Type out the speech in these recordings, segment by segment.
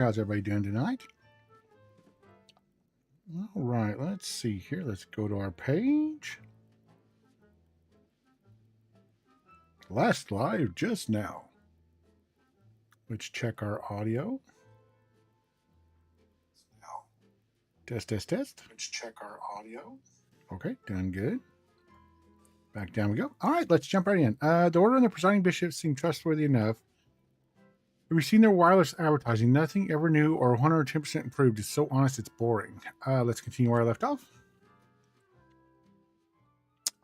How's everybody doing tonight? All right, let's see here. Let's go to our page. Last live just now. Let's check our audio. Test, test, test. Let's check our audio. Okay, done good. Back down we go. All right, let's jump right in. The order and the presiding bishops seem trustworthy enough. We've seen their wireless advertising. Nothing ever new or 110% improved. It's so honest, it's boring. Let's continue where I left off.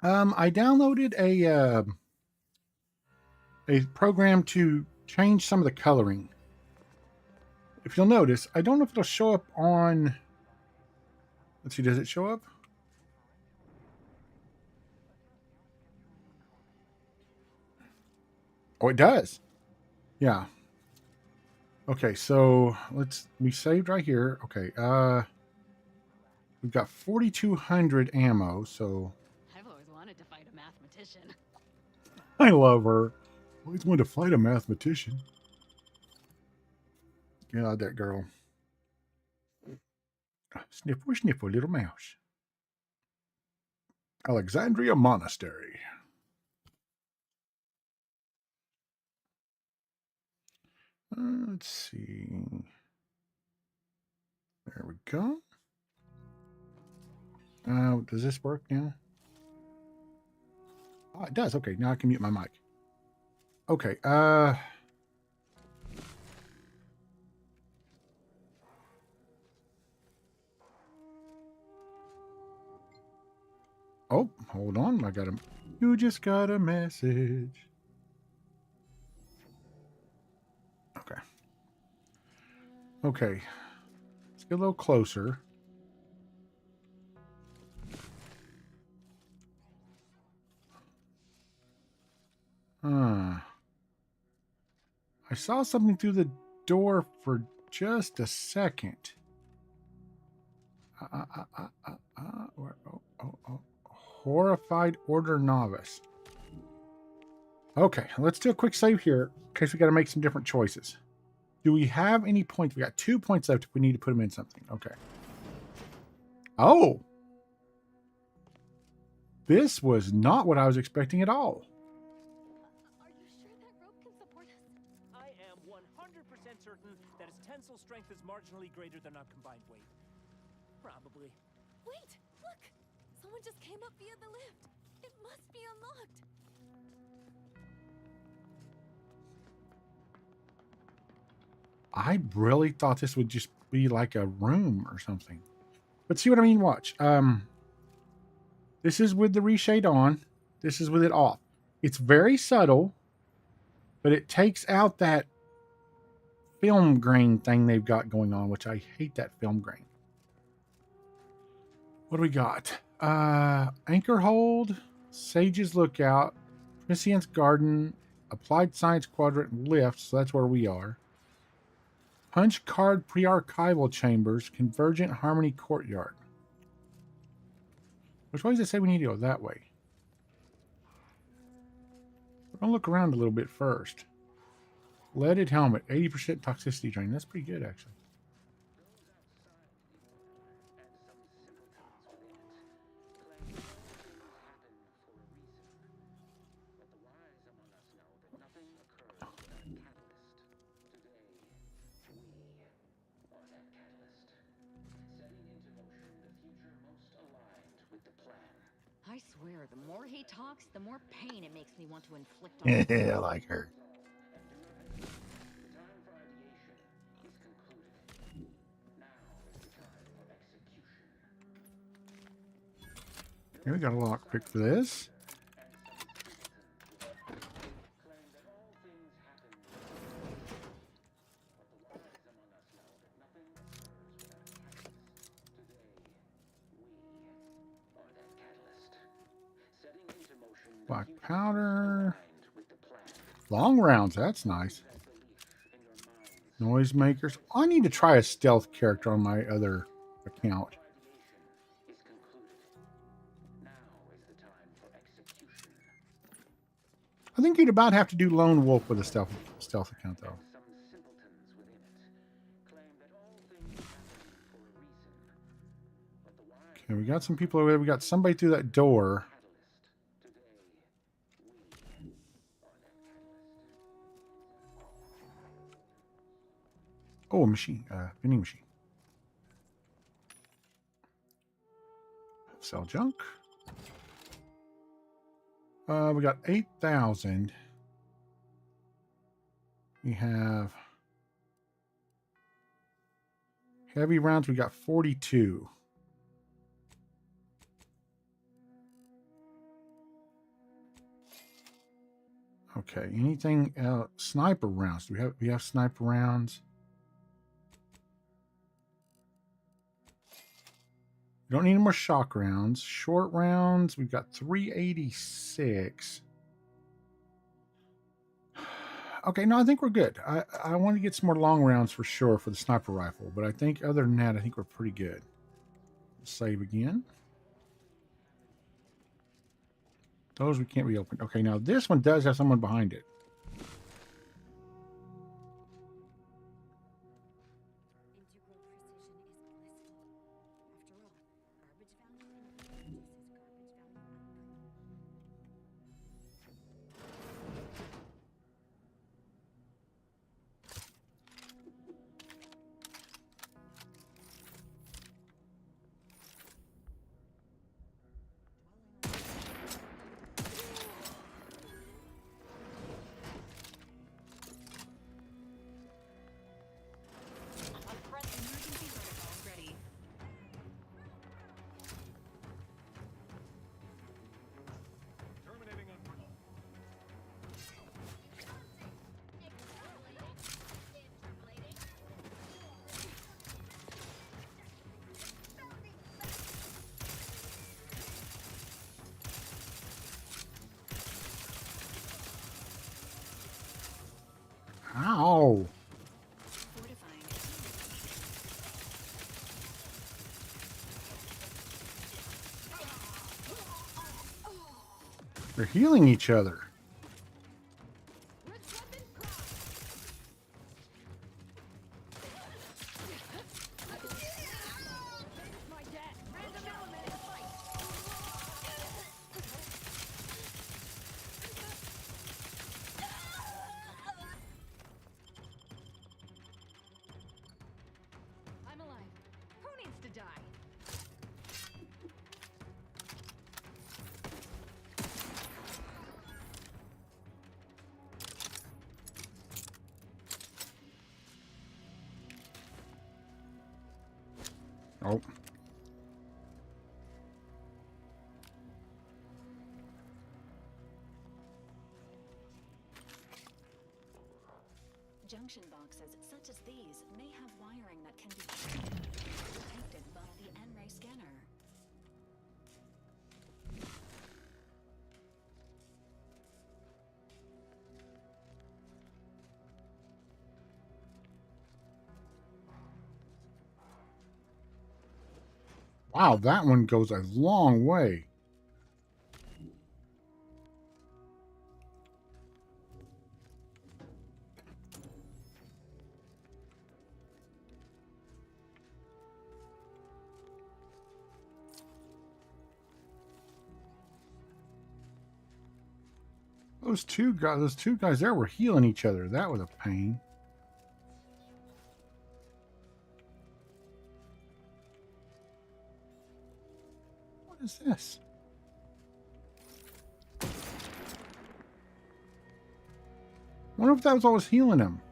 I downloaded a program to change some of the coloring. If you'll notice, I don't know if it'll show up on... Let's see, does it show up? Oh, it does. Yeah. Okay, so we saved right here. Okay, we've got 4,200 ammo, so... I've always wanted to fight a mathematician. I love her. Always wanted to fight a mathematician. Get out that girl. Sniffle, sniffle, little mouse. Alexandria Monastery. Let's see. There we go. Does this work now? Oh, it does. Okay, now I can mute my mic. Okay, oh, hold on. You just got a message. Okay. Okay. Let's get a little closer. I saw something through the door for just a second. Horrified Order Novice. Okay, let's do a quick save here in case we got to make some different choices. Do we have any points? We got 2 points left if we need to put them in something. Okay. Oh! This was not what I was expecting at all. Are you sure that rope can support us? I am 100% certain that its tensile strength is marginally greater than our combined weight. Probably. Wait, look! Someone just came up via the lift. It must be unlocked. I really thought this would just be like a room or something. But see what I mean? Watch. This is with the reshade on. This is with it off. It's very subtle, but it takes out that film grain thing they've got going on, which I hate that film grain. What do we got? Anchor Hold, Sage's Lookout, Prescience Garden, Applied Science Quadrant, Lift, so that's where we are. Punch Card Pre-Archival Chambers, Convergent Harmony Courtyard. Which way does it say we need to go? That way. We're going to look around a little bit first. Leaded helmet, 80% toxicity drain. That's pretty good, actually. I swear, the more he talks, the more pain it makes me want to inflict on him. Yeah, I like her. Here we got a lockpick for this. Black powder. Long rounds, that's nice. Noisemakers. I need to try a stealth character on my other account. I think you'd about have to do lone wolf with a stealth account, though. Okay, we got some people over there. We got somebody through that door. Oh, a machine. Vending machine. Sell junk. We got 8,000. We have heavy rounds. We got 42. Okay. Anything else? Sniper rounds. Do we have sniper rounds? We don't need any more shock rounds. Short rounds. We've got 386. Okay, no, I think we're good. I want to get some more long rounds for sure for the sniper rifle, but I think other than that, I think we're pretty good. Save again. Those we can't reopen. Okay, now this one does have someone behind it. Ow! They're healing each other. I'm alive. Who needs to die? Oh. Junction boxes such as these may have wiring that can be detected by the N-ray scanner. Wow, that one goes a long way. Those two guys there were healing each other. That was a pain. What is this? I wonder if that was what was healing him.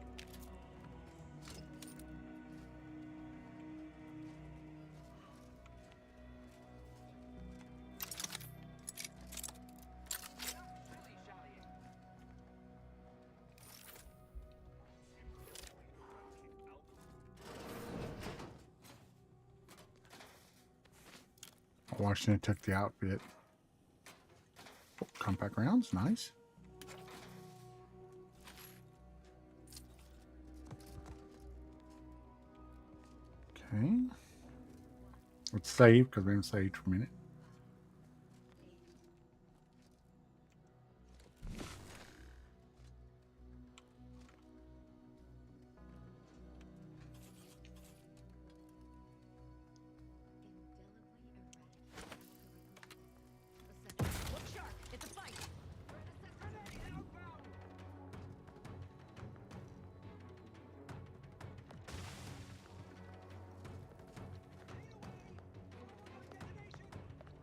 Washington took the outfit. Oh, compact rounds, nice. Okay. Let's save because we haven't saved for a minute.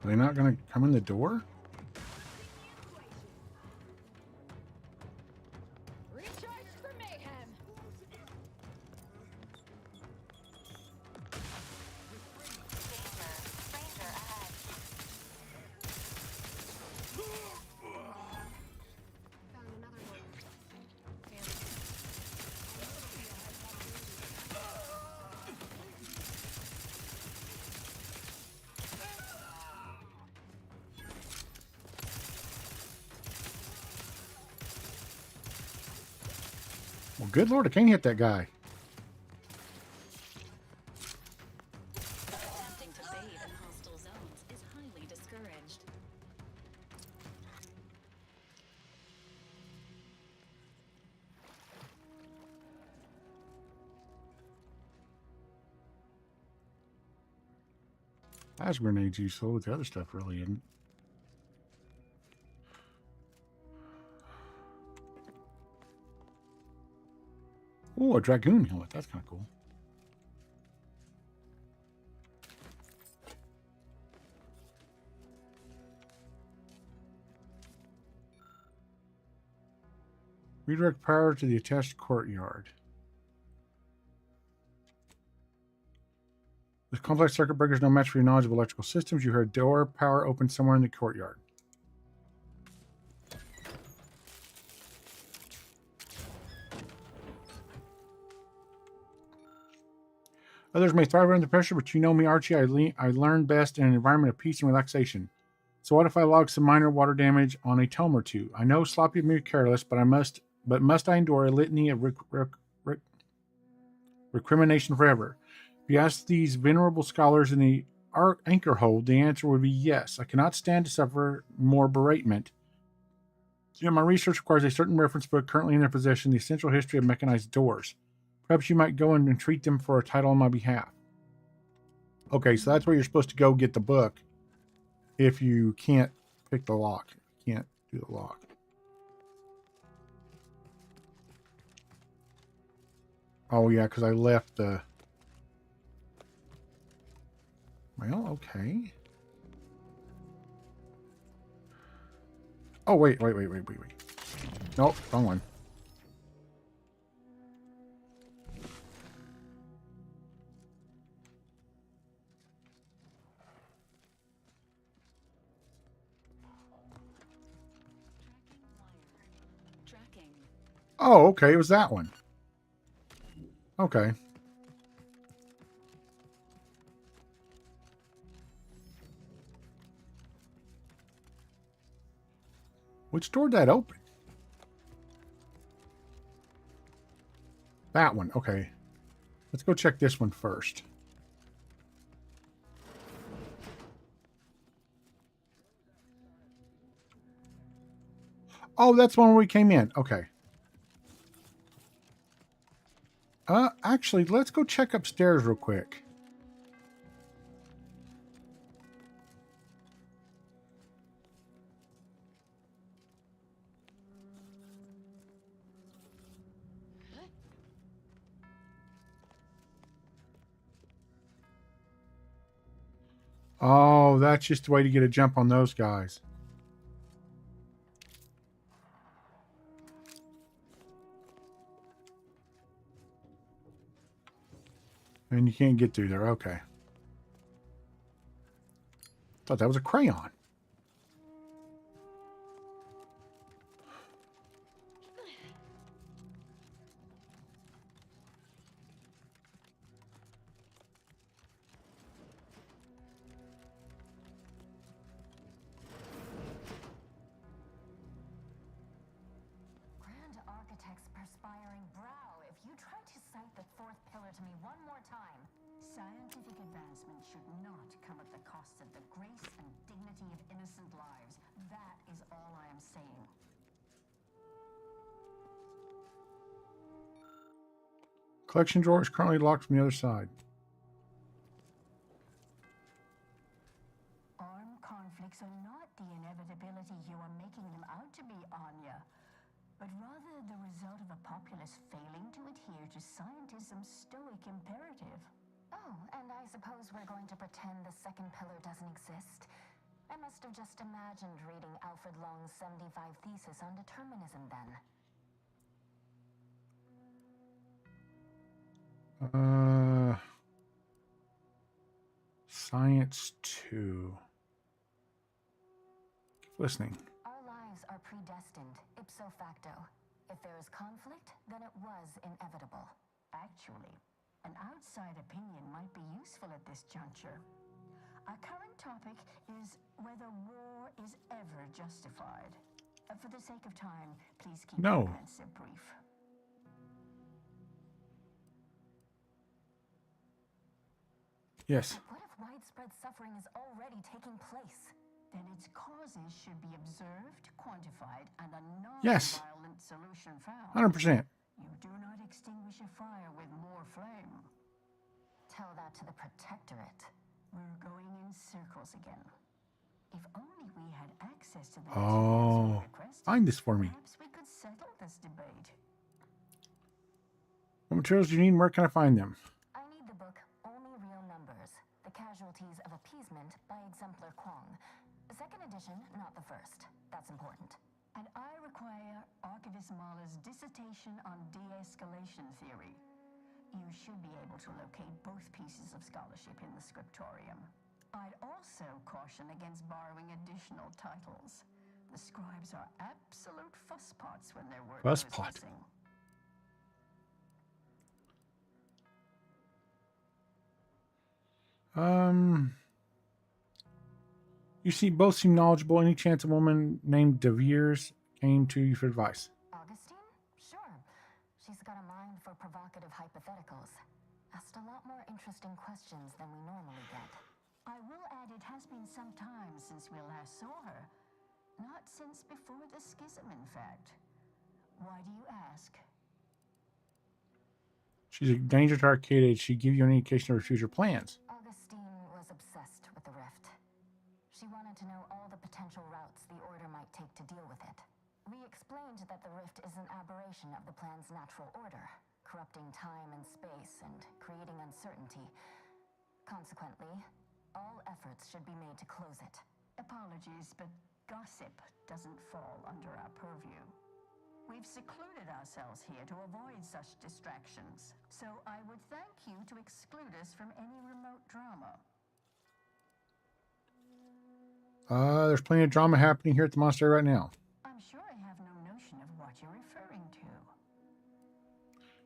Are they not going to come in the door? Recharge for mayhem. Found another one. Well, good Lord, I can't hit that guy. Attempting to bathe in hostile zones is highly discouraged. Plasma grenades useful, but the other stuff really isn't. Oh, a dragoon helmet. That's kind of cool. Redirect power to the attached courtyard. With complex circuit breakers no match for your knowledge of electrical systems, you heard door power open somewhere in the courtyard. Others may thrive under pressure, but you know me, Archie. I learn best in an environment of peace and relaxation. So what if I log some minor water damage on a tome or two? I know sloppy of me careless, but must I endure a litany of recrimination forever? If you ask these venerable scholars in the anchor hold, the answer would be yes. I cannot stand to suffer more beratement. You know, my research requires a certain reference book currently in their possession, The Essential History of Mechanized Doors. Perhaps you might go and entreat them for a title on my behalf. Okay, so that's where you're supposed to go get the book if you can't pick the lock. You can't do the lock. Oh, yeah, because I left the... Well, okay. Oh, wait. Nope, wrong one. Tracking. Oh, okay, it was that one. Okay. Which door did that open? That one, okay. Let's go check this one first. Oh, that's one where we came in. Okay. Actually, let's go check upstairs real quick. Oh, that's just a way to get a jump on those guys. And you can't get through there. Okay. Thought that was a crayon. Grand Architect's perspiring brow, if you try to cite the fourth pillar to me one more time. Scientific advancement should not come at the cost of the grace and dignity of innocent lives. That is all I am saying. Collection drawer is currently locked from the other side. Armed conflicts are not the inevitability you are making them out to be, Anya, but rather the result of a populace failing to adhere to scientism's stoic imperative. Oh, and I suppose we're going to pretend the second pillar doesn't exist. I must have just imagined reading Alfred Long's 75 thesis on determinism then. Science 2. Keep listening. Our lives are predestined, ipso facto. If there is conflict, then it was inevitable. Actually, an outside opinion might be useful at this juncture. Our current topic is whether war is ever justified. For the sake of time, please keep No. your answer brief. Yes. But what if widespread suffering is already taking place? Then its causes should be observed, quantified, and a Yes. non-violent solution found. 100%. You do not extinguish a fire with more flame. Tell that to the Protectorate. We're going in circles again. If only we had access to the Oh, materials we requested, find this for me. perhaps we could settle this debate. What materials do you need and where can I find them? I need the book Only Real Numbers, The Casualties of Appeasement by Exemplar Kwong. The second edition, not the first. That's important. And I require Archivist Mahler's dissertation on de-escalation theory. You should be able to locate both pieces of scholarship in the scriptorium. I'd also caution against borrowing additional titles. The scribes are absolute fusspots when their work goes Fusspot. missing. You both seem knowledgeable. Any chance a woman named De Veers came to you for advice? Augustine? Sure. She's got a mind for provocative hypotheticals. Asked a lot more interesting questions than we normally get. I will add it has been some time since we last saw her. Not since before the schism, in fact. Why do you ask? She's a danger to Arcadia. Did she give you any indication of her future plans? Augustine was obsessed with the rift. She wanted to know all the potential routes the Order might take to deal with it. We explained that the rift is an aberration of the plan's natural order, corrupting time and space and creating uncertainty. Consequently, all efforts should be made to close it. Apologies, but gossip doesn't fall under our purview. We've secluded ourselves here to avoid such distractions, so I would thank you to exclude us from any remote drama. There's plenty of drama happening here at the monastery right now. I'm sure I have no notion of what you're referring to.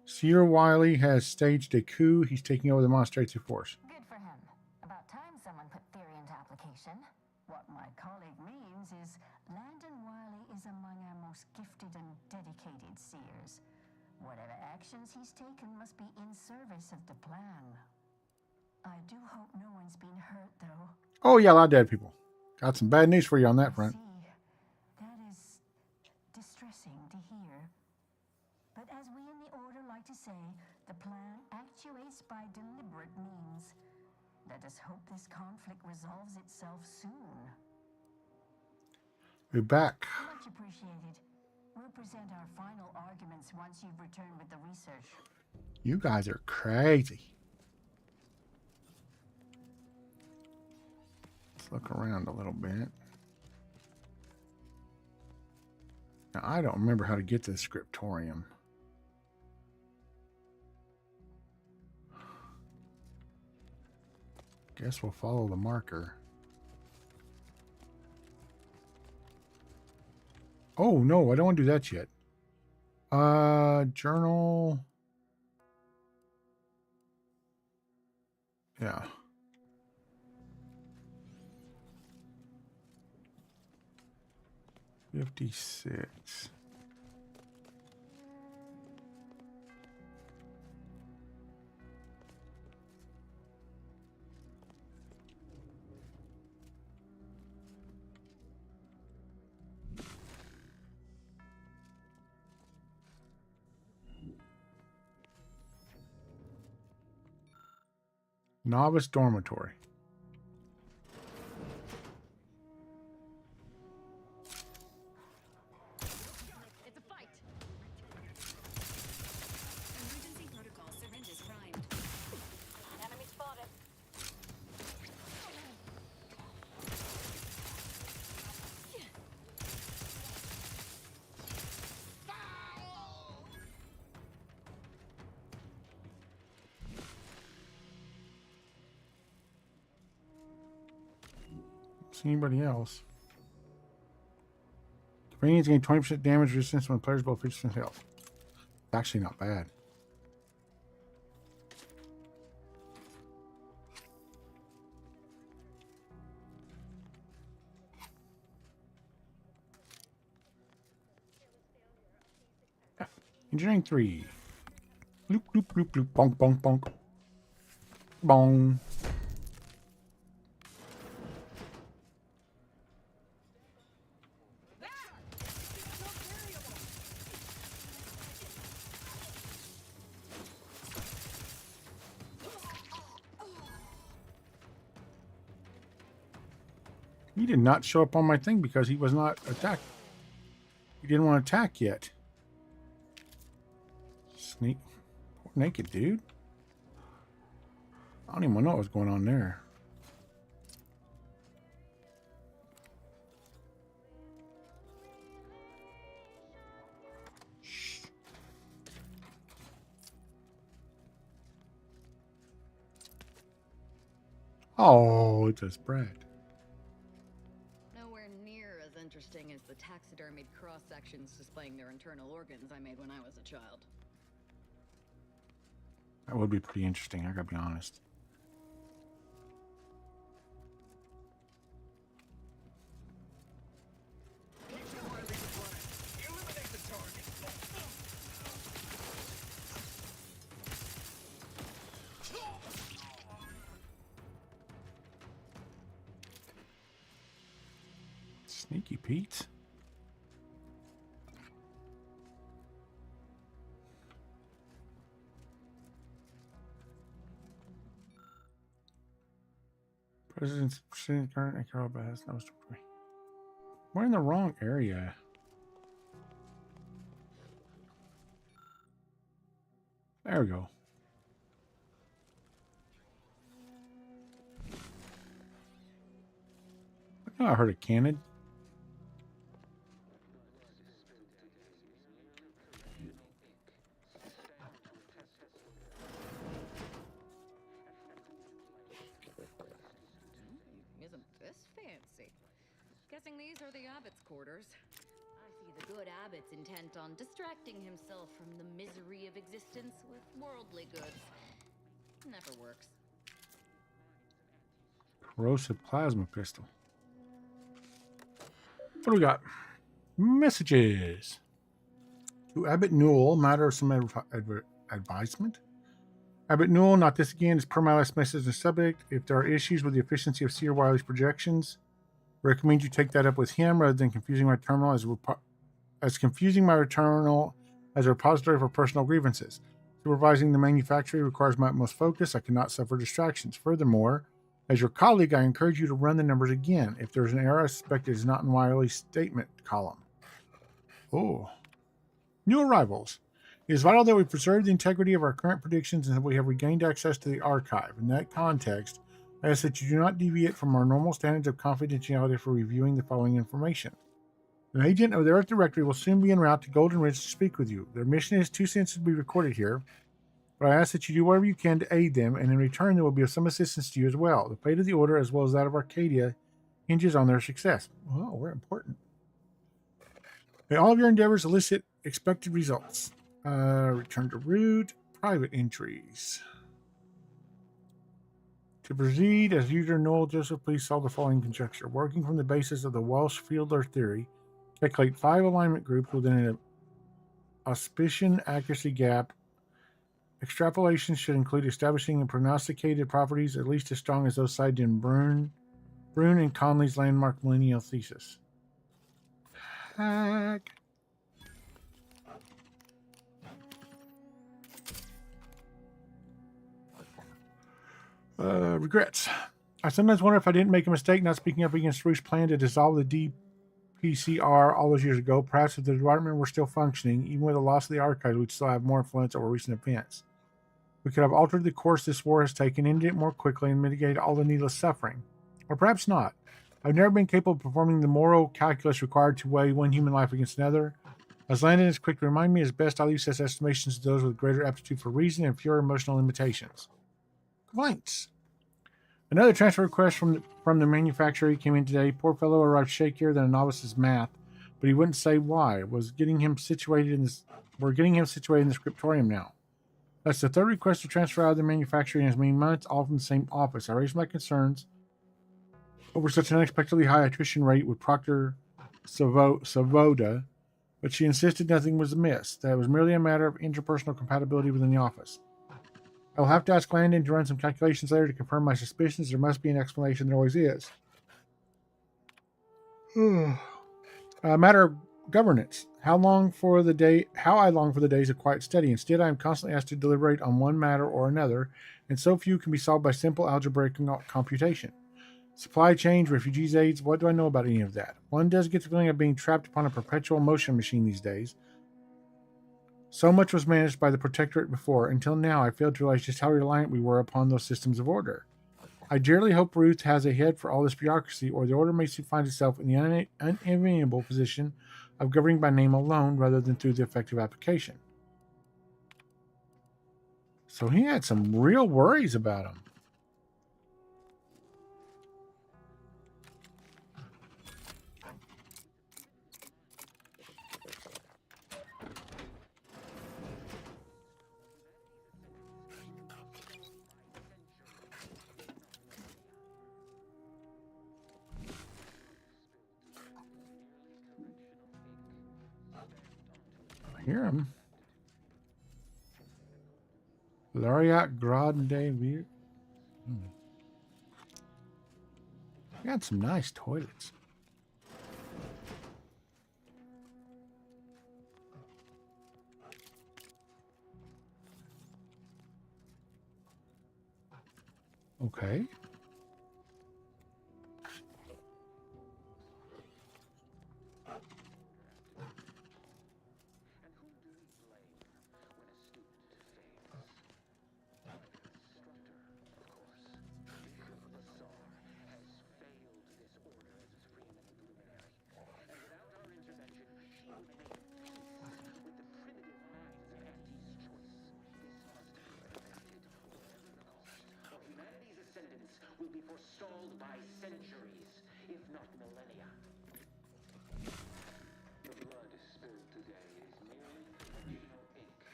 Seer Wiley has staged a coup. He's taking over the monastery through force. Good for him. About time someone put theory into application. What my colleague means is Landon Wiley is among our most gifted and dedicated seers. Whatever actions he's taken must be in service of the plan. I do hope no one's been hurt, though. Oh, yeah, a lot of dead people. Got some bad news for you on that front. See, that is distressing to hear. But as we in the Order like to say, the plan actuates by deliberate means. Let us hope this conflict resolves itself soon. We're back. Much appreciated. We'll present our final arguments once you've returned with the research. You guys are crazy. Let's look around a little bit. Now, I don't remember how to get to the scriptorium. Guess we'll follow the marker. Oh, no, I don't want to do that yet. Journal. Yeah. $56. Novice dormitory. It's a fight. Emergency protocol syringes primed. Enemy spotted. See anybody else? Convenience gain 20% damage resistance when players below 50% health. It's actually not bad. Engineering 3. Loop, loop, loop, loop. Bonk, bonk, bonk. Bong. He did not show up on my thing because he was not attacked. He didn't want to attack yet. Sneak. Poor naked dude. I don't even know what was going on there. Oh, it's a spread. Nowhere near as interesting as the taxidermied cross-sections displaying their internal organs I made when I was a child. That would be pretty interesting, I gotta be honest. Sneaky Pete. President's current has no story. We're in the wrong area. There we go. Oh, I heard a cannon. Isn't this fancy? Guessing these are the abbot's quarters. I see the good abbot's intent on distracting himself from the misery of existence with worldly goods. Never works. Corrosive plasma pistol. What do we got? Messages. To Abbot Newell, matter of some advisement. Abbot Newell, not this again. Is per my last message and subject. If there are issues with the efficiency of Seer Wiley's projections, recommend you take that up with him rather than confusing my terminal as confusing my terminal as a repository for personal grievances. Supervising the manufacturer requires my utmost focus. I cannot suffer distractions. Furthermore, as your colleague, I encourage you to run the numbers again. If there's an error, I suspect it is not in Wiley's statement column. Oh. New arrivals. It is vital that we preserve the integrity of our current predictions and that we have regained access to the archive. In that context, I ask that you do not deviate from our normal standards of confidentiality for reviewing the following information. An agent of the Earth Directory will soon be en route to Golden Ridge to speak with you. Their mission is too sensitive to be recorded here, but I ask that you do whatever you can to aid them, and in return there will be of some assistance to you as well. The fate of the Order, as well as that of Arcadia, hinges on their success. Well, we're important. May all of your endeavors elicit expected results. Return to root. Private entries. To proceed, as user Noel Joseph, please solve the following conjecture. Working from the basis of the Walsh-Fiedler theory, calculate 5 alignment groups within an auspician accuracy gap. Extrapolation should include establishing prognosticated properties at least as strong as those cited in Brune and Conley's landmark millennial thesis. Hack. Regrets. I sometimes wonder if I didn't make a mistake not speaking up against Ruth's plan to dissolve the DPCR all those years ago. Perhaps if the department were still functioning, even with the loss of the archives, we'd still have more influence over recent events. We could have altered the course this war has taken, ended it more quickly, and mitigated all the needless suffering. Or perhaps not. I've never been capable of performing the moral calculus required to weigh one human life against another. As Landon is quick to remind me, it's best I leave such estimations to those with greater aptitude for reason and fewer emotional limitations. Complaints. Another transfer request from from the manufacturer. He came in today. Poor fellow arrived shakier than a novice's math, but he wouldn't say why. We're getting him situated in the scriptorium now. That's the third request to transfer out of the manufacturer in as many months, all from the same office. I raised my concerns over such an unexpectedly high attrition rate with Proctor Savoda, but she insisted nothing was amiss, that it was merely a matter of interpersonal compatibility within the office. I will have to ask Landon to run some calculations later to confirm my suspicions. There must be an explanation. There always is. A matter of governance. How I long for the days of quiet study. Instead, I am constantly asked to deliberate on one matter or another, and so few can be solved by simple algebraic computation. Supply chains, refugees' aids, what do I know about any of that? One does get the feeling of being trapped upon a perpetual motion machine these days. So much was managed by the Protectorate before. Until now, I failed to realize just how reliant we were upon those systems of order. I dearly hope Ruth has a head for all this bureaucracy, or the order may find itself in the unenviable position of governing by name alone rather than through the effective application. So he had some real worries about him. Hear him. Lariat Grande Veer. Got some nice toilets. Okay. Will be forestalled by centuries, if not millennia. The blood spilled today is merely conventional ink,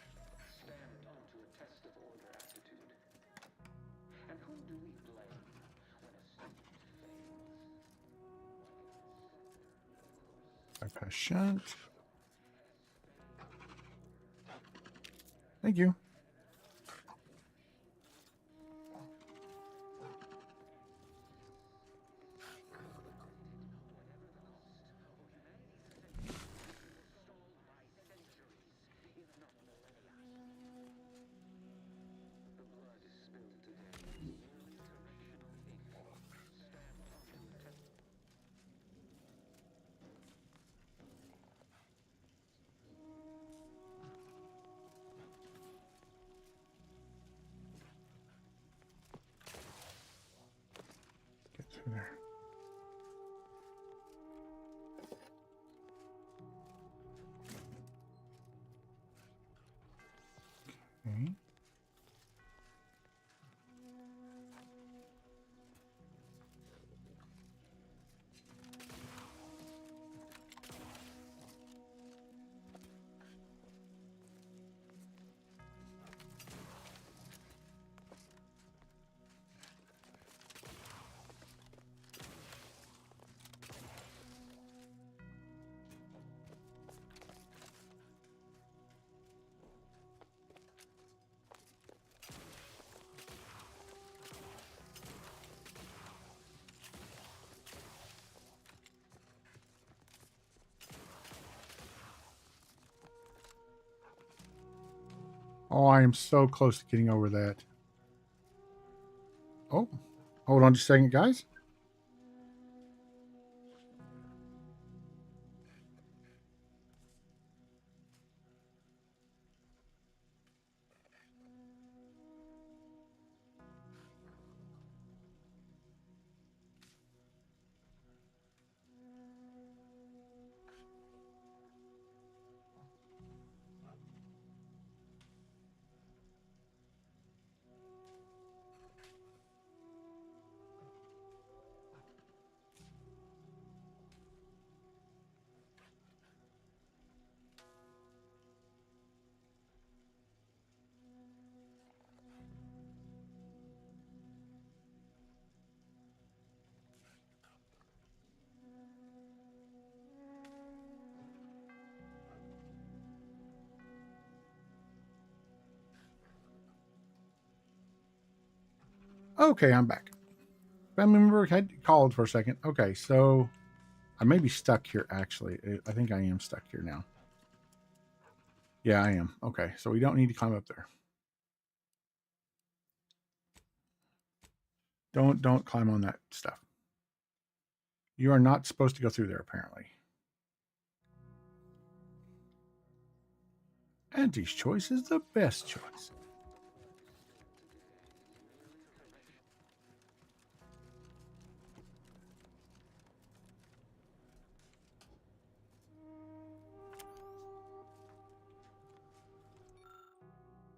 stamped onto a test of order aptitude. And whom do we blame when a student fails? A patient. Thank you. Get through there. Okay. Oh, I am so close to getting over that. Oh, hold on just a second, guys. Okay, I'm back. Family member had called for a second. Okay, so I may be stuck here, actually. I think I am stuck here now. Yeah, I am. Okay, so we don't need to climb up there. Don't climb on that stuff. You are not supposed to go through there, apparently. Auntie's choice is the best choice.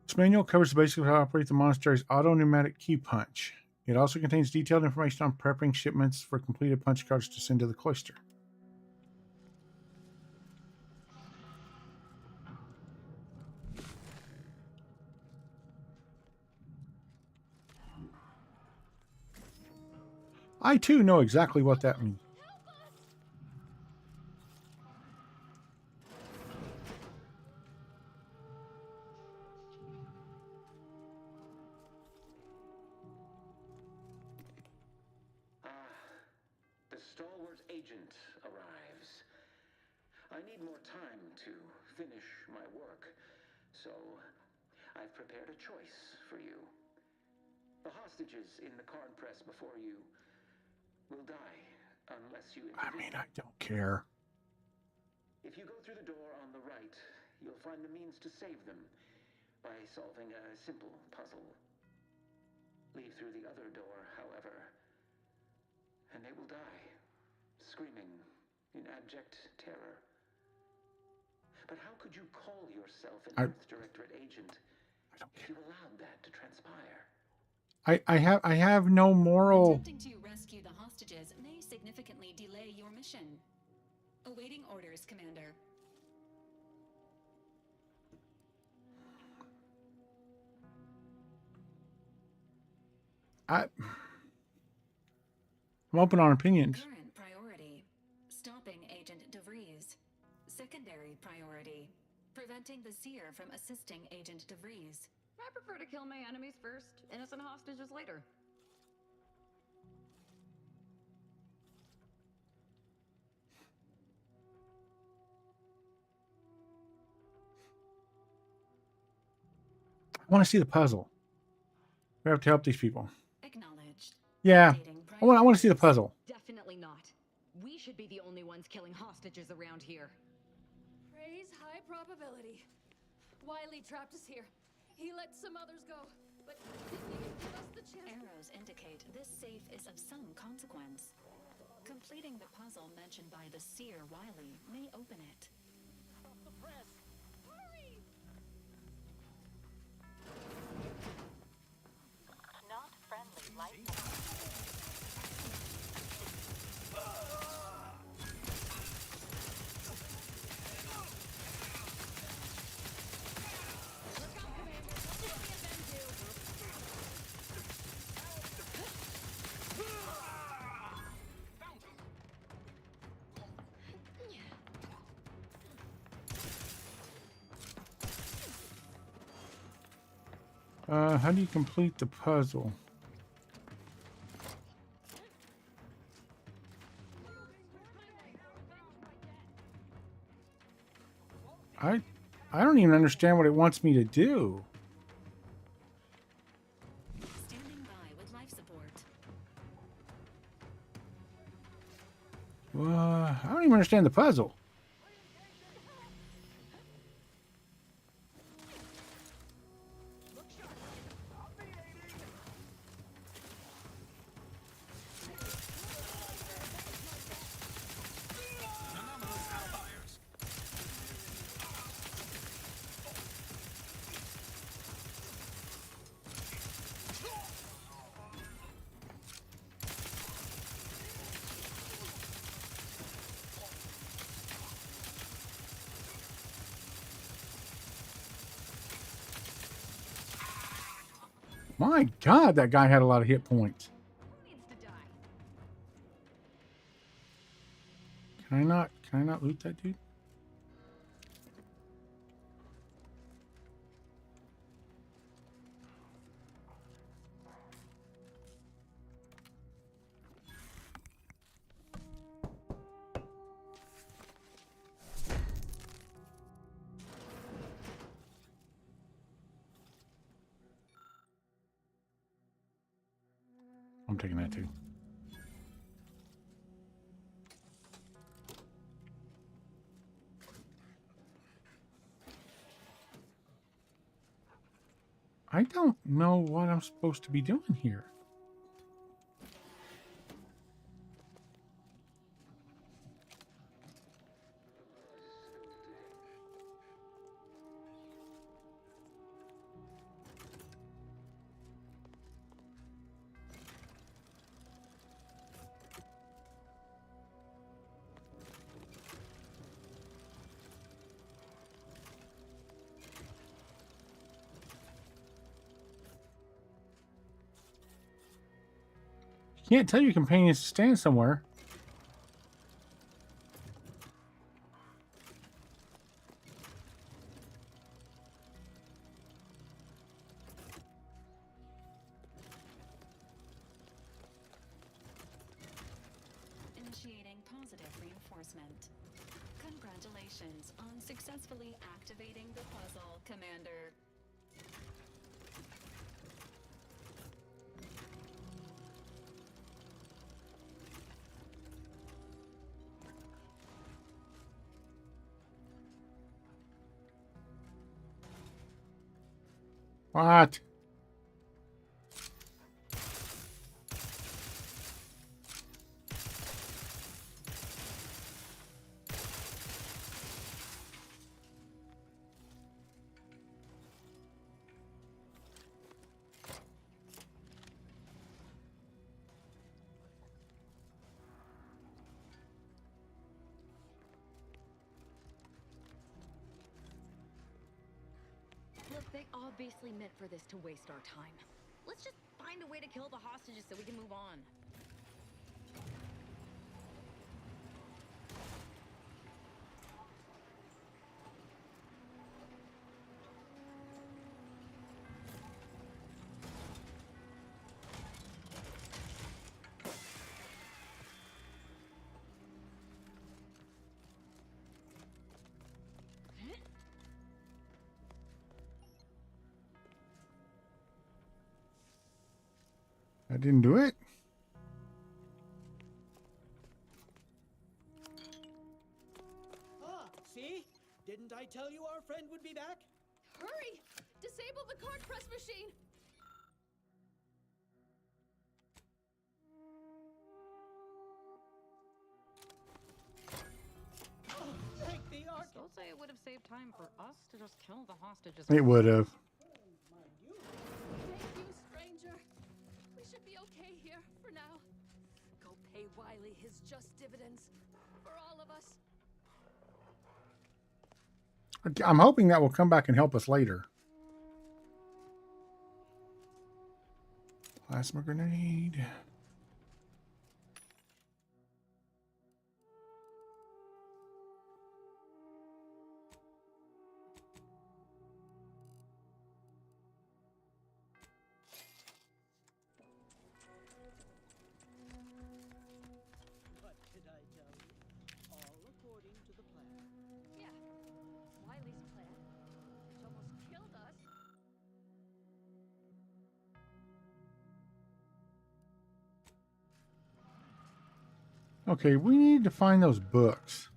This manual covers basically how to operate the monastery's auto-pneumatic key punch. It also contains detailed information on prepping shipments for completed punch cards to send to the cloister. I too know exactly what that means. The stalwart agent arrives. I need more time to finish my work, so I've prepared a choice for you. The hostages in the card press before you will die unless you intervene. I don't care. If you go through the door on the right, you'll find the means to save them by solving a simple puzzle. Leave through the other door, however, and they will die, screaming in abject terror. But how could you call yourself an Earth Directorate agent if you allowed that to transpire? I have no moral. Attempting to rescue the hostages may significantly delay your mission. Awaiting orders, Commander. I'm open on opinions. Current priority: stopping Agent DeVries. Secondary priority: preventing the Seer from assisting Agent DeVries. I prefer to kill my enemies first, innocent hostages later. I want to see the puzzle. We have to help these people. Acknowledged. Yeah, Updating I want to see the priorities. puzzle. Definitely not. We should be the only ones killing hostages around here. Praise high probability. Wiley trapped us here. He let some others go, but didn't even give us the chance. Arrows indicate this safe is of some consequence. Completing the puzzle mentioned by the Seer Wiley may open it. Stop the press! Hurry! Not friendly life. How do you complete the puzzle? I don't even understand what it wants me to do. Standing by with life support. I don't even understand the puzzle. My God, that guy had a lot of hit points. Who needs to die? Can I not loot that dude? I'm taking that too. I don't know what I'm supposed to be doing here. You can't tell your companions to stand somewhere. Initiating positive reinforcement. Congratulations on successfully activating the puzzle, Commander. What? Look, they obviously meant for this to waste our time. Let's just find a way to kill the hostages so we can move on. I didn't do it. Ah, see? Didn't I tell you our friend would be back? Hurry! Disable the card press machine! Take the arc. Still say it would have saved time for us to just kill the hostages. It would have. Thank you, stranger. We should be okay here for now. Go pay Wiley his just dividends. For all of us. I'm hoping that will come back and help us later. Plasma grenade. What did I tell you? All according to the plan. Yeah. Wiley's plan. Which almost killed us. Okay, we need to find those books.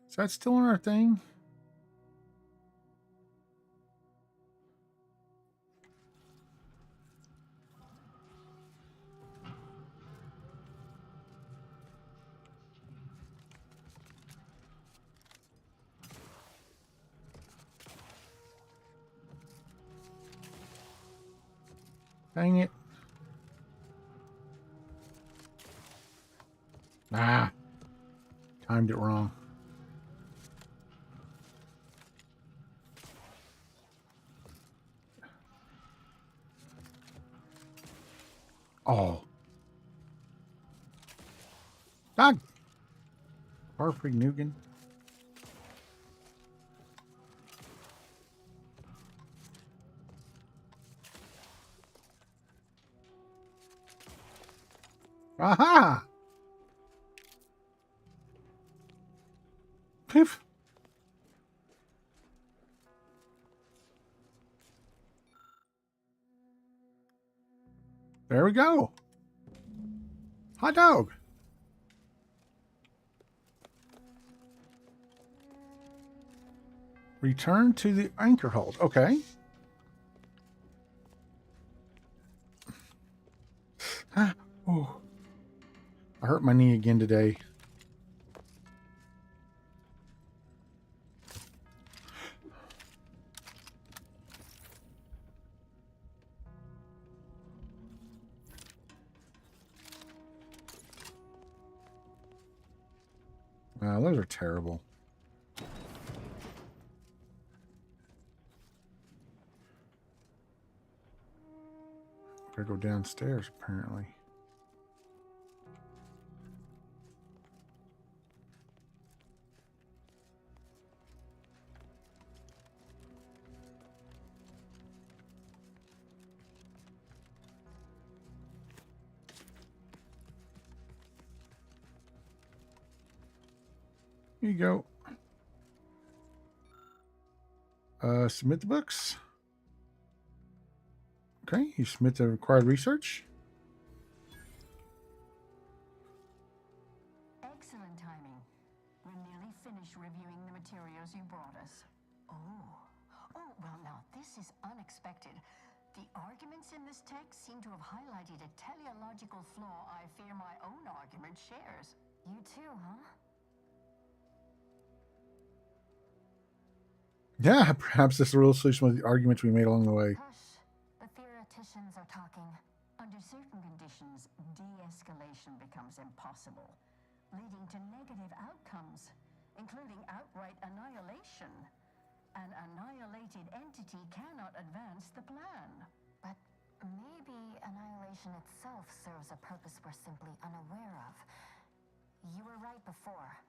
Is that still in our thing? Dang it. Ah. Timed it wrong. Oh. Dog. Perfect Nugan. Aha! Piff. There we go. Hot dog. Return to the anchor hold. Okay. Oh. I hurt my knee again today. Wow, those are terrible. Gotta go downstairs, apparently. Here you go. Submit the books. Okay, you submit the required research. Excellent timing. We're nearly finished reviewing the materials you brought us. Oh, well now, this is unexpected. The arguments in this text seem to have highlighted a teleological flaw I fear my own argument shares. You too, huh? Yeah, perhaps this is the real solution with the arguments we made along the way. Hush. The theoreticians are talking. Under certain conditions, de-escalation becomes impossible, leading to negative outcomes, including outright annihilation. An annihilated entity cannot advance the plan. But maybe annihilation itself serves a purpose we're simply unaware of. You were right before.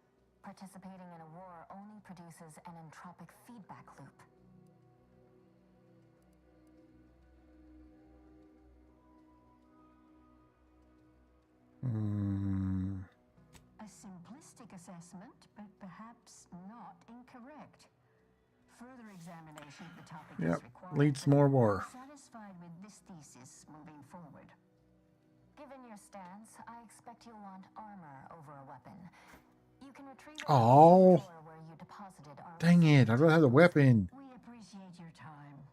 Participating in a war only produces an entropic feedback loop. A simplistic assessment, but perhaps not incorrect. Further examination of the topic is required. Leads to more war. Satisfied with this thesis moving forward. Given your stance, I expect you'll want armor over a weapon. You can retrieve it Oh, where you deposited armor. dang it. I'd rather have the weapon. We appreciate your time.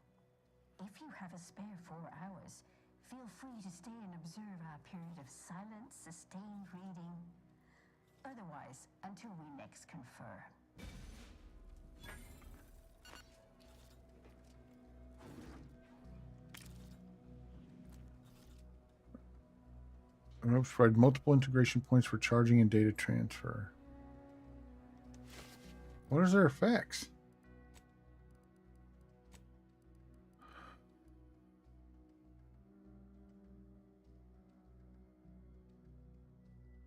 If you have a spare 4 hours, feel free to stay and observe our period of silent, sustained reading. Otherwise, until we next confer. Ropes provide multiple integration points for charging and data transfer. What is their effects?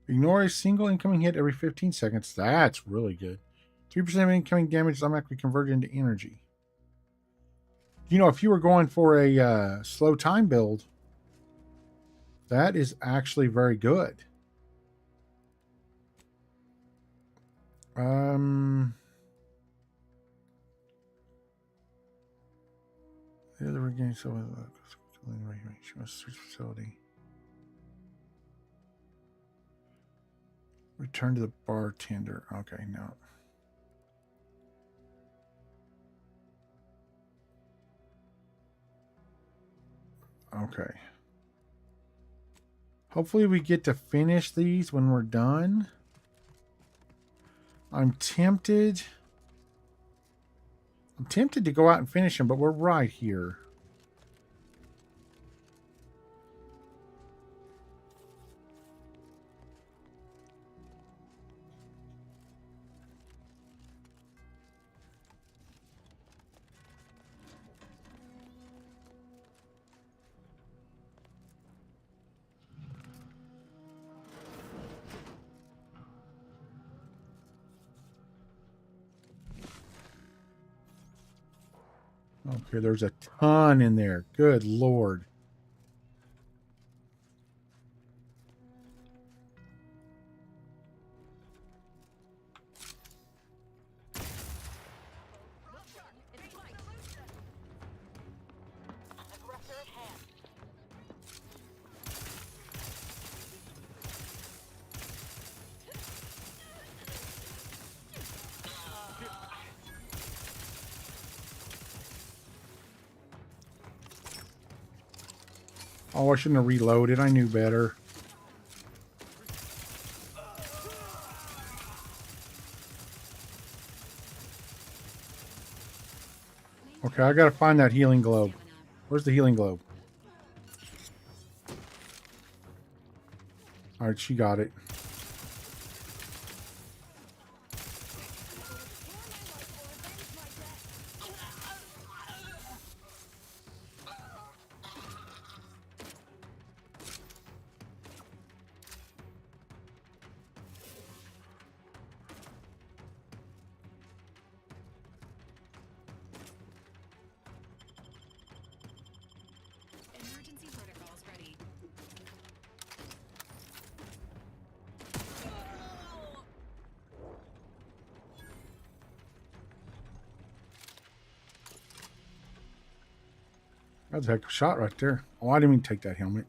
Ignore a single incoming hit every 15 seconds. That's really good. 3% of incoming damage is automatically converted into energy. You know, if you were going for a slow time build, that is actually very good. The other game search facility. Return to the bartender. Okay, no. Okay. Hopefully we get to finish these when we're done. I'm tempted to go out and finish them, but we're right here. Okay, there's a ton in there. Good Lord. Oh, I shouldn't have reloaded. I knew better. Okay, I gotta find that healing globe. Where's the healing globe? Alright, she got it. Emergency protocols ready. That's a heck of a shot right there. Oh, I didn't even take that helmet.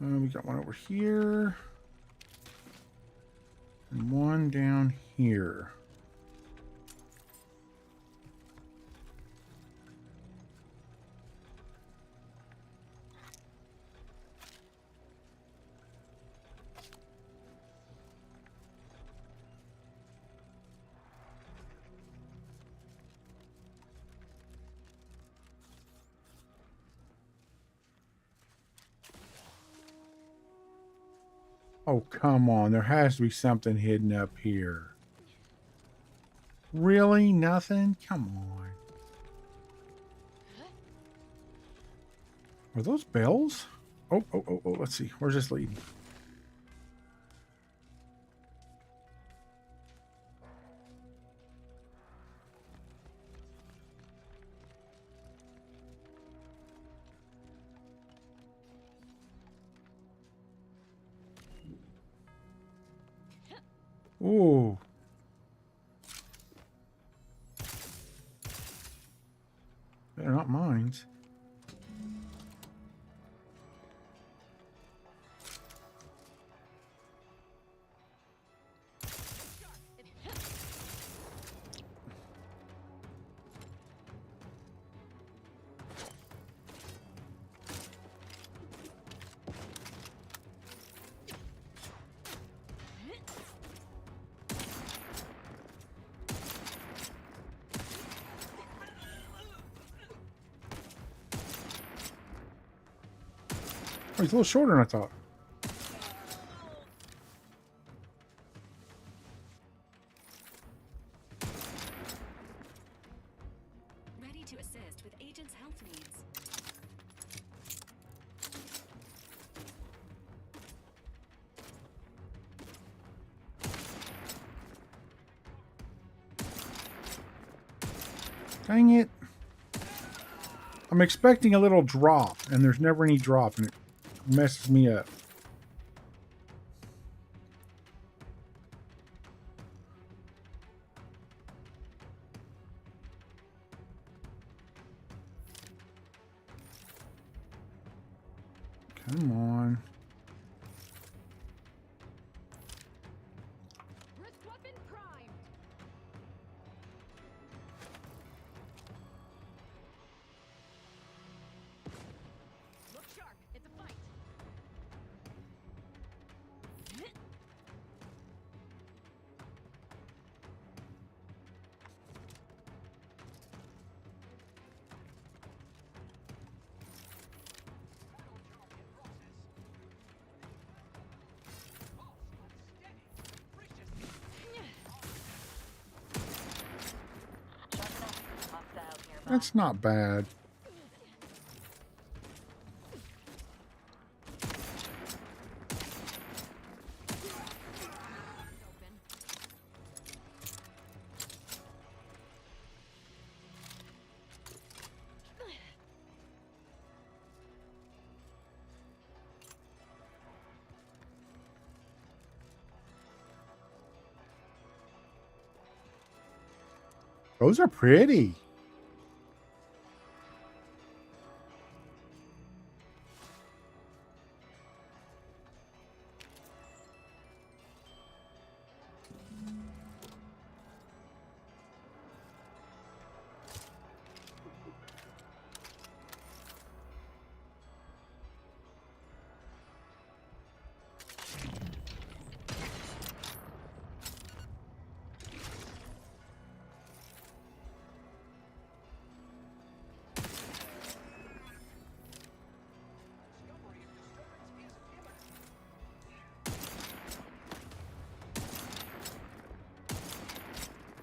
We got one over here. And one down here. Oh, come on. There has to be something hidden up here. Really? Nothing? Come on. Are those bells? Oh. Let's see. Where's this leading? Ooh. They're not mines. Oh, he's a little shorter than I thought. Ready to assist with agent's health needs. Dang it. I'm expecting a little drop, and there's never any drop, and it messes me up. Come on. Wrist weapon primed. Look sharp. It's a fight. That's not bad. Those are pretty.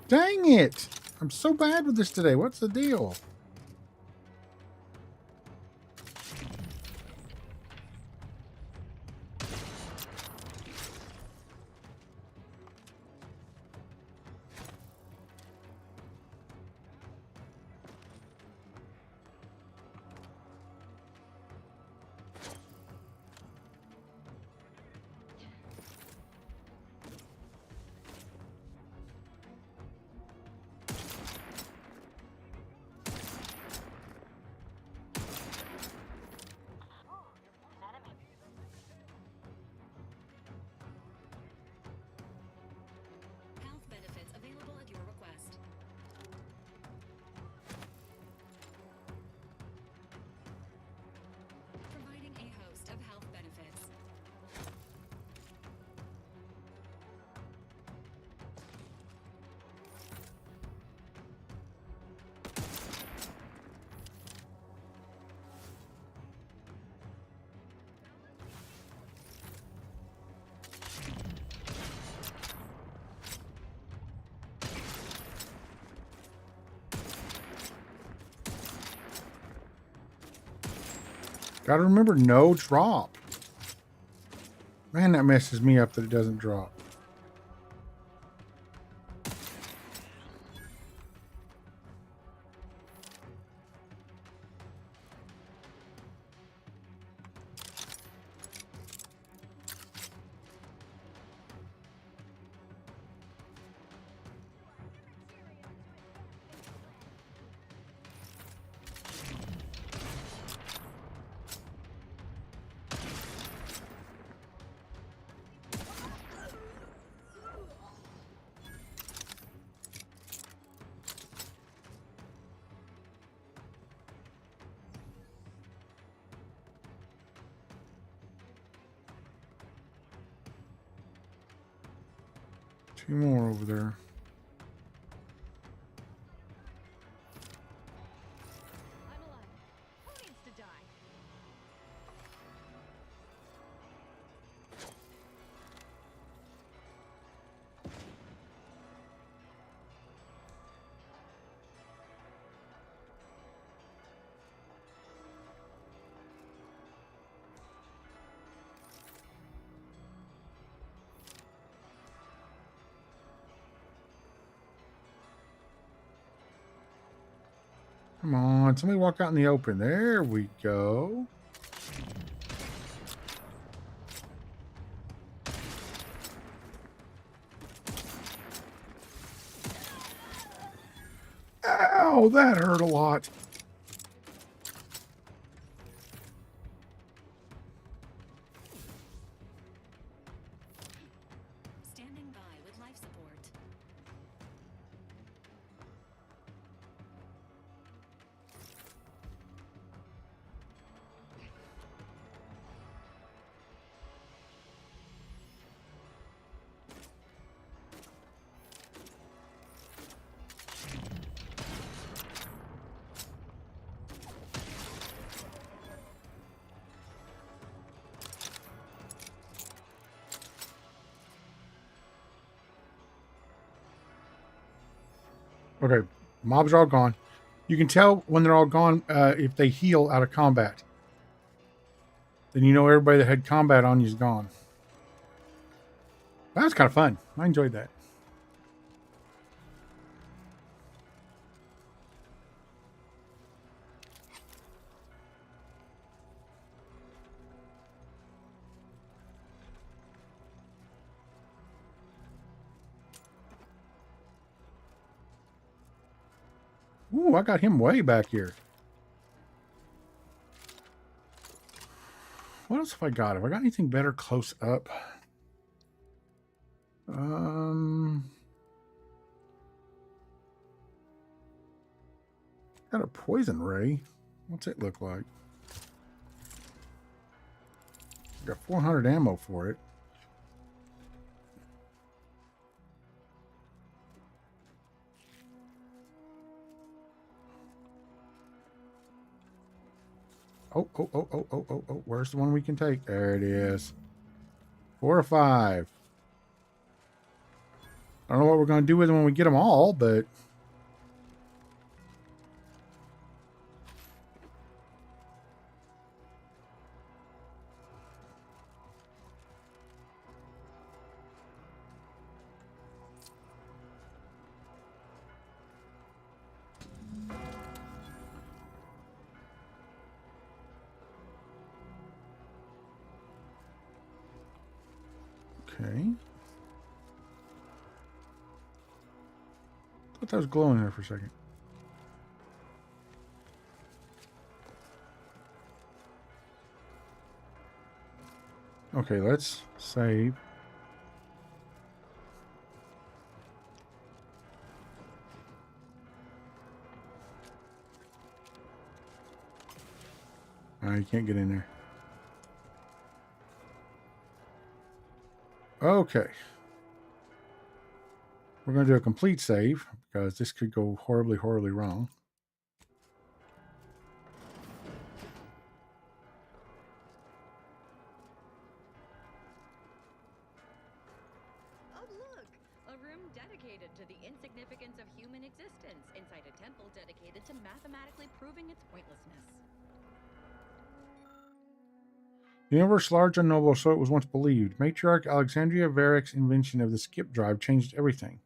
Dang it! I'm so bad with this today. What's the deal? Health benefits available at your request. Providing a host of health benefits. Gotta remember, no drop. Man, that messes me up that it doesn't drop. Two more over there. I'm alive. Who needs to die? Come on, somebody walk out in the open. There we go. Ow, that hurt a lot. Standing by with life support. Okay, mobs are all gone. You can tell when they're all gone if they heal out of combat. Then you know everybody that had combat on you is gone. That was kind of fun. I enjoyed that. Ooh, I got him way back here. What else have I got? Have I got anything better close up? Got a poison ray. What's it look like? Got 400 ammo for it. Oh. Where's the one we can take? There it is. 4 or 5. I don't know what we're going to do with them when we get them all, but... Okay. I thought that was glowing there for a second. Okay, let's save. You can't get in there. Okay. We're going to do a complete save because this could go horribly, horribly wrong. Oh, look! A room dedicated to the insignificance of human existence inside a temple dedicated to mathematically proving its pointlessness. The universe large and noble, so it was once believed. Matriarch Alexandria Varick's invention of the skip drive changed everything.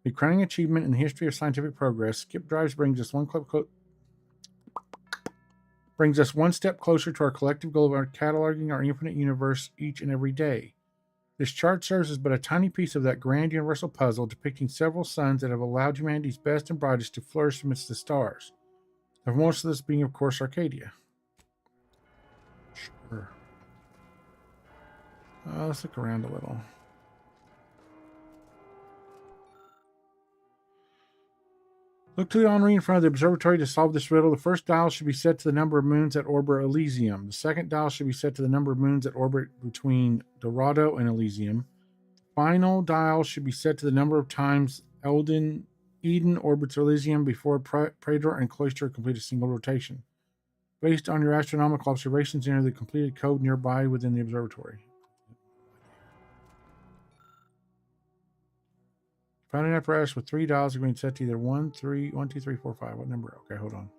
The crowning achievement in the history of scientific progress, skip drives brings us one step closer to our collective goal of cataloging our infinite universe each and every day. This chart serves as but a tiny piece of that grand universal puzzle, depicting several suns that have allowed humanity's best and brightest to flourish amidst the stars. The most of this being, of course, Arcadia. Sure. Let's look around a little. Look to the Henri in front of the observatory to solve this riddle. The first dial should be set to the number of moons that orbit Elysium. The second dial should be set to the number of moons that orbit between Dorado and Elysium. The final dial should be set to the number of times Eden orbits Elysium before Praetor and Cloister complete a single rotation. Based on your astronomical observations, enter the completed code nearby within the observatory. Found an apparatus with 3 dials. You're going to set to either 1, 2, 3, 4, 5. What number? Okay, hold on.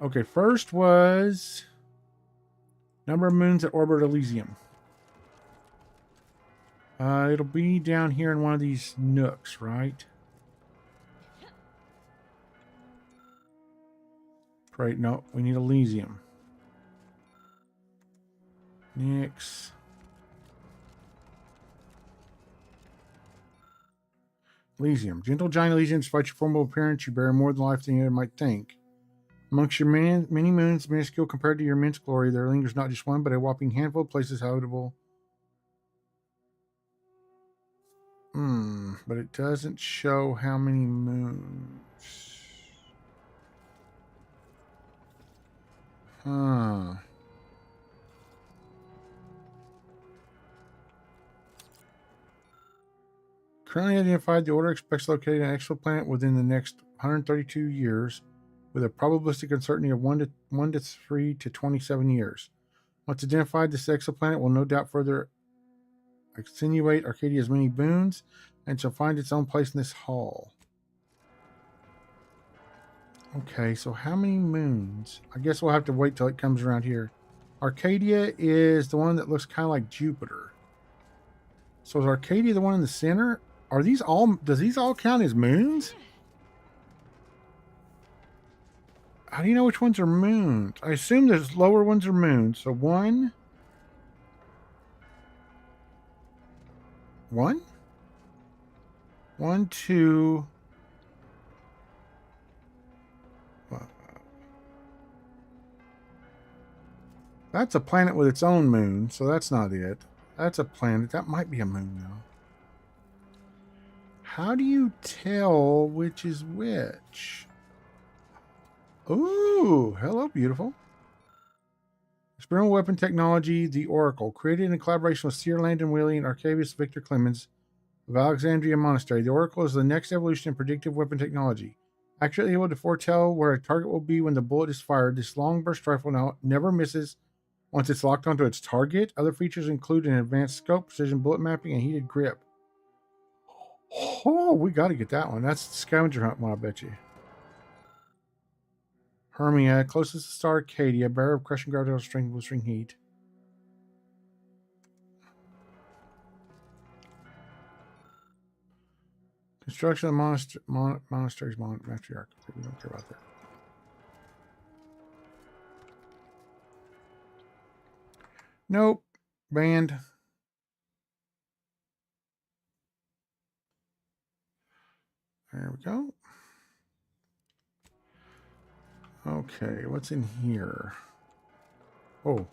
Okay, first was number of moons that orbit Elysium. It'll be down here in one of these nooks, right? Right, no, we need Elysium. Next. Elysium. Gentle giant Elysium, despite your formidable appearance, you bear more than life than you might think. Amongst your many moons, minuscule compared to your immense glory, there lingers not just one, but a whopping handful of places habitable. But it doesn't show how many moons. Currently identified, the Order expects to locate an exoplanet within the next 132 years, with a probabilistic uncertainty of 1 to 3 to 27 years. Once identified, this exoplanet will no doubt further accentuate Arcadia's many boons, and shall find its own place in this hall. Okay, so how many moons? I guess we'll have to wait till it comes around here. Arcadia is the one that looks kind of like Jupiter. So is Arcadia the one in the center? Are these all, does these all count as moons? How do you know which ones are moons? I assume those lower ones are moons. So 1, 2. That's a planet with its own moon, so that's not it. That's a planet. That might be a moon, though. How do you tell which is which? Ooh, hello, beautiful. Experimental weapon technology, the Oracle. Created in collaboration with Seer Landon Willie and Arcavius Victor Clemens of Alexandria Monastery. The Oracle is the next evolution in predictive weapon technology. Accurately able to foretell where a target will be when the bullet is fired, this long burst rifle now never misses once it's locked onto its target. Other features include an advanced scope, precision bullet mapping, and heated grip. Oh, we got to get that one. That's the scavenger hunt one, I bet you. Hermia, closest to star Arcadia, bearer of crushing gravitational strength, blistering heat. Construction of the monastery's matriarch. We don't care about that. Nope. Banned. There we go. Okay, what's in here? Oh.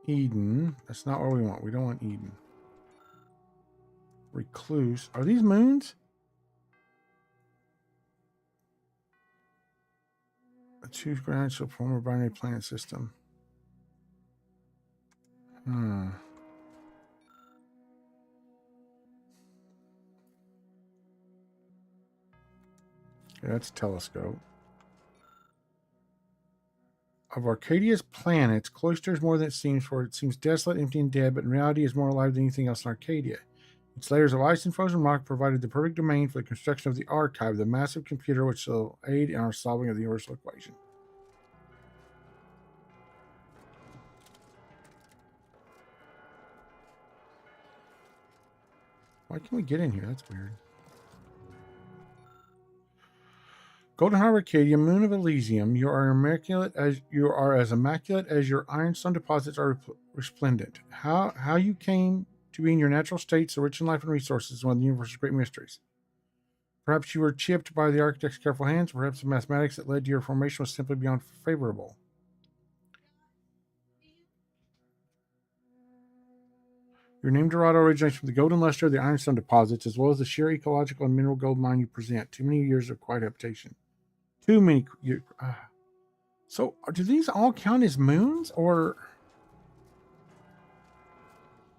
Eden. That's not what we want. We don't want Eden. Recluse. Are these moons? Choose ground to form a binary planet system. Hmm. Okay, that's a telescope. Of Arcadia's planets, Cloister is more than it seems, for it seems desolate, empty, and dead, but in reality is more alive than anything else in Arcadia. Its layers of ice and frozen rock provided the perfect domain for the construction of the Archive, the massive computer which will aid in our solving of the universal equation. Why can't we get in here? That's weird. Golden Harbor Arcadia, moon of Elysium, you are as immaculate as your ironstone deposits are resplendent. How you came to be in your natural state, so rich in life and resources, is one of the universe's great mysteries. Perhaps you were chipped by the architect's careful hands, perhaps the mathematics that led to your formation was simply beyond favorable. Your name Dorado originates from the golden luster of the ironstone deposits, as well as the sheer ecological and mineral gold mine you present. Too many years of quiet habitation. Too many. So, do these all count as moons, or?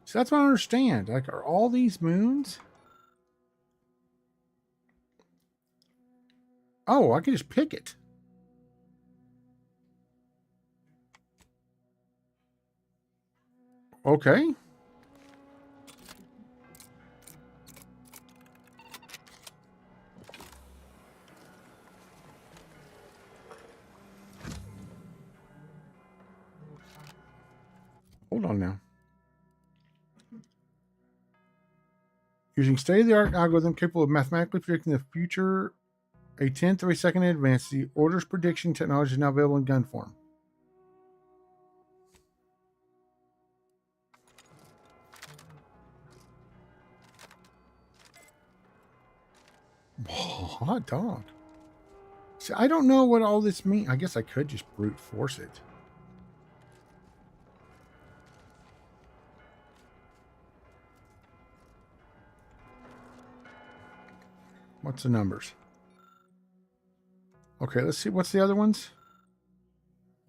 So that's what I don't understand. Like, are all these moons? Oh, I can just pick it. Okay. Hold on now. Using state-of-the-art algorithm capable of mathematically predicting the future a tenth of a second in advance, the order's prediction technology is now available in gun form. Oh, hot dog. See, I don't know what all this means. I guess I could just brute force it. What's the numbers? Okay, let's see. What's the other ones?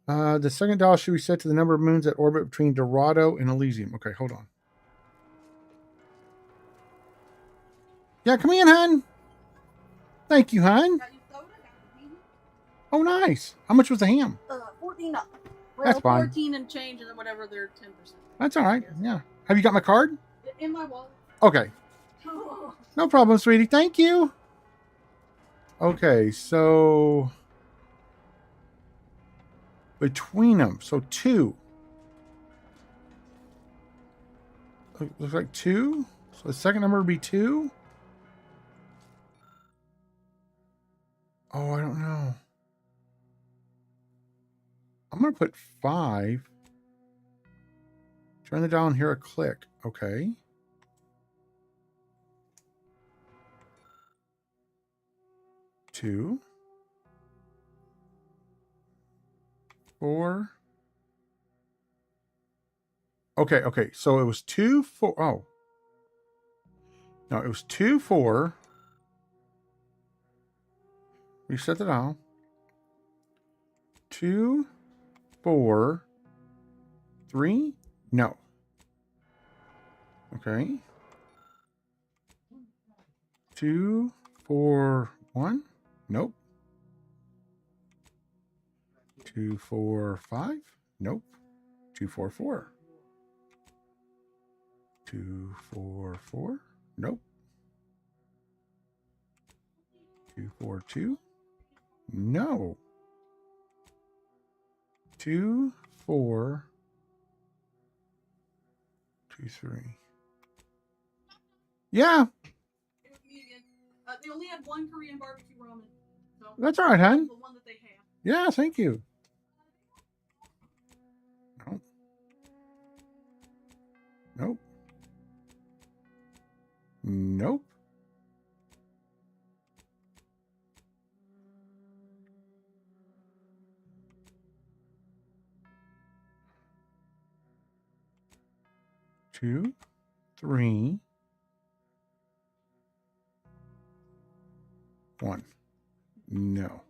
The second dial should be set to the number of moons that orbit between Dorado and Elysium. Okay, hold on. Yeah, come in, hon. Thank you, hon. Oh, nice. How much was the ham? $14. Well, That's fine. 14 and change, and then whatever they're 10%. That's all right. Yeah. Have you got my card? In my wallet. Okay. No problem, sweetie. Thank you. Okay, so between them, so 2. Looks like 2. So the second number would be 2. Oh, I don't know. I'm going to put 5. Turn the dial and hear a click. Okay. Two. 4. Okay. So it was 2, 4. Oh. No, it was 2, 4. Reset the dial. 2, 4, 3. No. Okay. 2, 4, 1. Nope. 2, 4, 5. Nope. 2, 4, 4. 2, 4, 4. Nope. 242. No. 2, 4, 2, 3. Yeah. It was me again. They only had one Korean barbecue ramen. So That's all right, hon. the one that they have. Yeah, thank you. Nope. Nope. Nope. Two, 3, 1. No.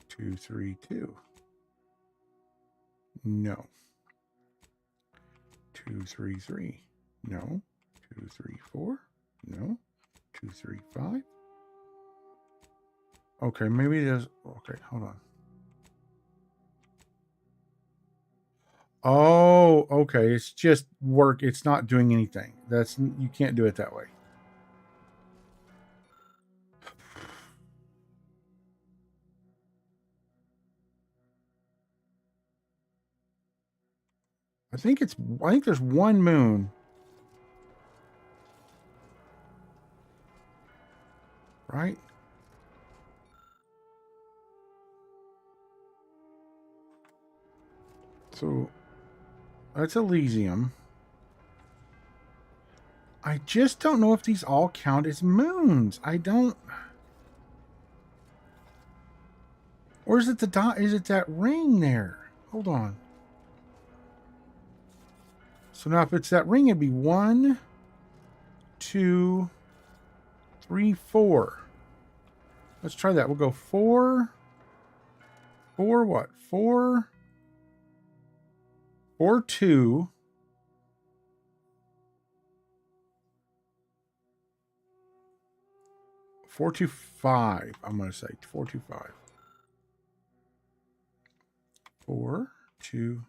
2, 3, 2. No. 2, 3, 3. No. 2, 3, 4. No. 2, 3, 5. Okay, maybe there's. Okay, hold on. Oh, okay. It's just work. It's not doing anything. You can't do it that way. I think there's one moon. Right? So that's Elysium. I just don't know if these all count as moons. I don't. Or is it the dot? Is it that ring there? Hold on. So now if it's that ring, it'd be 1, 2, 3, 4. Let's try that. We'll go 4. 4 what? 4, 4, 2. 4, 2, 5. I'm going to say 4, 2, 5. 4, 2.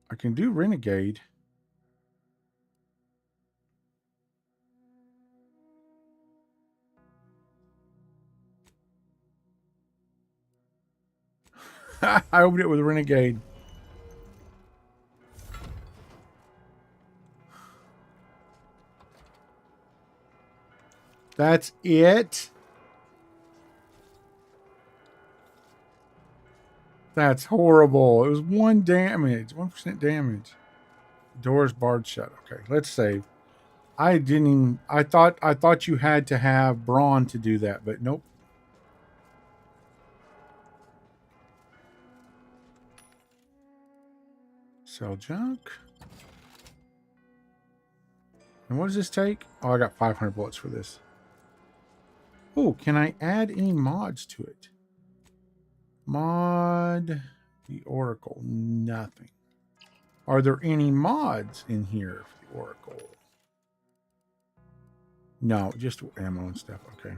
I can do Renegade. I opened it with Renegade. That's it. That's horrible. It was 1 damage. 1% damage. Doors barred shut. Okay, let's save. I didn't even. I thought you had to have brawn to do that, but nope. Sell junk. And what does this take? Oh, I got 500 bullets for this. Oh, can I add any mods to it? Mod the Oracle. Nothing. Are there any mods in here for the Oracle? No, just ammo and stuff. Okay.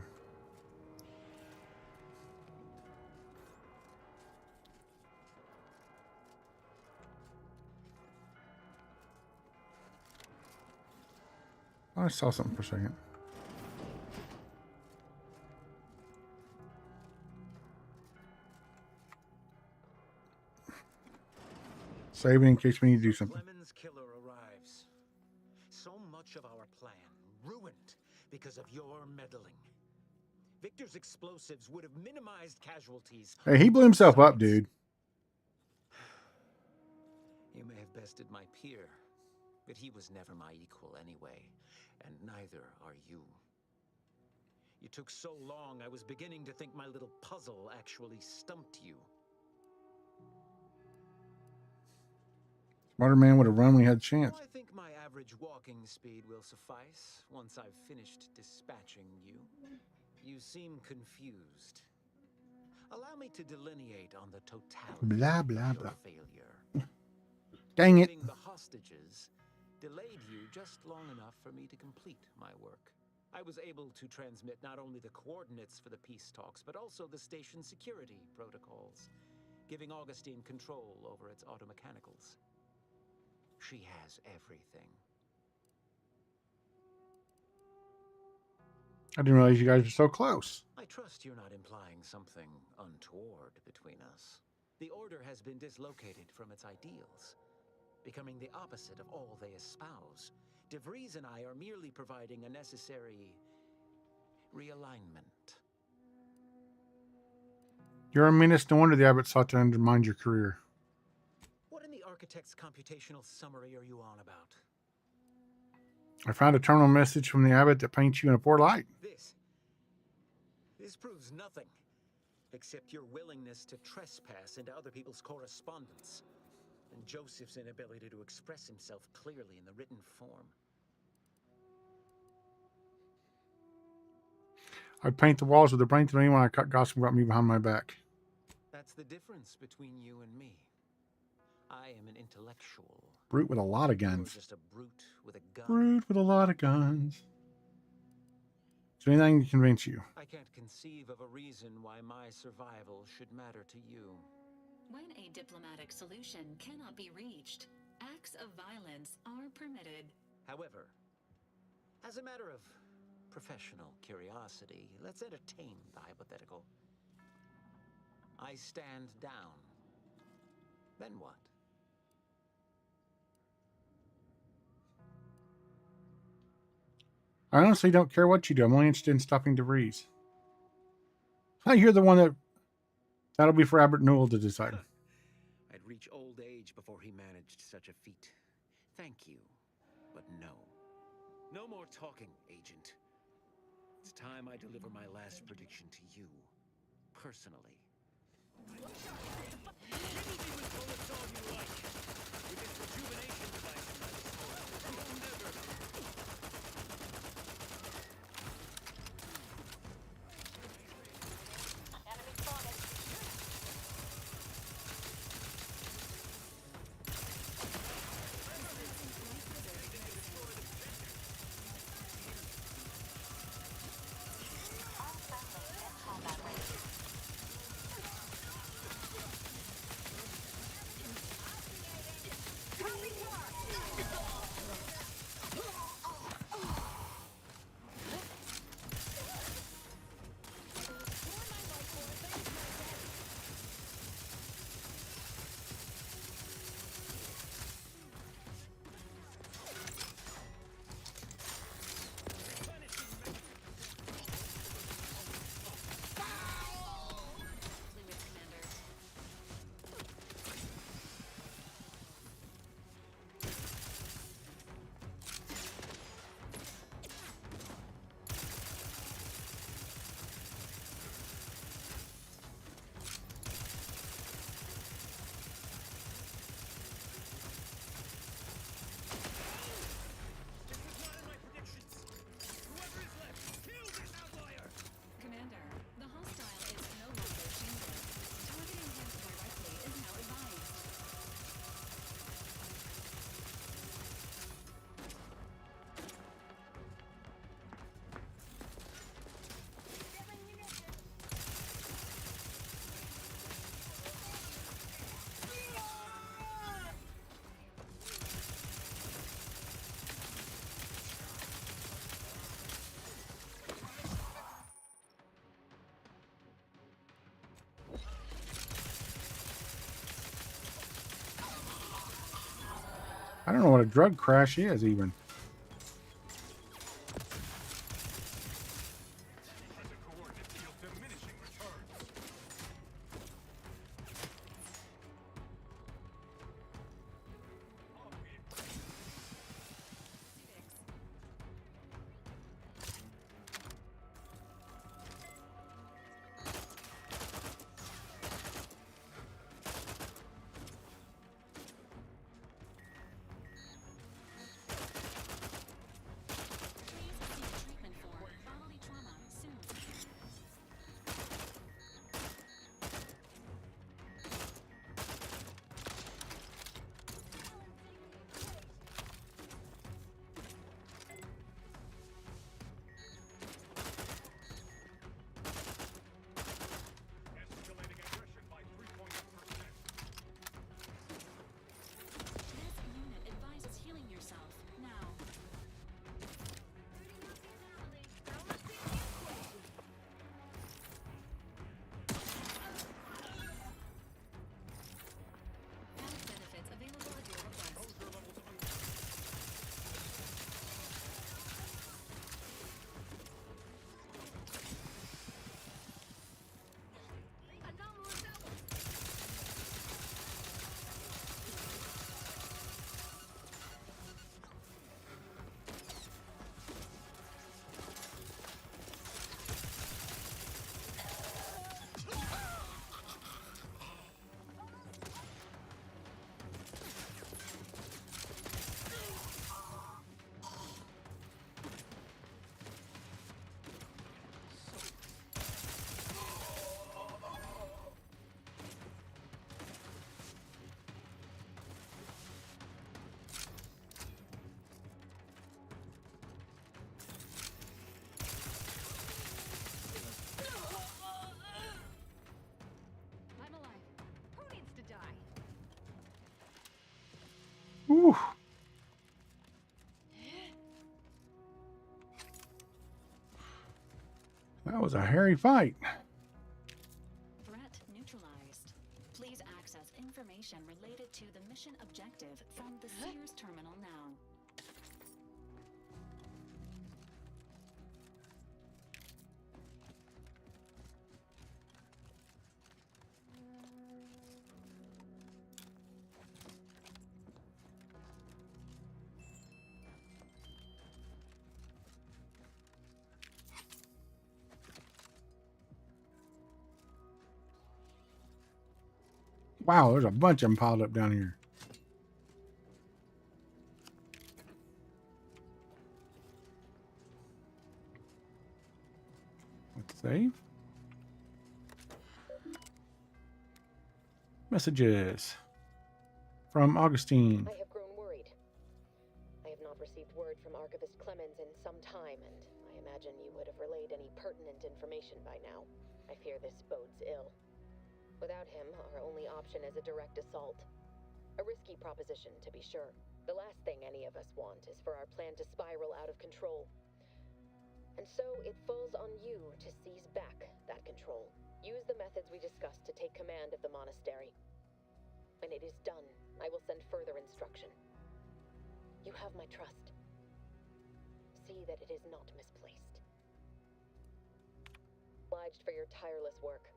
I saw something for a second. Saving in case we need to do something. Lemon's killer arrives. So much of our plan ruined because of your meddling. Victor's explosives would have minimized casualties. Hey, he blew himself up, dude. You may have bested my peer, but he was never my equal anyway, and neither are you. You took so long, I was beginning to think my little puzzle actually stumped you. Smarter man would have run when he had a chance. I think my average walking speed will suffice once I've finished dispatching you. You seem confused. Allow me to delineate on the totality Blah, blah, of your blah. failure. Dang it. The hostages delayed you just long enough for me to complete my work. I was able to transmit not only the coordinates for the peace talks, but also the station security protocols, giving Augustine control over its automechanicals. She has everything. I didn't realize you guys were so close. I trust you're not implying something untoward between us. The Order has been dislocated from its ideals, becoming the opposite of all they espouse. DeVries and I are merely providing a necessary realignment. You're a menace. No wonder the Abbot sought to undermine your career. What in the Architect's computational summary are you on about? I found a terminal message from the Abbot that paints you in a poor light. This proves nothing, except your willingness to trespass into other people's correspondence, and Joseph's inability to express himself clearly in the written form. I'd paint the walls with the brains of anyone I cut gossip about me behind my back. That's the difference between you and me. I am an intellectual. Brute with a lot of guns. You're just a brute with a gun. Brute with a lot of guns. Is there anything to convince you? I can't conceive of a reason why my survival should matter to you. When a diplomatic solution cannot be reached, acts of violence are permitted. However, as a matter of professional curiosity, let's entertain the hypothetical. I stand down. Then what? I honestly don't care what you do. I'm only interested in stopping DeVries. You're the one that'll be for Abbot Newell to decide. I'd reach old age before he managed such a feat. Thank you, but no. No more talking, Agent. It's time I deliver my last prediction to you, personally. Give me with bullets all you like. With this rejuvenation device in my disposal, you'll never... Enemy spotted. I don't know what a drug crash is, even. Whew. That was a hairy fight. Threat neutralized. Please access information related to the mission objective from the Sears terminal now. Wow, there's a bunch of them piled up down here. Let's save. Messages from Augustine. I have grown worried. I have not received word from Archivist Clemens in some time, and I imagine you would have relayed any pertinent information by now. I fear this bodes ill. Without him, our only option is a direct assault. A risky proposition, to be sure. The last thing any of us want is for our plan to spiral out of control. And so it falls on you to seize back that control. Use the methods we discussed to take command of the monastery. When it is done, I will send further instruction. You have my trust. See that it is not misplaced. Obliged for your tireless work.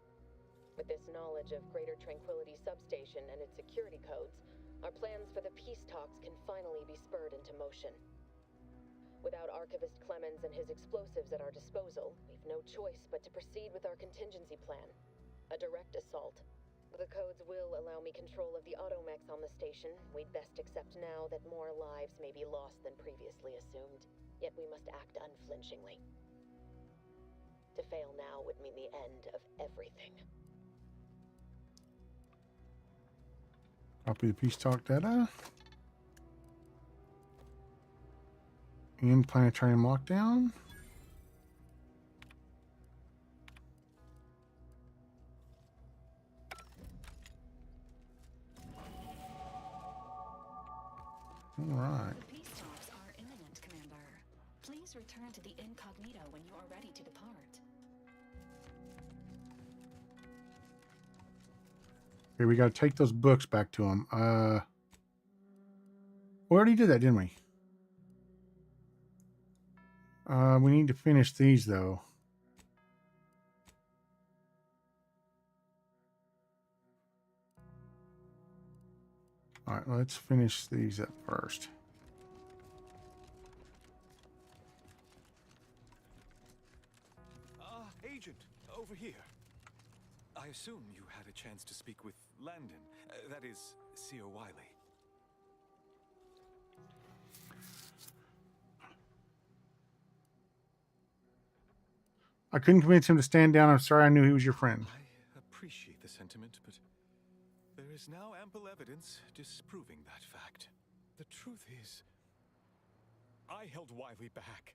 With this knowledge of Greater Tranquility Substation and its security codes, our plans for the peace talks can finally be spurred into motion. Without Archivist Clemens and his explosives at our disposal, we've no choice but to proceed with our contingency plan. A direct assault. The codes will allow me control of the automechs on the station. We'd best accept now that more lives may be lost than previously assumed. Yet we must act unflinchingly. To fail now would mean the end of everything. Copy the peace talk data. And planetarium lockdown. All right. The peace talks are imminent, Commander. Please return to the incognito when you are ready to depart. Okay, we got to take those books back to him. We already did that, didn't we? We need to finish these, though. All right, let's finish these up first. Agent, over here. I assume you had a chance to speak with Landon. That is, Seer Wiley. I couldn't convince him to stand down. I'm sorry, I knew he was your friend. I appreciate the sentiment, but there is now ample evidence disproving that fact. The truth is, I held Wiley back.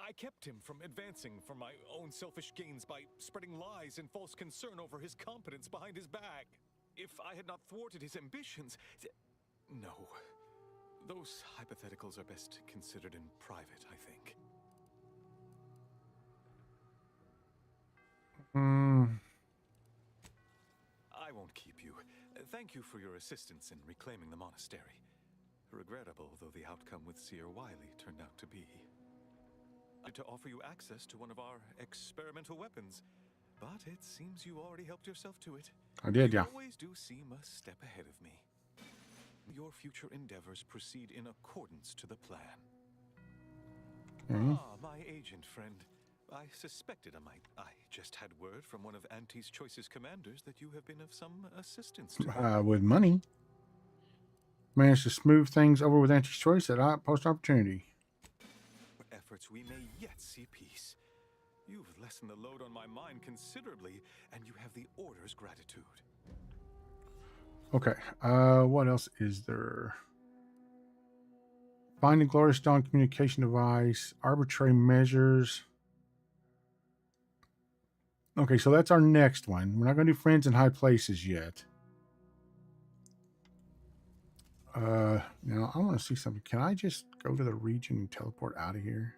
I kept him from advancing for my own selfish gains by spreading lies and false concern over his competence behind his back. If I had not thwarted his ambitions... No. Those hypotheticals are best considered in private, I think. I won't keep you. Thank you for your assistance in reclaiming the monastery. Regrettable though the outcome with Seer Wiley turned out to be. To offer you access to one of our experimental weapons, but it seems you already helped yourself to it. I did, yeah. You always do seem a step ahead of me. Your future endeavors proceed in accordance to the plan. Okay. Ah, my agent friend. I suspected I might. I just had word from one of Auntie's choicest commanders that you have been of some assistance to her. With money. Managed to smooth things over with Auntie's choice at post-opportunity. Efforts we may yet see peace. You've lessened the load on my mind considerably, and you have the Order's gratitude. Okay, what else is there? Find a Glorious Dawn communication device, arbitrary measures. Okay, so that's our next one. We're not going to do friends in high places yet. Now I want to see something. Can I just go to the region and teleport out of here?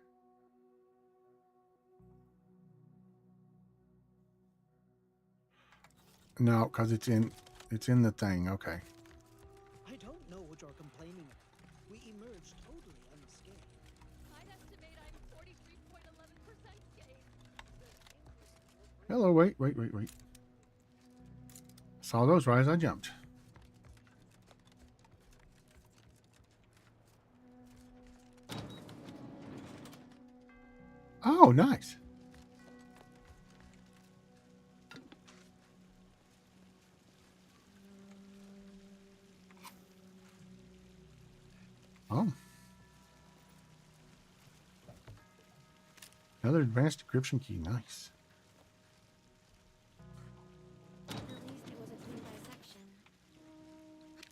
No, because it's in the thing. Okay. I don't know what you're complaining about. We emerged totally unscathed. I'd estimate I'm 43.11% scathed. Hello, wait. Saw those right as I jumped. Oh, nice. Oh. Another advanced decryption key. Nice. At least it was a clean dissection.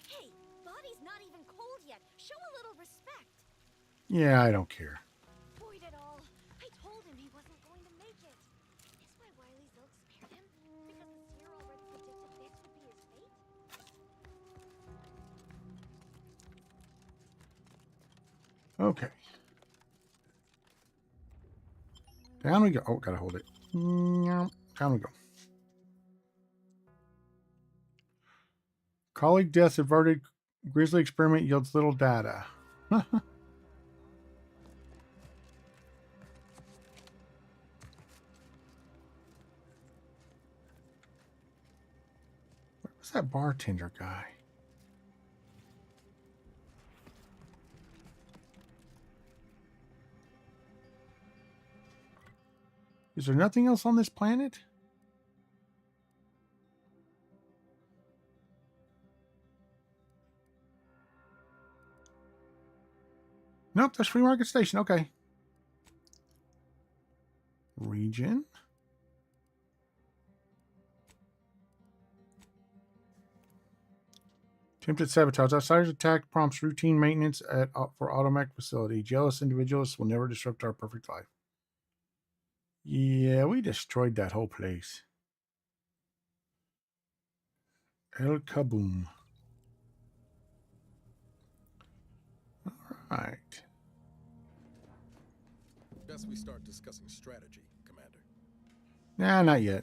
Hey, body's not even cold yet. Show a little respect. Yeah, I don't care. Void it all. I told him he wasn't going to make it. Is why Wiley's ilk spared him? Because the seer already predicted this would be his fate? Okay. Down we go. Oh, gotta hold it. Down we go. Colleague death averted. Grizzly experiment yields little data. Where was that bartender guy? Is there nothing else on this planet? Nope, that's Free Market Station. Okay. Region. Attempted sabotage. Outsiders attack prompts routine maintenance for automatic facility. Jealous individuals will never disrupt our perfect life. Yeah, we destroyed that whole place. El Kaboom. All right. Best we start discussing strategy, Commander. Nah, not yet.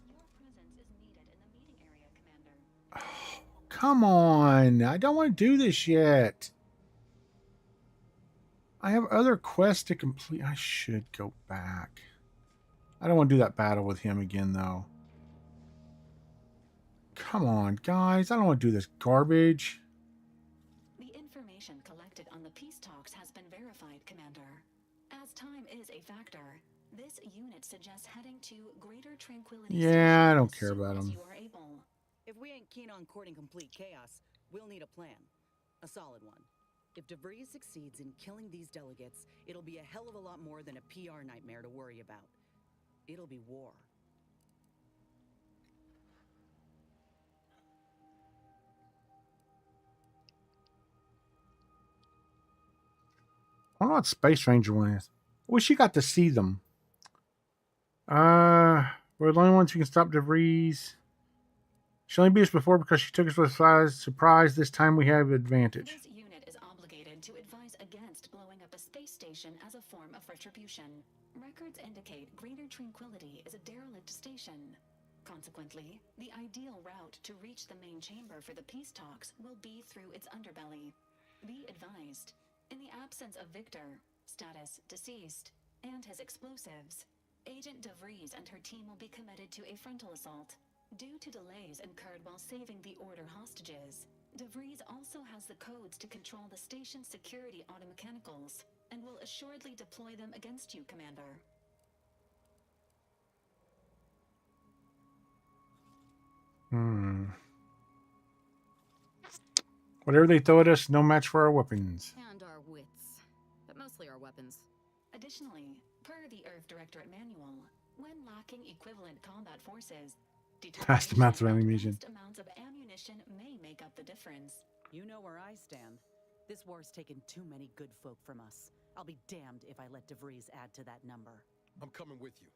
Your presence is needed in the meeting area, Commander. Oh, come on. I don't want to do this yet. I have other quests to complete. I should go back. I don't want to do that battle with him again, though. Come on, guys. I don't want to do this garbage. The information collected on the peace talks has been verified, Commander. As time is a factor, this unit suggests heading to Greater Tranquility Yeah, I Station don't as care soon about as him. you are able. If we ain't keen on courting complete chaos, we'll need a plan. A solid one. If DeVries succeeds in killing these delegates, it'll be a hell of a lot more than a PR nightmare to worry about. It'll be war. I wonder what Space Ranger one is. I wish you got to see them. We're the only ones who can stop DeVries. She only beat us before because she took us by surprise. This time we have advantage. This unit is obligated to advise against blowing up a space station as a form of retribution. Records indicate Greater Tranquility is a derelict station. Consequently, the ideal route to reach the main chamber for the peace talks will be through its underbelly. Be advised, in the absence of Victor, status deceased, and his explosives, Agent DeVries and her team will be committed to a frontal assault. Due to delays incurred while saving the Order hostages, DeVries also has the codes to control the station's security automechanicals, and will assuredly deploy them against you, Commander. Whatever they throw at us, no match for our weapons. And our wits. But mostly our weapons. Additionally, per the Earth Directorate Manual, when lacking equivalent combat forces, Vast amounts of ammunition. vast amounts of ammunition may make up the difference. You know where I stand. This war's taken too many good folk from us. I'll be damned if I let DeVries add to that number. I'm coming with you.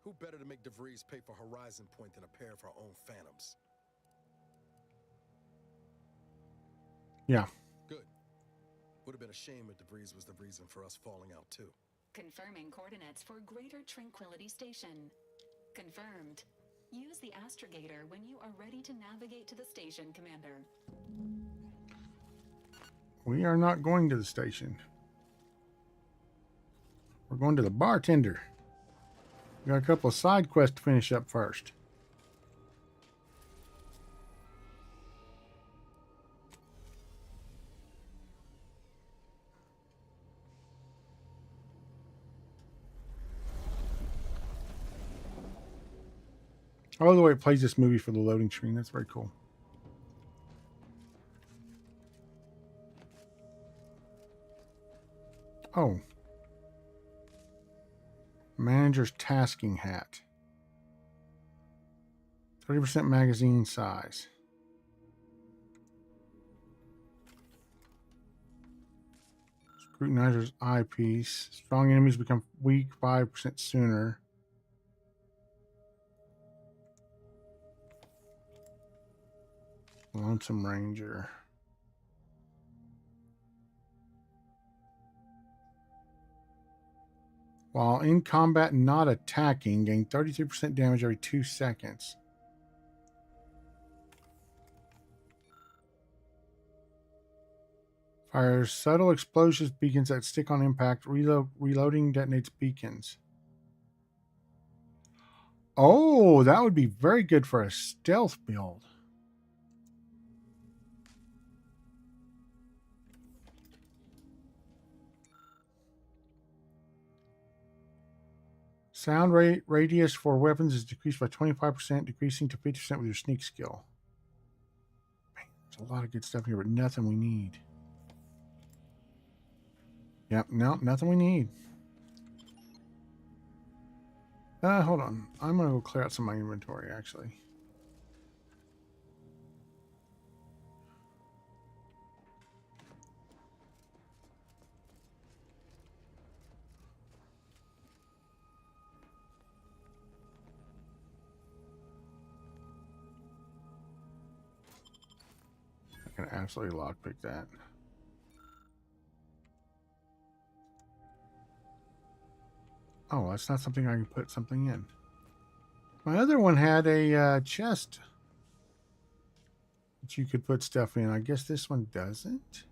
Who better to make DeVries pay for Horizon Point than a pair of our own Phantoms? Yeah. Good. Would have been a shame if DeVries was the reason for us falling out too. Confirming coordinates for Greater Tranquility Station. Confirmed. Use the astrogator when you are ready to navigate to the station, Commander. We are not going to the station. We're going to the bartender. We got a couple of side quests to finish up first. Oh, the way it plays this movie for the loading screen. That's very cool. Oh. Manager's tasking hat. 30% magazine size. Scrutinizer's eyepiece. Strong enemies become weak 5% sooner. Lonesome Ranger. While in combat not attacking, gain 33% damage every 2 seconds. Fires subtle explosives beacons that stick on impact. Reloading detonates beacons. Oh, that would be very good for a stealth build. Sound radius for weapons is decreased by 25%, decreasing to 50% with your sneak skill. Man, there's a lot of good stuff here, but nothing we need. Yep, no, nothing we need. Hold on. I'm going to go clear out some of my inventory, actually. I can absolutely lockpick that. Oh, that's not something I can put something in. My other one had a chest that you could put stuff in. I guess this one doesn't.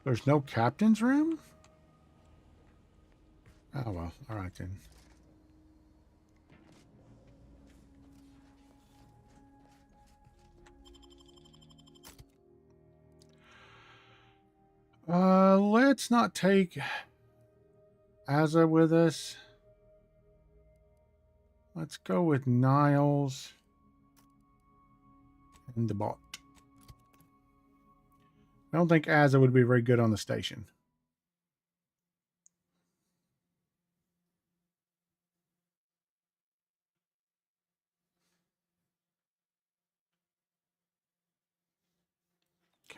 There's no captain's room? Oh, well. All right, then. Let's not take Asa with us. Let's go with Niles and the bot. I don't think Asa would be very good on the station.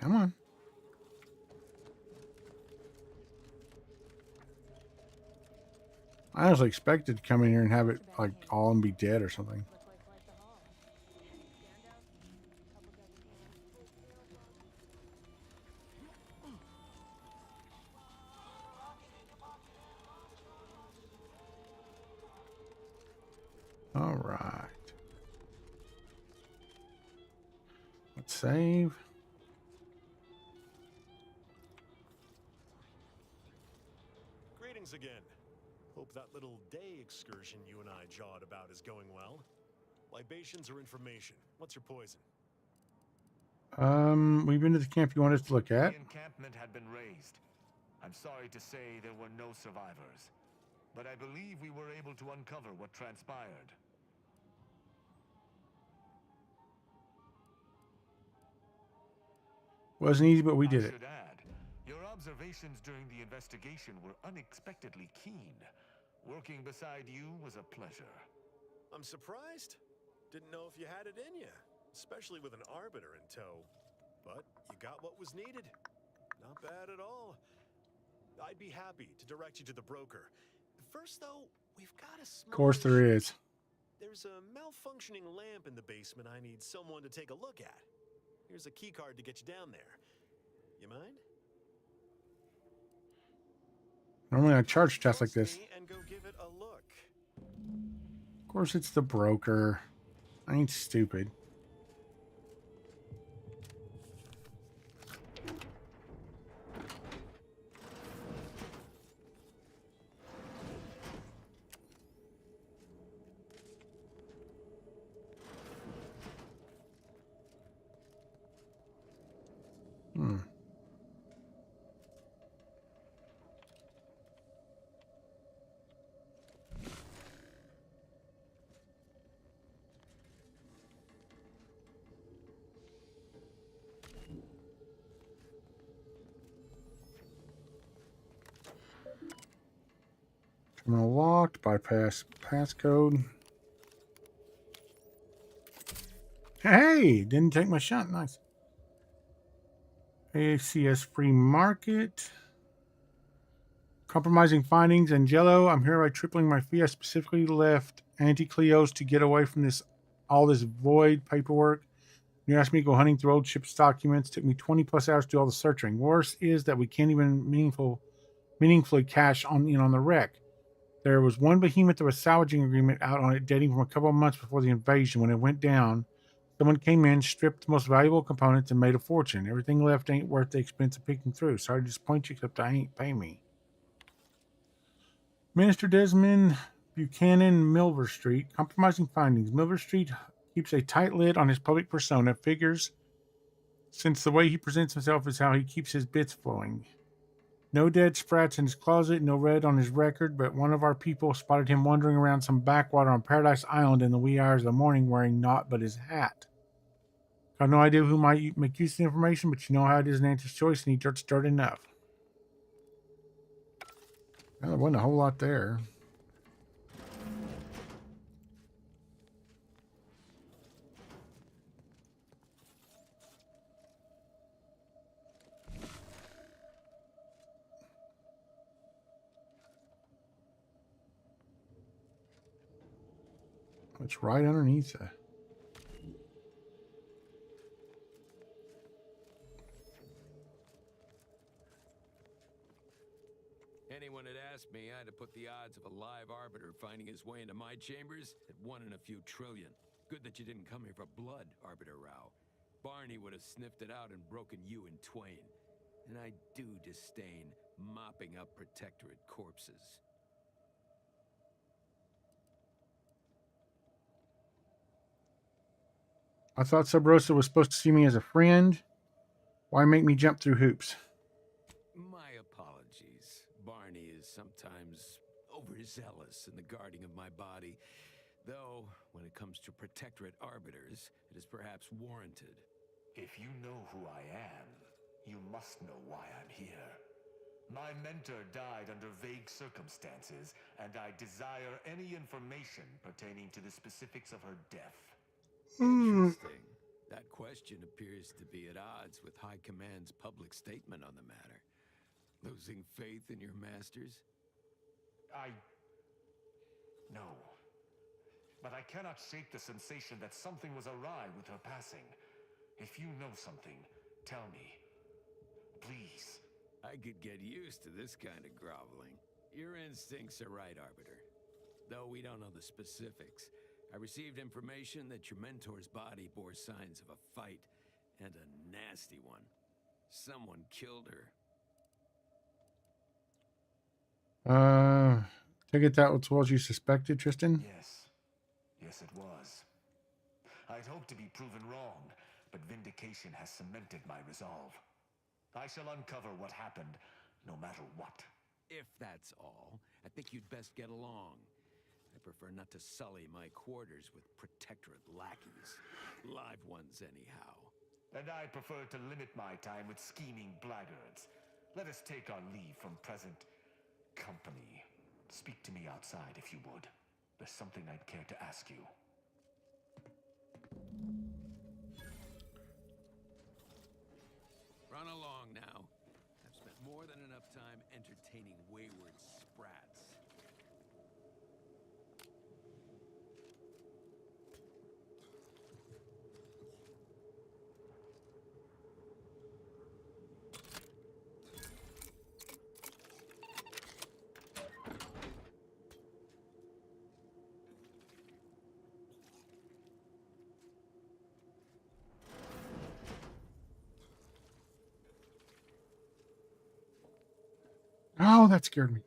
Come on. I honestly expected to come in here and have it like all and be dead or something. All right. Let's save. Greetings again. Hope that little day excursion you and I jawed about is going well. Libations or information? What's your poison? We've been to the camp you want us to look at. The encampment had been razed. I'm sorry to say there were no survivors, but I believe we were able to uncover what transpired. Wasn't easy, but we did I it. should add, your observations during the investigation were unexpectedly keen. Working beside you was a pleasure. I'm surprised. Didn't know if you had it in you, especially with an Arbiter in tow. But you got what was needed. Not bad at all. I'd be happy to direct you to the broker. First, though, we've got a small Of course there is. There's a malfunctioning lamp in the basement I need someone to take a look at. Here's a key card to get you down there. You mind? Normally I charge tests like this. And go give it a look. Of course it's the broker. I ain't stupid. Terminal locked. Bypass passcode. Hey, didn't take my shot. Nice. ACS free market. Compromising findings. Angelo, I'm here by tripling my fee. I specifically left Anti-Cleos to get away from all this void paperwork. You asked me to go hunting through old ship's documents. Took me 20 plus hours to do all the searching. Worse is that we can't even meaningfully cash in on the wreck. There was one behemoth of a salvaging agreement out on it dating from a couple of months before the invasion. When it went down, someone came in, stripped the most valuable components, and made a fortune. Everything left ain't worth the expense of picking through. Sorry to disappoint you, except I ain't pay me. Minister Desmond Buchanan, Milver Street. Compromising findings. Milver Street keeps a tight lid on his public persona. Figures, since the way he presents himself is how he keeps his bits flowing. No dead sprats in his closet, no red on his record, but one of our people spotted him wandering around some backwater on Paradise Island in the wee hours of the morning wearing naught but his hat. Got no idea who might make use of the information, but you know how it is Nancy's choice, and he dirt's dirt enough. Well, there wasn't a whole lot there. It's right underneath her. Anyone had asked me, I'd have put the odds of a live arbiter finding his way into my chambers at 1 in a few trillion. Good that you didn't come here for blood, Arbiter Rao. Barney would have sniffed it out and broken you in twain. And I do disdain mopping up Protectorate corpses. I thought Sub Rosa was supposed to see me as a friend. Why make me jump through hoops? My apologies. Barney is sometimes overzealous in the guarding of my body. Though, when it comes to Protectorate arbiters, it is perhaps warranted. If you know who I am, you must know why I'm here. My mentor died under vague circumstances, and I desire any information pertaining to the specifics of her death. Interesting. That question appears to be at odds with High Command's public statement on the matter. Losing faith in your masters? No. But I cannot shake the sensation that something was awry with her passing. If you know something, tell me. Please. I could get used to this kind of groveling. Your instincts are right, Arbiter. Though we don't know the specifics, I received information that your mentor's body bore signs of a fight, and a nasty one. Someone killed her. Take it that was what you suspected, Tristan? Yes. Yes, it was. I'd hoped to be proven wrong, but vindication has cemented my resolve. I shall uncover what happened, no matter what. If that's all, I think you'd best get along. I prefer not to sully my quarters with Protectorate lackeys. Live ones, anyhow. And I prefer to limit my time with scheming blackguards. Let us take our leave from present company. Speak to me outside if you would. There's something I'd care to ask you. Run along now. I've spent more than enough time entertaining wayward sprats. Oh, that scared me.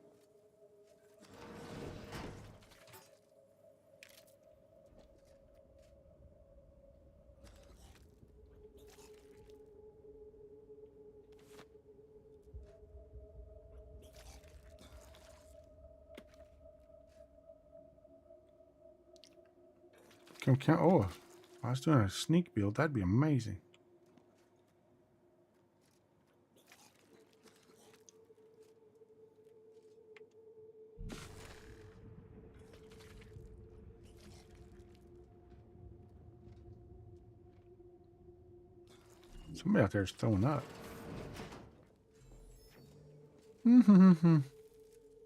Oh, if I was doing a sneak build, that'd be amazing. Somebody out there is throwing up.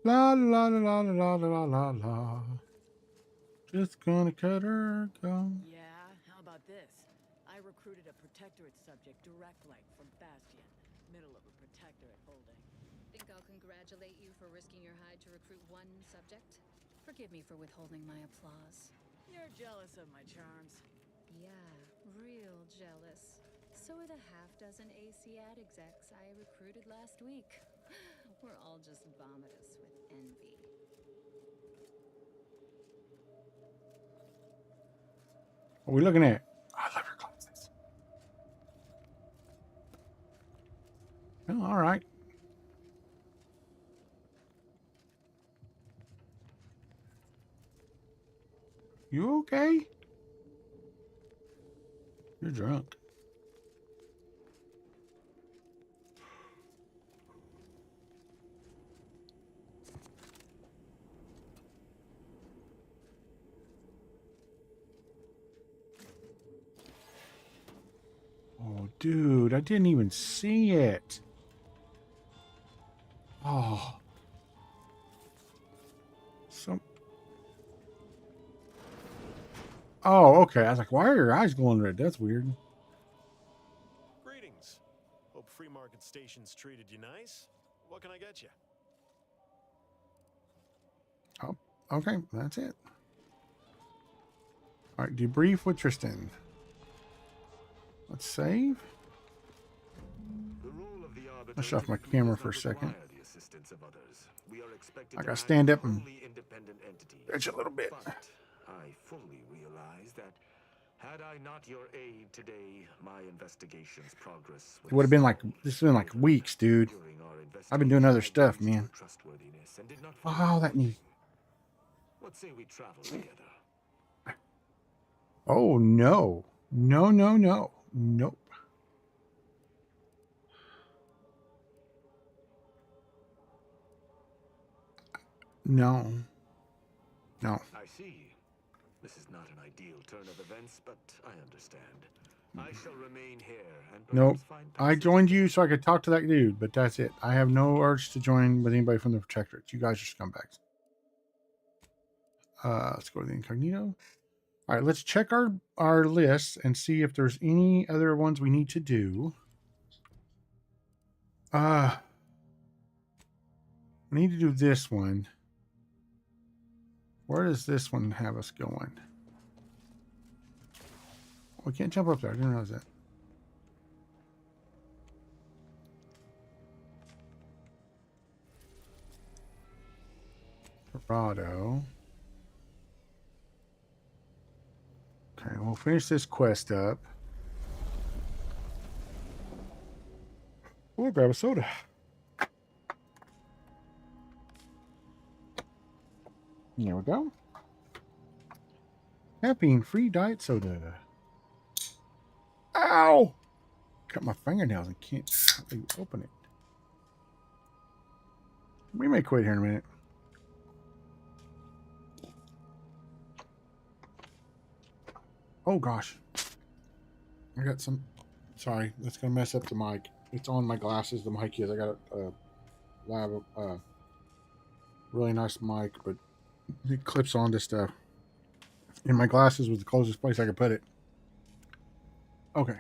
La la la la la la la la. Just gonna cut her go. Yeah, how about this? I recruited a Protectorate subject direct like from Bastion, middle of a Protectorate holding. Think I'll congratulate you for risking your hide to recruit one subject? Forgive me for withholding my applause. You're jealous of my charms. Yeah, real jealous. So are the half-dozen ACAD execs I recruited last week. We're all just vomitous with envy. What are we looking at? I love your glasses. Oh, all right. You okay? You're drunk. Oh, dude, I didn't even see it. Oh. Oh, okay. I was like, why are your eyes glowing red? That's weird. Greetings. Hope Free Market Station's treated you nice. What can I get you? Oh, okay. That's it. All right, debrief with Tristan. Let's save. I'll shut off my camera for a second. I gotta stand up and stretch a little bit. I fully realize that had I not your aid today, my investigation's progress It would have been like, this has been like weeks, dude. I've been doing other stuff, man. Oh, that neat. What say we travel together? Oh, no. No, no, no. Nope. No. No. I see. This is not an ideal turn of events, but I understand. I shall remain here and Nope. find I joined you so I could talk to that dude, but that's it. I have no urge to join with anybody from the Protectorate. You guys are scumbags. Let's go to the incognito. All right, let's check our list and see if there's any other ones we need to do. We need to do this one. Where does this one have us going? We can't jump up there. I didn't realize that. Dorado. Okay, we'll finish this quest up. We'll grab a soda. There we go. Caffeine-free diet soda. Ow! Cut my fingernails and can't open it. We may quit here in a minute. Oh gosh. I got some. Sorry, that's gonna mess up the mic. It's on my glasses. The mic is. I got a lab, really nice mic, but it clips onto stuff. And my glasses was the closest place I could put it. Okay.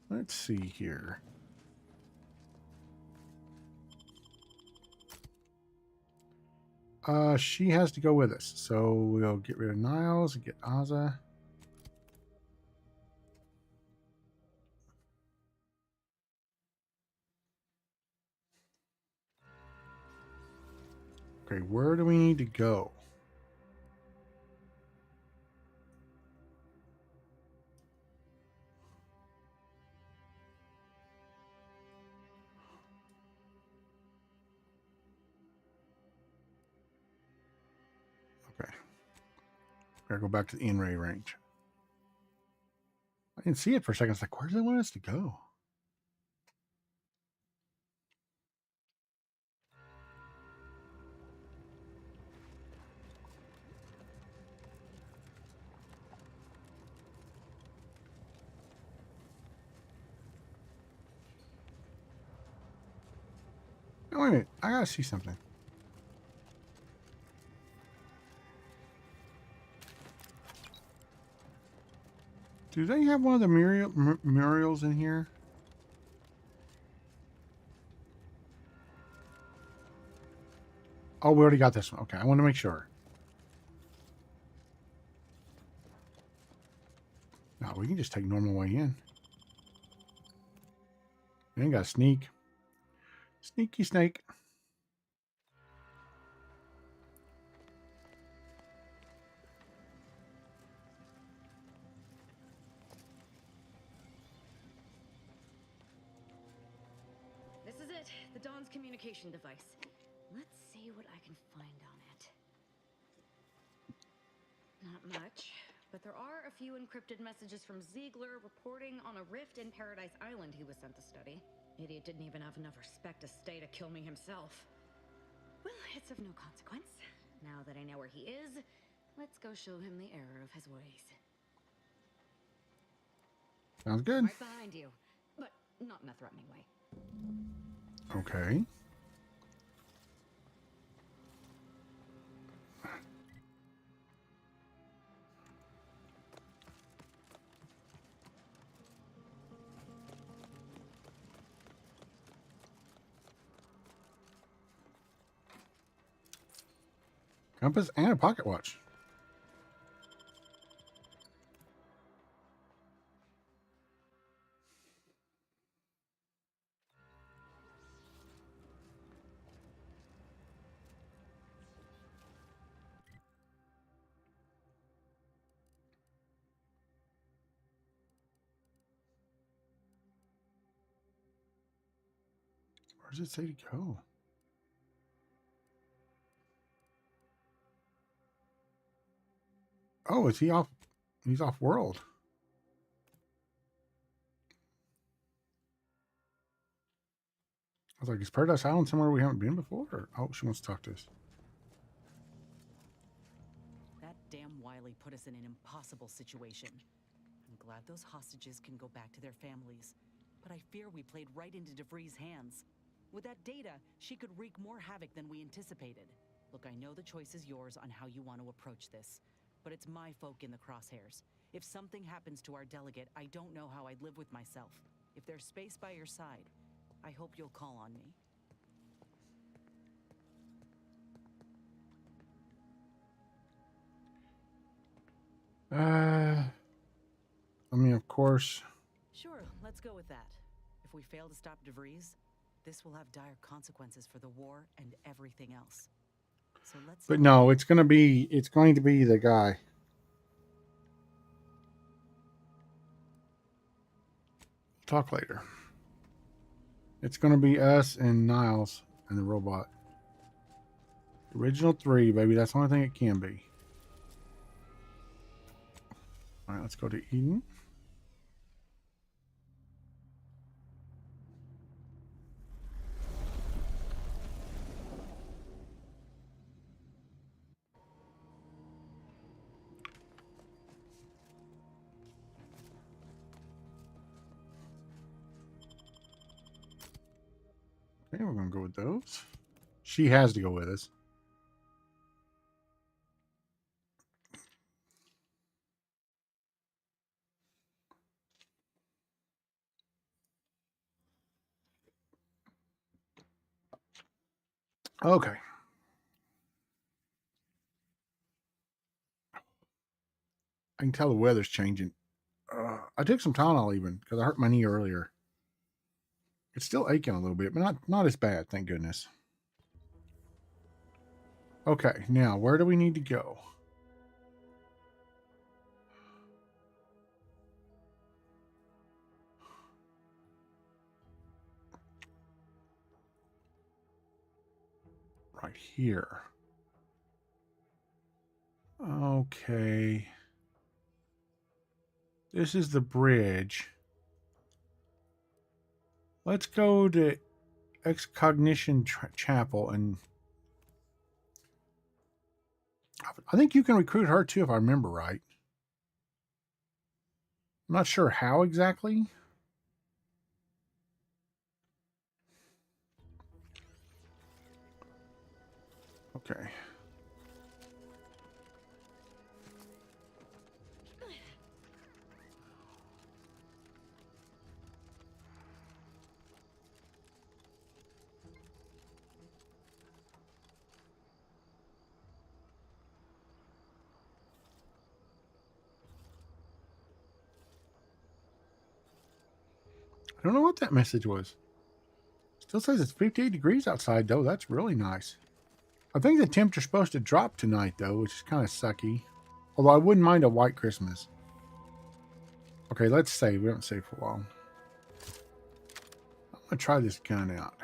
Let's see here. She has to go with us, so we'll get rid of Niles and get Aza. Okay, where do we need to go? Okay. Gotta go back to the in-ray range. I didn't see it for a second. It's like, where do they want us to go? Oh, wait a minute. I gotta see something. Do they have one of the murals in here? Oh, we already got this one. Okay, I want to make sure. No, we can just take normal way in. We ain't got to sneak. Sneaky snake. This is it, the Dawn's communication device. Let's see what I can find on it. Not much, but there are a few encrypted messages from Ziegler reporting on a rift in Paradise Island he was sent to study. Idiot didn't even have enough respect to stay to kill me himself. Well, it's of no consequence. Now that I know where he is, let's go show him the error of his ways. Sounds good. Right behind you, but not in a threatening way. Okay. Compass and a pocket watch. Where does it say to go? Oh, is he off? He's off world. I was like, is Paradise Island somewhere we haven't been before? Or, oh, she wants to talk to us. That damn Wiley put us in an impossible situation. I'm glad those hostages can go back to their families, but I fear we played right into DeVries' hands. With that data, she could wreak more havoc than we anticipated. Look, I know the choice is yours on how you want to approach this, but it's my folk in the crosshairs. If something happens to our delegate, I don't know how I'd live with myself. If there's space by your side, I hope you'll call on me. I mean, of course. Sure, let's go with that. If we fail to stop DeVries, this will have dire consequences for the war and everything else. So let's. But no, it's going to be the guy. Talk later. It's going to be us and Niles and the robot. Original 3, baby. That's the only thing it can be. All right, let's go to Eden. we're going to go with those. She has to go with us. Okay. I can tell the weather's changing. I took some Tylenol even because I hurt my knee earlier. It's still aching a little bit, but not as bad, thank goodness. Okay, now where do we need to go? Right here. Okay. This is the bridge. Let's go to Excognition Chapel, and I think you can recruit her too, if I remember right. I'm not sure how exactly. Okay. I don't know what that message was. Still says it's 58 degrees outside, though. That's really nice. I think the temperature's supposed to drop tonight, though, which is kind of sucky. Although I wouldn't mind a white Christmas. Okay, let's save. We haven't saved for a while. I'm going to try this gun out.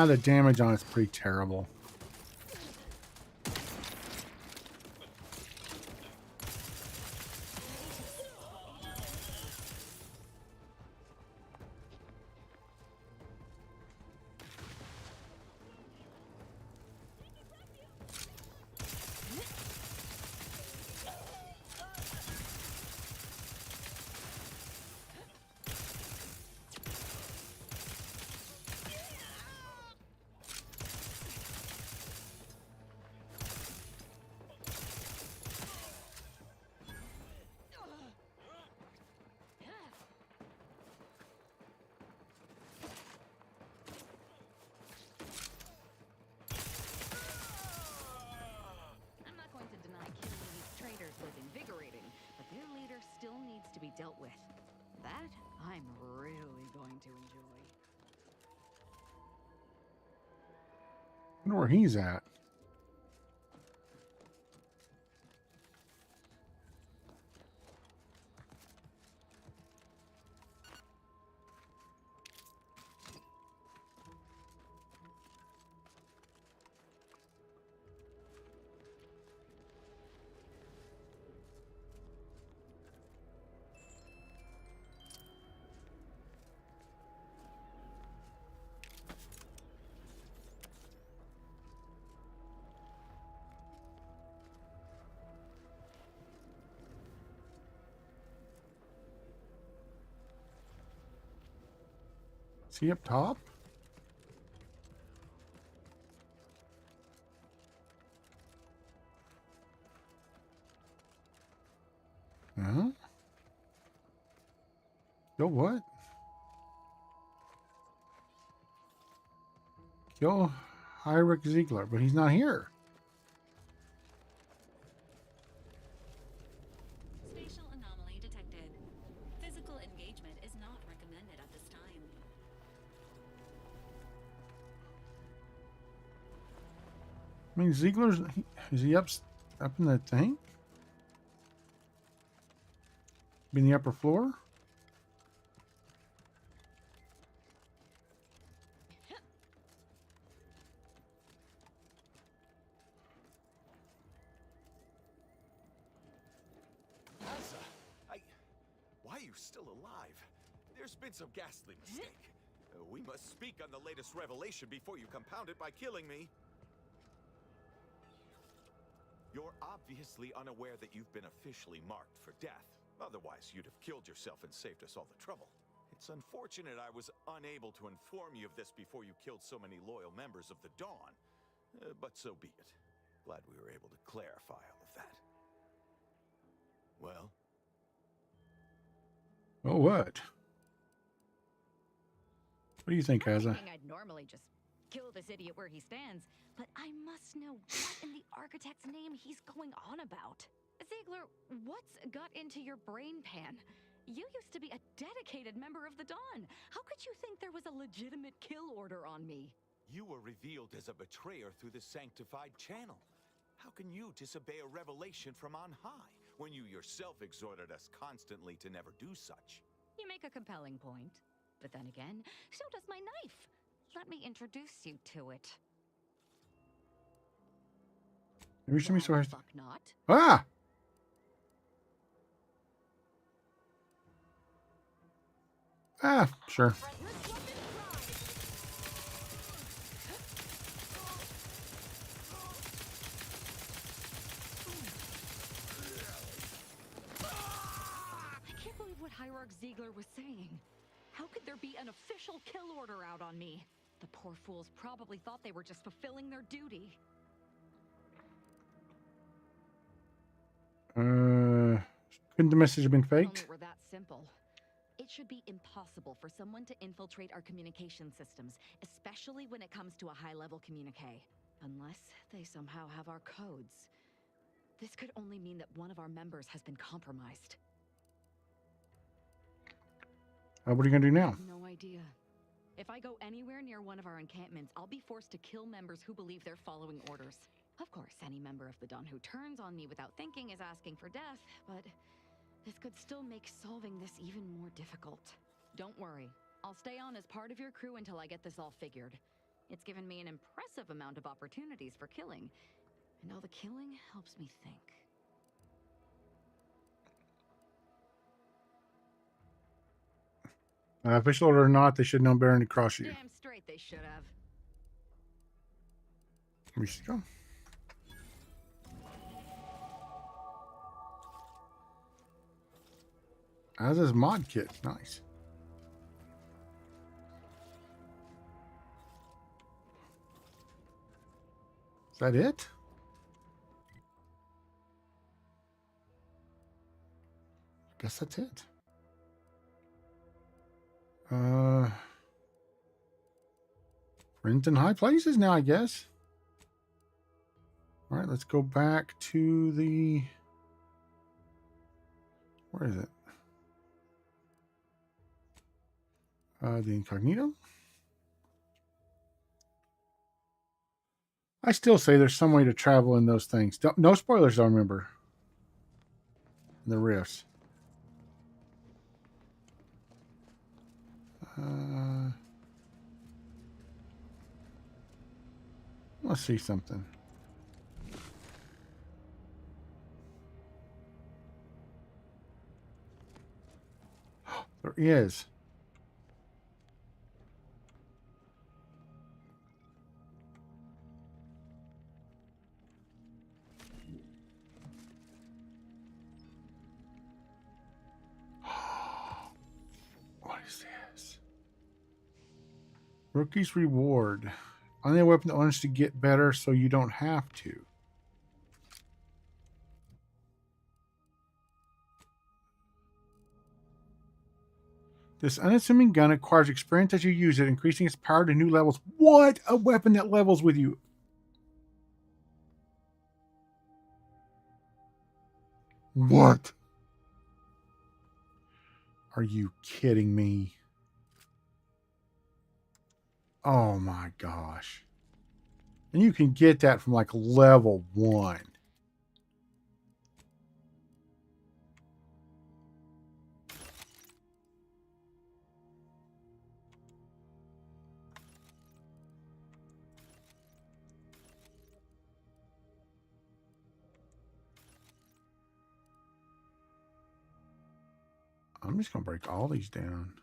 The damage on it's pretty terrible. Dealt with. That I'm really going to enjoy. I wonder where he's at. Is he up top? Huh? Yo, what? Kill Heinrich Ziegler, but he's not here. Spatial anomaly detected. Physical engagement is not recommended at this time. I mean, Ziegler's... Is he up in the thing? In the upper floor? Why are you still alive? There's been some ghastly mistake. We must speak on the latest revelation before you compound it by killing me. You're obviously unaware that you've been officially marked for death. Otherwise, you'd have killed yourself and saved us all the trouble. It's unfortunate I was unable to inform you of this before you killed so many loyal members of the Dawn. But so be it. Glad we were able to clarify all of that. Well? Oh, what? What do you think, I'm Asa? thinking I'd normally just kill this idiot where he stands, but I must know what in the architect's name he's going on about. Ziegler, what's got into your brain pan? You used to be a dedicated member of the Dawn. How could you think there was a legitimate kill order on me? You were revealed as a betrayer through the sanctified channel. How can you disobey a revelation from on high, when you yourself exhorted us constantly to never do such? You make a compelling point. But then again, so does my knife. Let me introduce you to it. Maybe show me so I... Fuck not. Ah! Ah, sure. I can't believe what Hierarch Ziegler was saying. How could there be an official kill order out on me? The poor fools probably thought they were just fulfilling their duty. Couldn't the message have been faked? If only it were that simple. It should be impossible for someone to infiltrate our communication systems, especially when it comes to a high-level communique. Unless they somehow have our codes. This could only mean that one of our members has been compromised. What are you gonna do now? No idea. If I go anywhere near one of our encampments, I'll be forced to kill members who believe they're following orders. Of course, any member of the Dawn who turns on me without thinking is asking for death, but this could still make solving this even more difficult. Don't worry. I'll stay on as part of your crew until I get this all figured. It's given me an impressive amount of opportunities for killing, and all the killing helps me think. Official order or not, they should know better than to cross you. Damn straight they should have. We should go. Asa's mod kit. Nice. Is that it? I guess that's it. Friends in high places now, I guess. All right, let's go back to the... Where is it? The incognito. I still say there's some way to travel in those things. No spoilers, don't remember. The rifts. Let's see something. There is. What is this? Rookie's reward. Only a weapon that learns to get better so you don't have to. This unassuming gun acquires experience as you use it, increasing its power to new levels. What? A weapon that levels with you. What? Are you kidding me? Oh my gosh. And you can get that from like level 1. I'm just going to break all these down.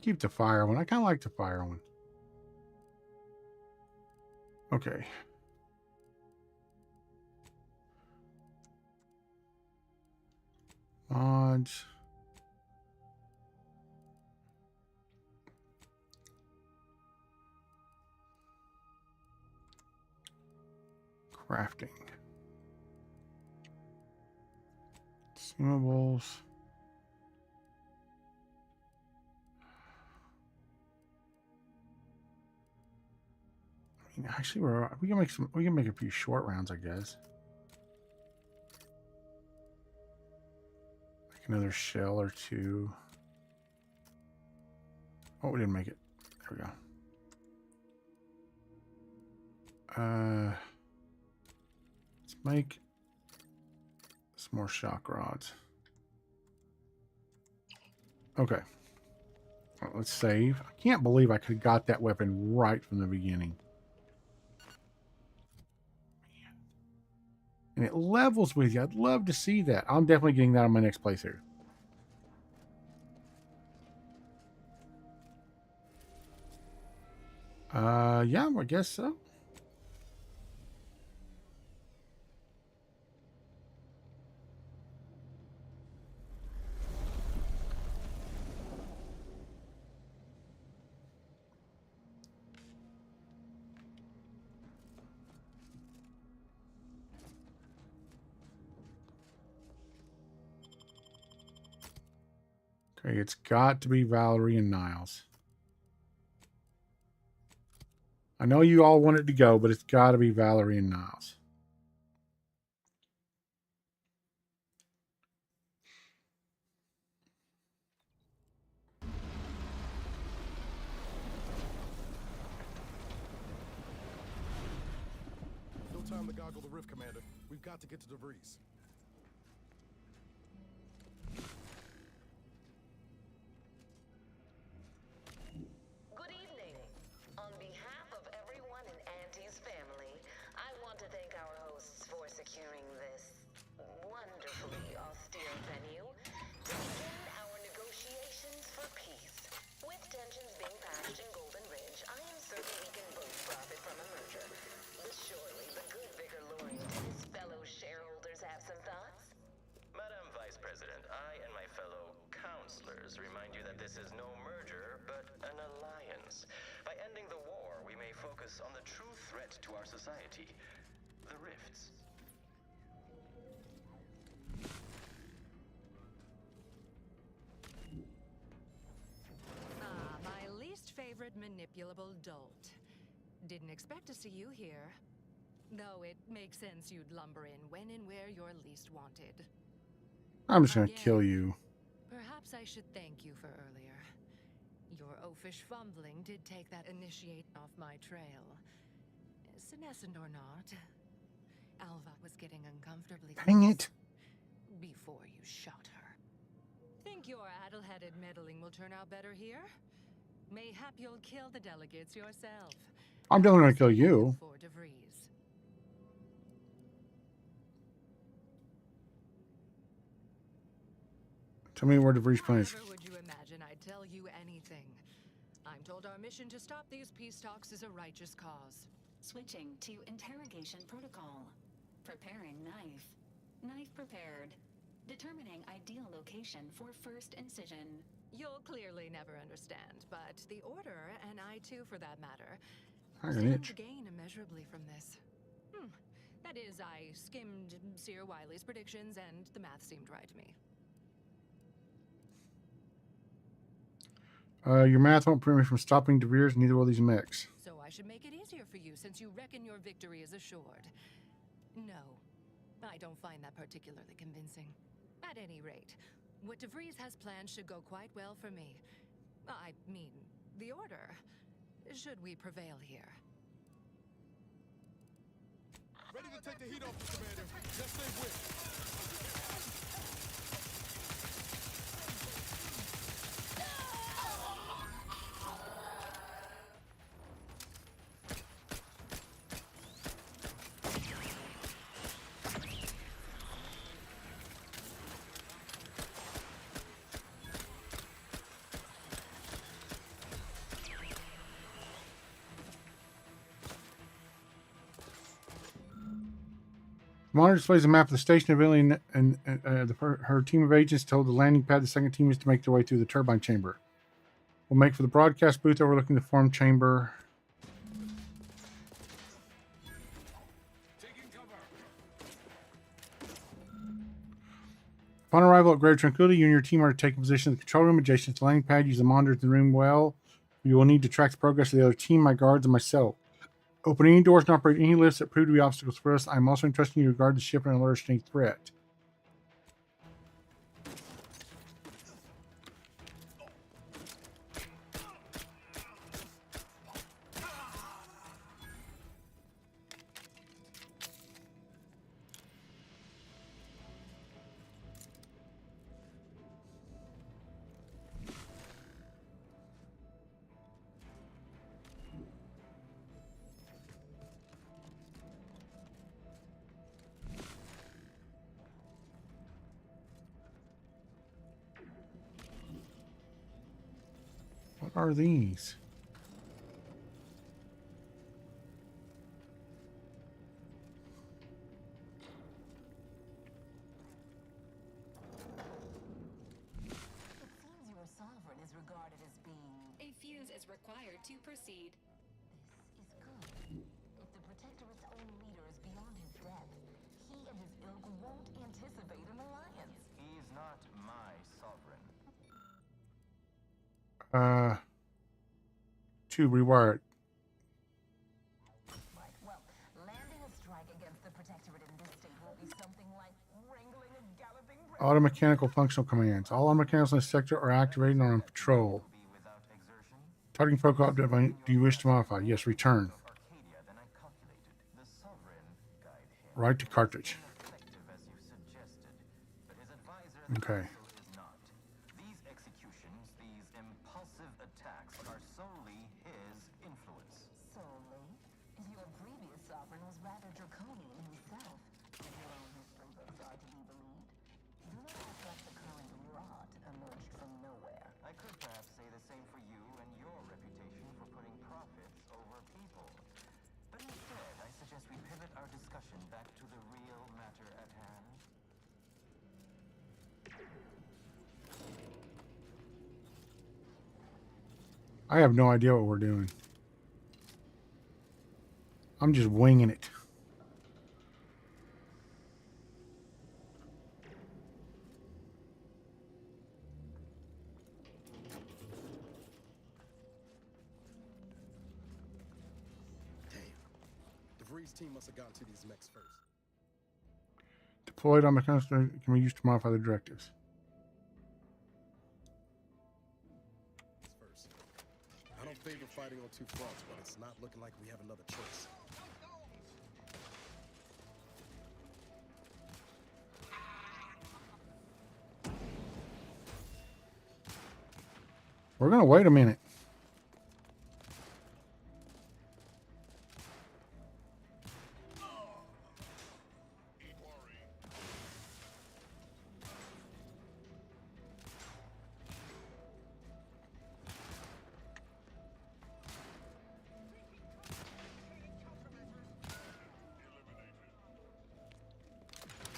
keep the fire one. I kind of like the fire one. Okay. Mods. Crafting. Consumables. I mean, actually, we can make a few short rounds, I guess. Like another shell or two. Oh, we didn't make it. There we go. Let's make some more shock rods. Okay. Well, let's save. I can't believe I could have got that weapon right from the beginning. And it levels with you. I'd love to see that. I'm definitely getting that on my next playthrough. Yeah, I guess so. Okay, it's got to be Valerie and Niles. I know you all want it to go, but it's got to be Valerie and Niles. No time to goggle the rift, Commander. We've got to get to DeVries. Good evening. On behalf of everyone in Auntie's family, I want to thank our hosts for securing this wonderfully austere venue to begin our negotiations for peace. With tensions being patched in Golden Ridge, I am certain we can both profit from a merger. But surely the good Vicar Loring and his fellow shareholders have some thoughts? Madam Vice President, I and my fellow counselors remind you that this is no merger, but an alliance. By ending the war, we may focus on the true threat to our society, the rifts. My least favorite manipulable dolt. Didn't expect to see you here. Though it makes sense you'd lumber in when and where you're least wanted. I'm just going to kill you. Perhaps I should thank you for earlier. Your oafish fumbling did take that initiate off my trail. Senescent or not, Alva was getting uncomfortably Dang close it. before you shot her. Think your addle-headed meddling will turn out better here? Mayhap you'll kill the delegates yourself. I'm definitely going to kill you. For DeVries. Tell me where DeVries plans. Never would you imagine I'd tell you anything. I'm told our mission to stop these peace talks is a righteous cause. Switching to interrogation protocol. Preparing knife. Knife prepared. Determining ideal location for first incision. You'll clearly never understand, but the Order, and I too for that matter, I got an stand itch. to gain immeasurably from this. That is, I skimmed Seer Wiley's predictions and the math seemed right to me. Your math won't prevent me from stopping DeVries, neither will these mechs. So I should make it easier for you since you reckon your victory is assured. No, I don't find that particularly convincing. At any rate, what DeVries has planned should go quite well for me. I mean, the Order. Should we prevail here? Ready to take the heat off the Commander. Just stay with. monitor displays a map of the station. Eventually, her team of agents told the landing pad the second team is to make their way through the turbine chamber. We'll make for the broadcast booth overlooking the form chamber. Upon arrival at Greater Tranquility, you and your team are to take a position in the control room adjacent to the landing pad. Use the monitors in the room well. You will need to track the progress of the other team, my guards, and myself. Open any doors and operate any lifts that prove to be obstacles for us. I'm also entrusting you to guard the ship and alert us to any threat. What are these? Your sovereign is regarded as being... A fuse is required to proceed. This is good. If the Protectorate's own leader is beyond his depth, he and his ilk won't anticipate an alliance. He's not my sovereign. To rewire it. Right, well, landing a strike against the Protectorate in this state will be something like wrangling a galloping... Automechanical functional commands. All auto mechanicals in this sector are activated and are on patrol. Targeting focal object. Do you wish to modify? Yes, return. Right to cartridge. Okay. These executions, these impulsive attacks are solely his influence. Solely? Your previous sovereign was rather draconian himself, if your own history books are to be believed. Do not act like the current rot emerged from nowhere. I could perhaps say the same for you and your reputation for putting profits over people. But instead, I suggest we pivot our discussion back to the real matter at hand. I have no idea what we're doing. I'm just winging it. DeVries' team must have gotten to these mechs first. Deployed on mechanics can be used to modify the directives. I don't favor fighting on two fronts, but it's not looking like we have another choice. We're going to wait a minute.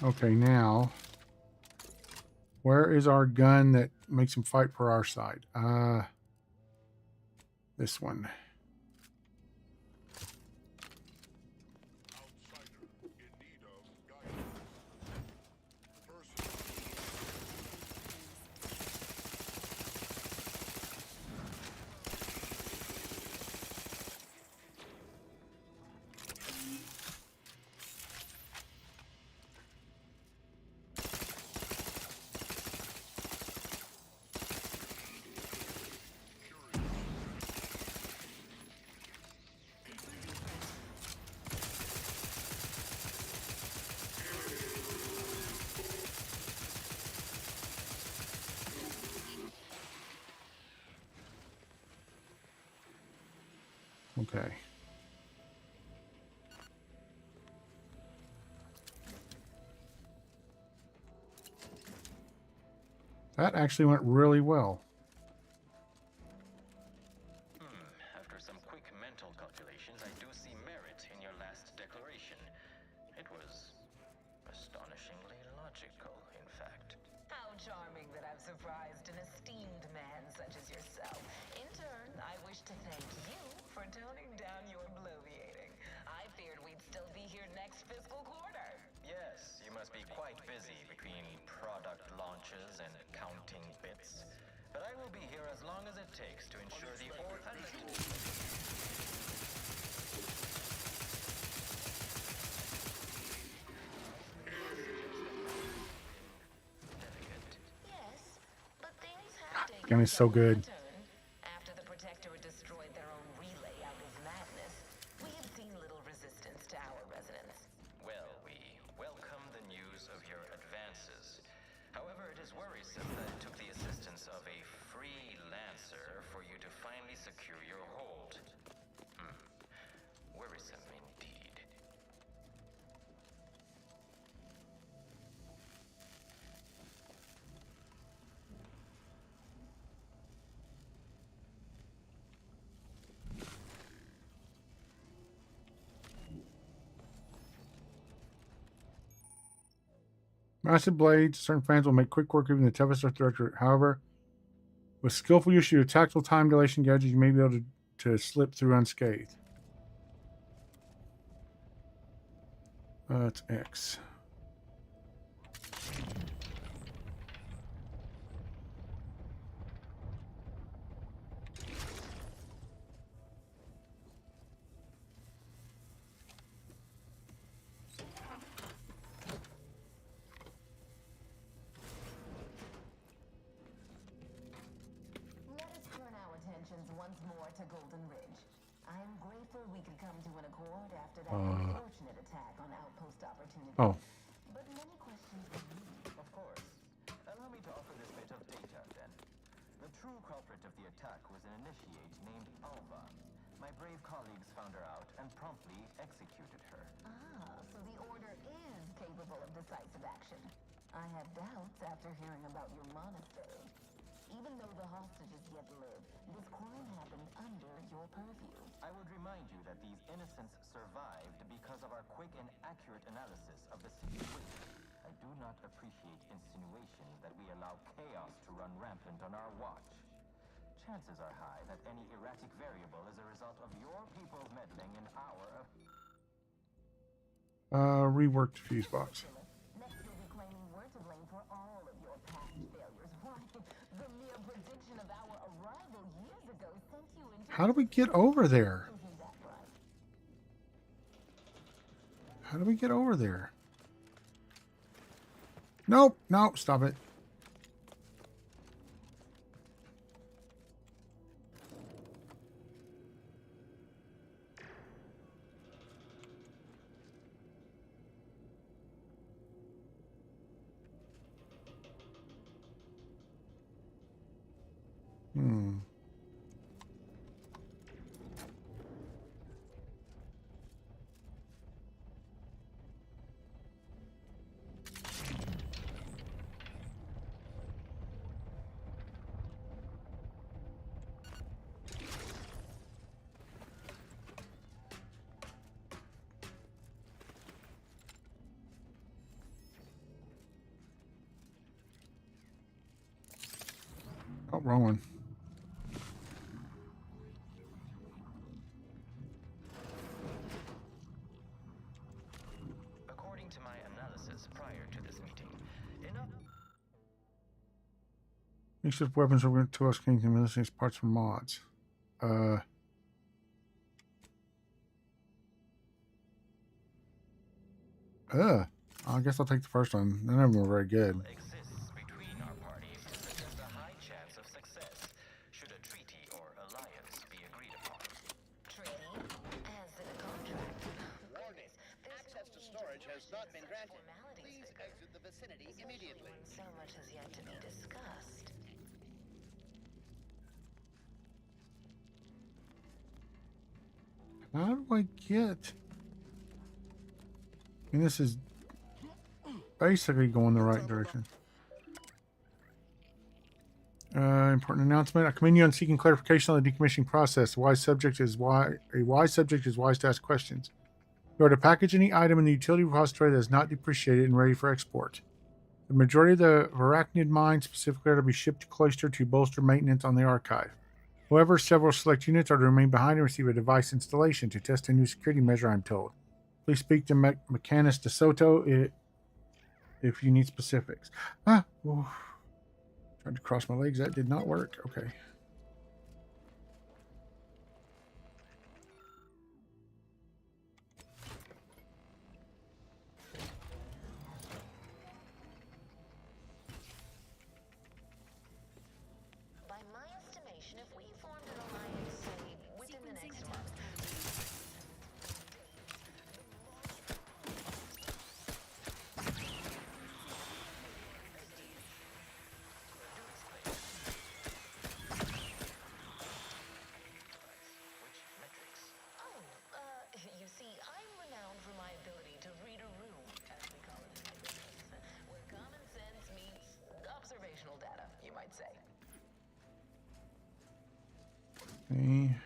Okay, now, where is our gun that makes him fight for our side? This one. Okay. That actually went really well. After some quick mental calculations, I do see merit in your last declaration. It was toning down your bloviating. I feared we'd still be here next fiscal quarter. Yes, you must be quite busy between product launches and counting bits. But I will be here as long as it takes to ensure the Yes, but things have taken Game is so good. After the Protectorate destroyed their own relay out of madness, we have seen little resistance to our residents. Well, we welcome the news of your advances. However, it is worrisome that it took the assistance of a freelancer for you to finally secure your hold. Worrisome indeed. Massive blades. Certain fans will make quick work of even the toughest art director. However, with skillful use of your tactile time dilation gadgets, you may be able to slip through unscathed. That's X. Let us turn our attentions once more to Golden Ridge. I am grateful we could come to an accord after that unfortunate attack on Outpost Opportunity. Oh. But many questions remain. Of course. Allow me to offer this bit of data, then. The true culprit of the attack was an initiate named Alva. My brave colleagues found her out and promptly executed her. Ah, so the Order is capable of decisive action. I have doubts after hearing about your monastery. Even though the hostages yet live, this crime happened under your purview. I would remind you that these innocents survived because of our quick and accurate analysis of the situation. I do not appreciate insinuations that we allow chaos to run rampant on our watch. Chances are high that any erratic variable is a result of your people meddling in our... Reworked fuse box. Next you'll be claiming we're to blame for all of your past failures. Why, the mere prediction of our arrival years ago sent you into... How do we get over there? Isn't that right? How do we get over there? Nope. No, stop it. Oh, wrong one. According to my analysis prior to this meeting, enough... Makeshift weapons are to us can convince parts from mods. I guess I'll take the first one. None of them were very good. exists between our parties to suggest a high chance of success should a treaty or alliance be agreed upon. Treaty? As in a contract. Warning. Access to storage has not been granted. Please exit the vicinity immediately. So much has yet to be discussed. How do I get? I mean, this is basically going the right direction. Important announcement. I commend you on seeking clarification on the decommissioning process. A wise subject is wise to ask questions. You are to package any item in the utility repository that is not depreciated and ready for export. The majority of the arachnid mines specifically are to be shipped to Cloister to bolster maintenance on the archive. However, several select units are to remain behind and receive a device installation to test a new security measure, I'm told. Please speak to Mechanist DeSoto if you need specifics. Ah! Oof. Tried to cross my legs. That did not work. Okay. By my estimation, if we formed an alliance, say, within the next month, you see, I'm renowned for my ability to read a room, as we call it in the business, where common sense meets observational data, you might say. Okay.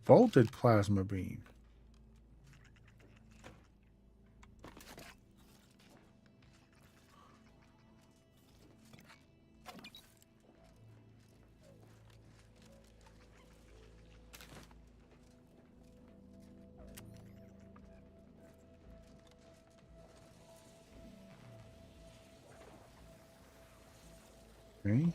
Volted plasma beam. Okay.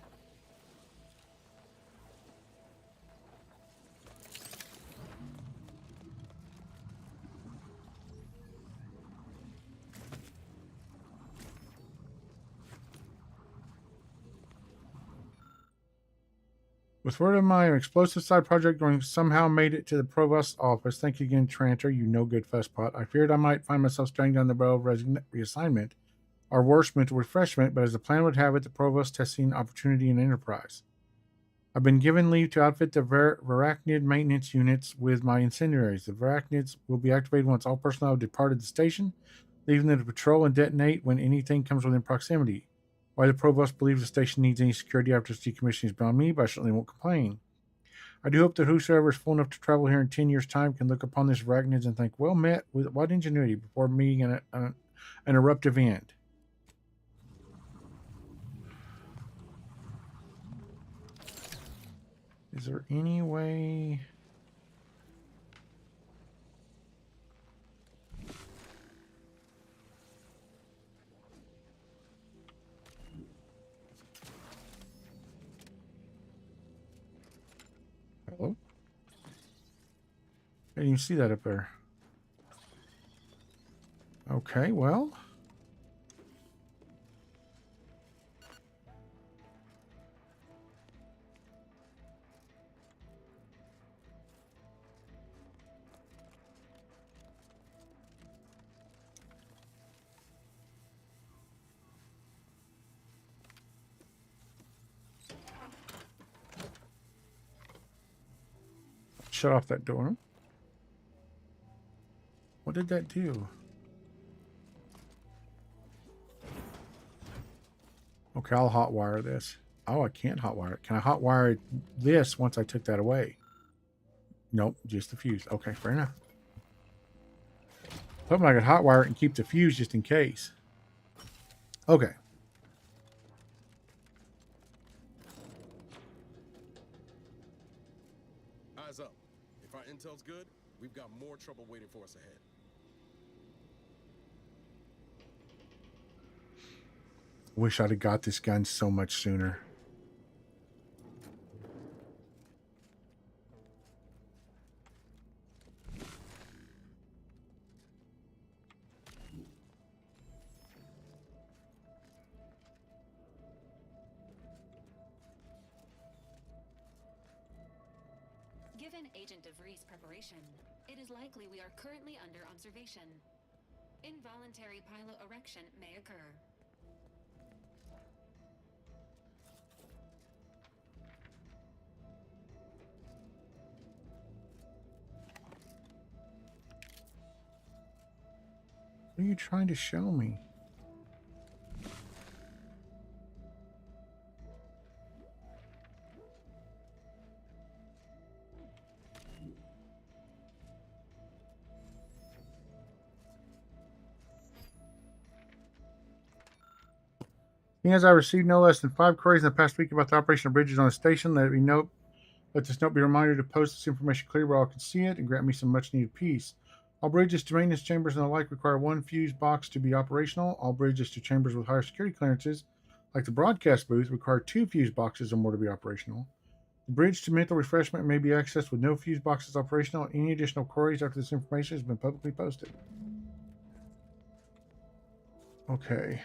With word of my explosive side project going somehow made it to the provost's office. Thank you again, Tranter, you no good fusspot. I feared I might find myself stranded on the barrel of reassignment, or worse, mental refreshment, but as the plan would have it, the provost has seen opportunity in enterprise. I've been given leave to outfit the Varachnid maintenance units with my incendiaries. The Varachnids will be activated once all personnel have departed the station, leaving them to patrol and detonate when anything comes within proximity. Why the provost believes the station needs any security after its decommissioning is beyond me, but I certainly won't complain. I do hope that whosoever is full enough to travel here in 10 years' time can look upon this Varachnids and think, well met with what ingenuity before meeting an eruptive end. Is there any way... Hello? I didn't even see that up there. Okay, well... Shut off that door. What did that do? Okay, I'll hotwire this. Oh, I can't hotwire it. Can I hotwire this once I took that away? Nope, just the fuse. Okay, fair enough. Hoping I could hotwire it and keep the fuse just in case. Okay. Eyes up. If our intel's good, we've got more trouble waiting for us ahead. Wish I'd have got this gun so much sooner. Given Agent DeVries' preparation, it is likely we are currently under observation. Involuntary piloerection may occur. What are you trying to show me? Being as I received no less than 5 queries in the past week about the operation of bridges on the station, let this note be reminded to post this information clear where all can see it and grant me some much needed peace. All bridges to maintenance chambers and the like require 1 fuse box to be operational. All bridges to chambers with higher security clearances, like the broadcast booth, require 2 fuse boxes or more to be operational. The bridge to mental refreshment may be accessed with no fuse boxes operational. Any additional queries after this information has been publicly posted. Okay.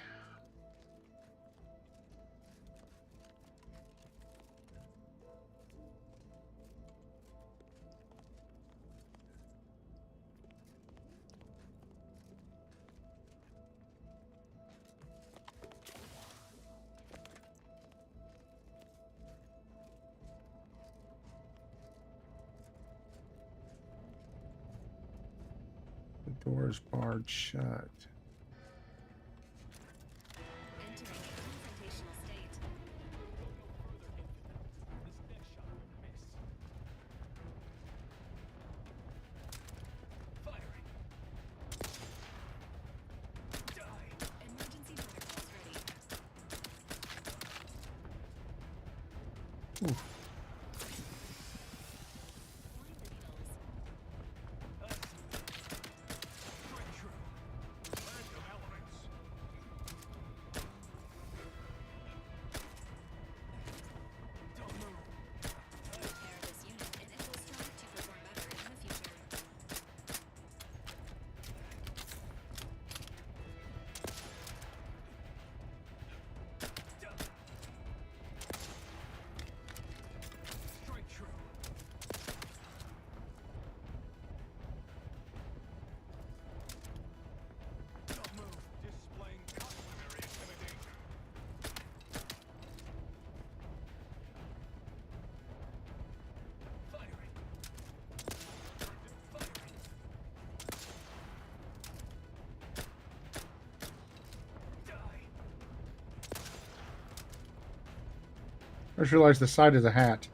The door is barred shut. Oof. I just realized the side is a hat.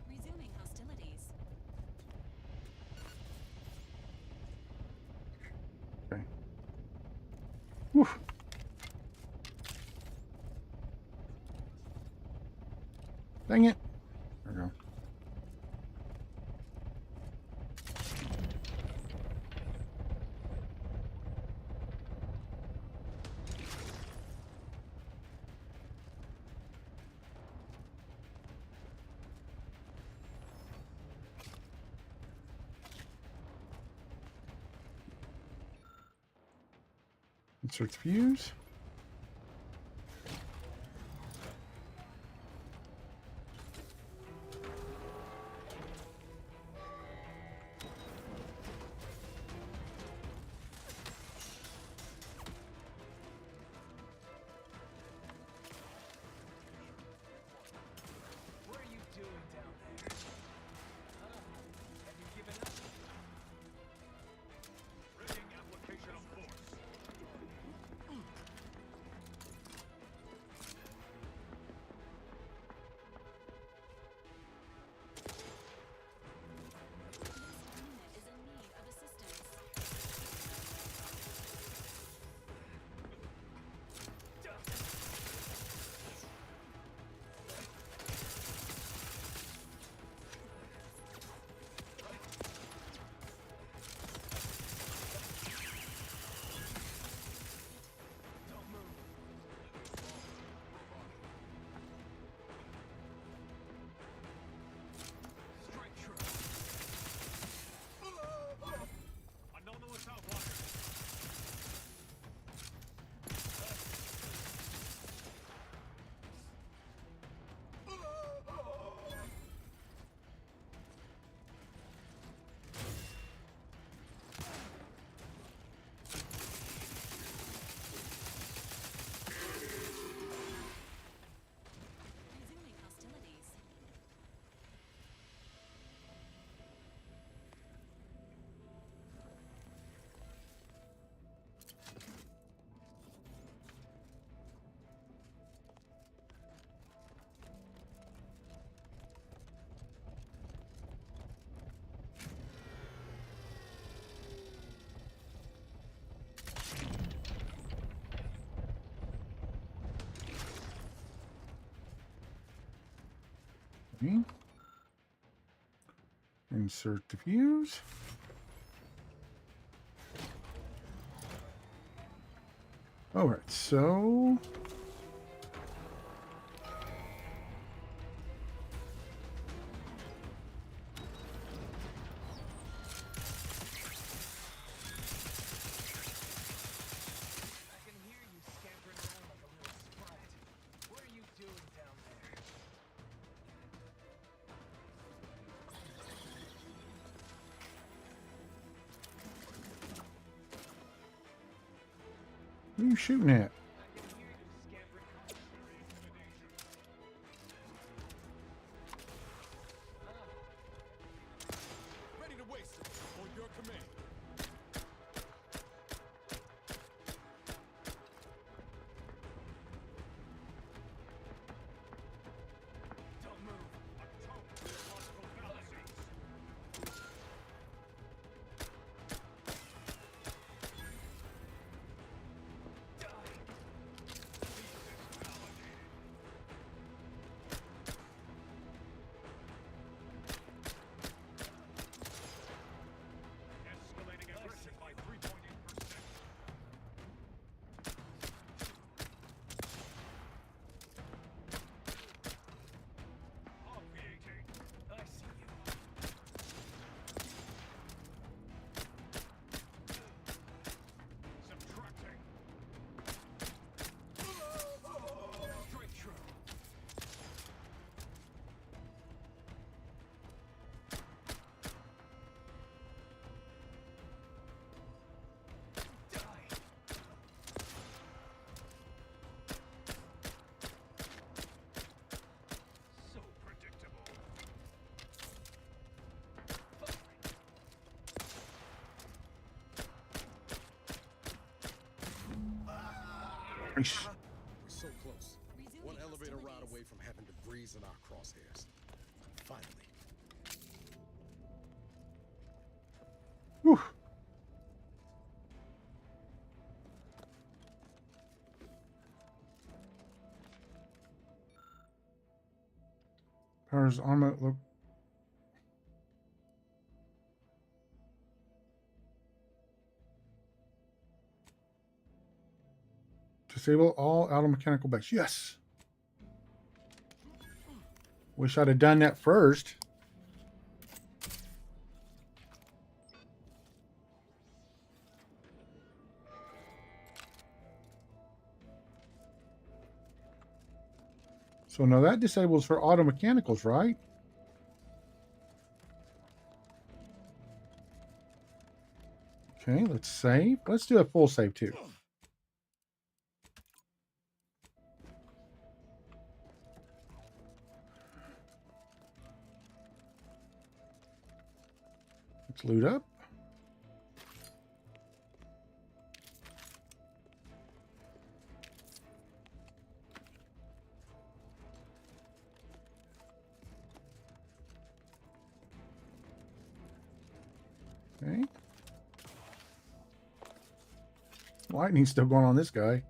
Resuming hostilities. Okay. Woof. Dang it. There we go. Insert fuse. What are you doing down there? Have you given up? Rigging application of force. Okay. Insert the fuse. All right, so what are you shooting at? Ready to waste it, or your command. Don't move. Atone for your logical fallacies. Escalating aggression by 3.8%. Obviating. I see you. Subtracting. Straight true. So predictable. Nice. We're so close. One elevator ride away from having debris in our crosshairs. Finally. Whew. Powers armor. Look. Disable all auto mechanical base. Yes. Wish I'd have done that first. So now that disables for auto mechanicals, right? Okay, let's save. Let's do a full save too. Let's loot up. Okay. Lightning's still going on this guy.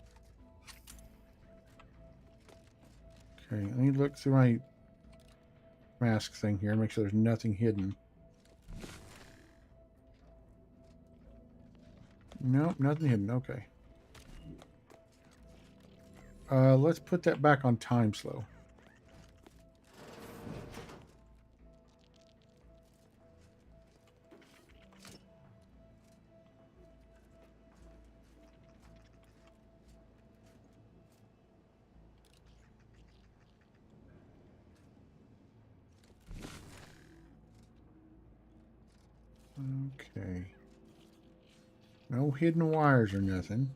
Okay, I need to look through my mask thing here, make sure there's nothing hidden. Nope, nothing hidden. Okay. Let's put that back on time slow. Okay. No hidden wires or nothing.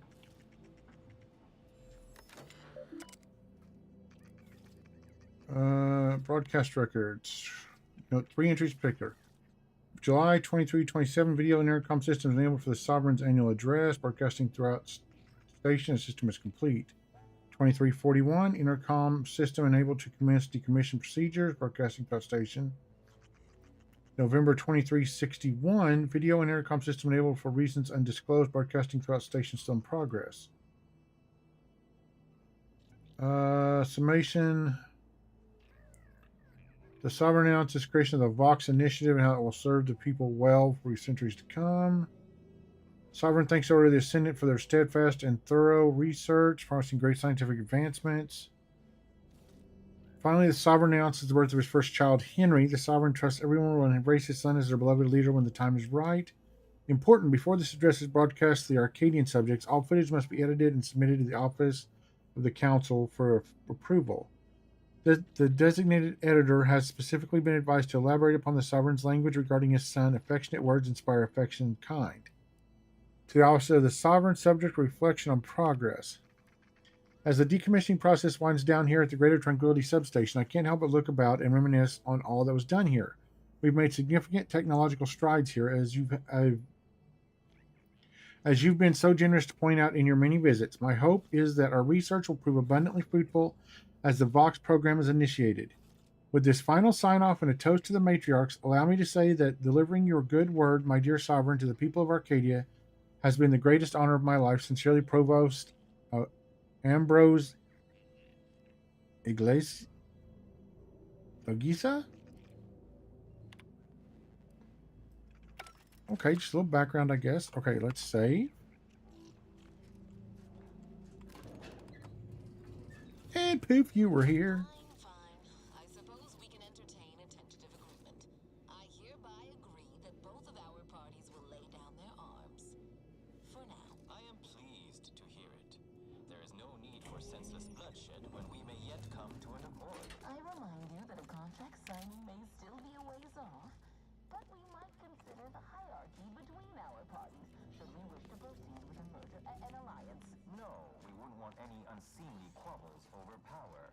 Broadcast records. Note 3 entries picker. July 23-27 video and intercom system is enabled for the Sovereign's annual address. Broadcasting throughout station. The system is complete. 2341 intercom system enabled to commence decommission procedures. Broadcasting throughout station. November 2361 video and intercom system enabled for reasons undisclosed. Broadcasting throughout station still in progress. Summation. The Sovereign announces creation of the Vox Initiative and how it will serve the people well for centuries to come. Sovereign thanks over to the Ascendant for their steadfast and thorough research, promising great scientific advancements. Finally, the Sovereign announces the birth of his first child, Henry. The Sovereign trusts everyone will embrace his son as their beloved leader when the time is right. Important, before this address is broadcast to the Arcadian subjects, all footage must be edited and submitted to the office of the Council for approval. The designated editor has specifically been advised to elaborate upon the Sovereign's language regarding his son. Affectionate words inspire affection and kind. To the Office of the Sovereign, subject reflection on progress. As the decommissioning process winds down here at the Greater Tranquility Substation, I can't help but look about and reminisce on all that was done here. We've made significant technological strides here, as you've been so generous to point out in your many visits. My hope is that our research will prove abundantly fruitful as the Vox program is initiated. With this final sign-off and a toast to the matriarchs, allow me to say that delivering your good word, my dear Sovereign, to the people of Arcadia has been the greatest honor of my life. Sincerely, Provost Ambrose Iglesias? Okay, just a little background, I guess. Okay, let's save. And poof, you were here. I suppose we can entertain a tentative agreement. I hereby agree that both of our parties will lay down their arms. For now. I am pleased to hear it. There is no need for senseless bloodshed when we may yet come to an accord. I remind you that a contract signing may still be a ways off, but we might consider the hierarchy between our parties should we wish to proceed with a merger, an alliance. No, we wouldn't want any unseemly quabbles over power.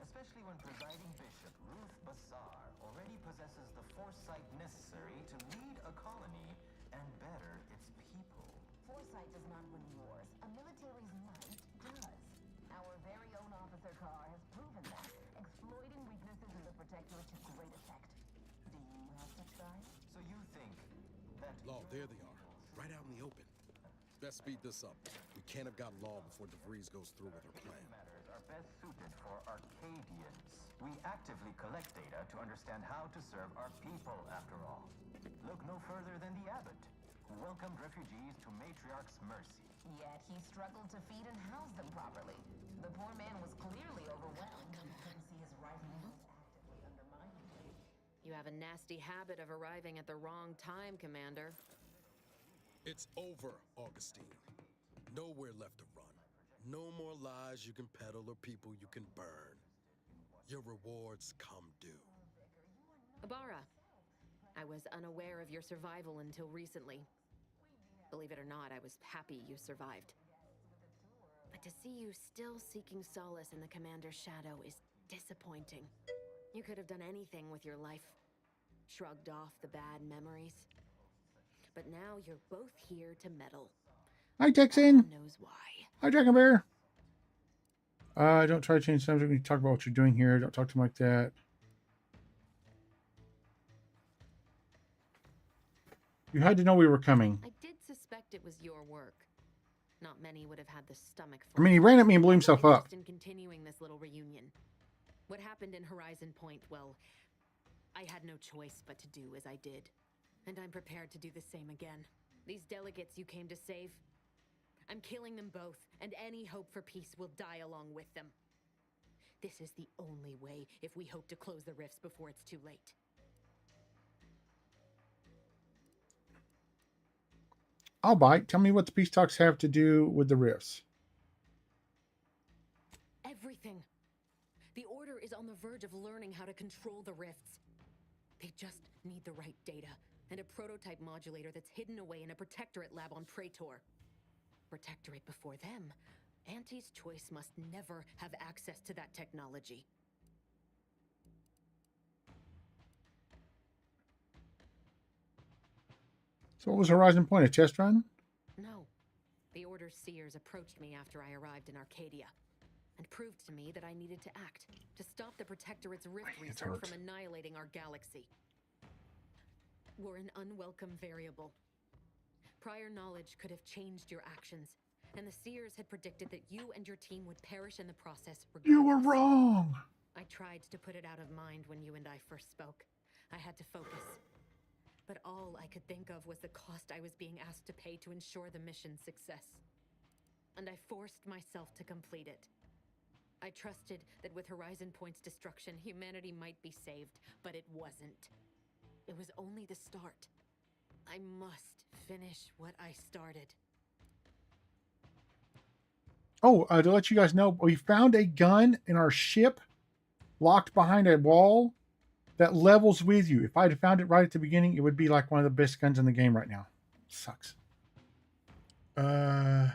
Especially when presiding Bishop Ruth Bassar already possesses the foresight necessary to lead a colony and better its people. Foresight does not win wars. A military's might does. Our very own Officer Carr has proven that, exploiting weaknesses in the Protectorate to great effect. Do you have such guys? So you think that... Law, there they are. Right out in the open. Best speed this up. We can't have got Law before DeVries goes through with her plan. Matters are best suited for Arcadians. We actively collect data to understand how to serve our people, after all. Look no further than the abbot, who welcomed refugees to Matriarch's mercy. Yet he struggled to feed and house them properly. The poor man was clearly overwhelmed. Come on. See his writing was actively undermining. You have a nasty habit of arriving at the wrong time, Commander. It's over, Augustine. Nowhere left to run. No more lies you can peddle or people you can burn. Your rewards come due. Ibarra, I was unaware of your survival until recently. Believe it or not, I was happy you survived. But to see you still seeking solace in the Commander's shadow is disappointing. You could have done anything with your life. Shrugged off the bad memories. But now you're both here to meddle. Hi, Texan. God knows why. Hi, Dragon Bear. Don't try to change the subject when you talk about what you're doing here. Don't talk to him like that. You had to know we were coming. I did suspect it was your work. Not many would have had the stomach for I mean, he ran at me and blew himself up. In continuing this little reunion. What happened in Horizon Point, well, I had no choice but to do as I did. And I'm prepared to do the same again. These delegates you came to save, I'm killing them both, and any hope for peace will die along with them. This is the only way if we hope to close the rifts before it's too late. I'll bite. Tell me what the peace talks have to do with the rifts. Everything. The Order is on the verge of learning how to control the rifts. They just need the right data, and a prototype modulator that's hidden away in a Protectorate lab on Praetor. Protectorate before them. Auntie's Choice must never have access to that technology. So what was Horizon Point, a test run? No. The Order's seers approached me after I arrived in Arcadia and proved to me that I needed to act to stop the Protectorate's rift research from annihilating our galaxy. We're an unwelcome variable. Prior knowledge could have changed your actions, and the seers had predicted that you and your team would perish in the process regardless. You were wrong! I tried to put it out of mind when you and I first spoke. I had to focus. But all I could think of was the cost I was being asked to pay to ensure the mission's success. And I forced myself to complete it. I trusted that with Horizon Point's destruction, humanity might be saved, but it wasn't. It was only the start. I must finish what I started. Oh, to let you guys know, we found a gun in our ship locked behind a wall that levels with you. If I had found it right at the beginning, it would be like one of the best guns in the game right now. Sucks. Don't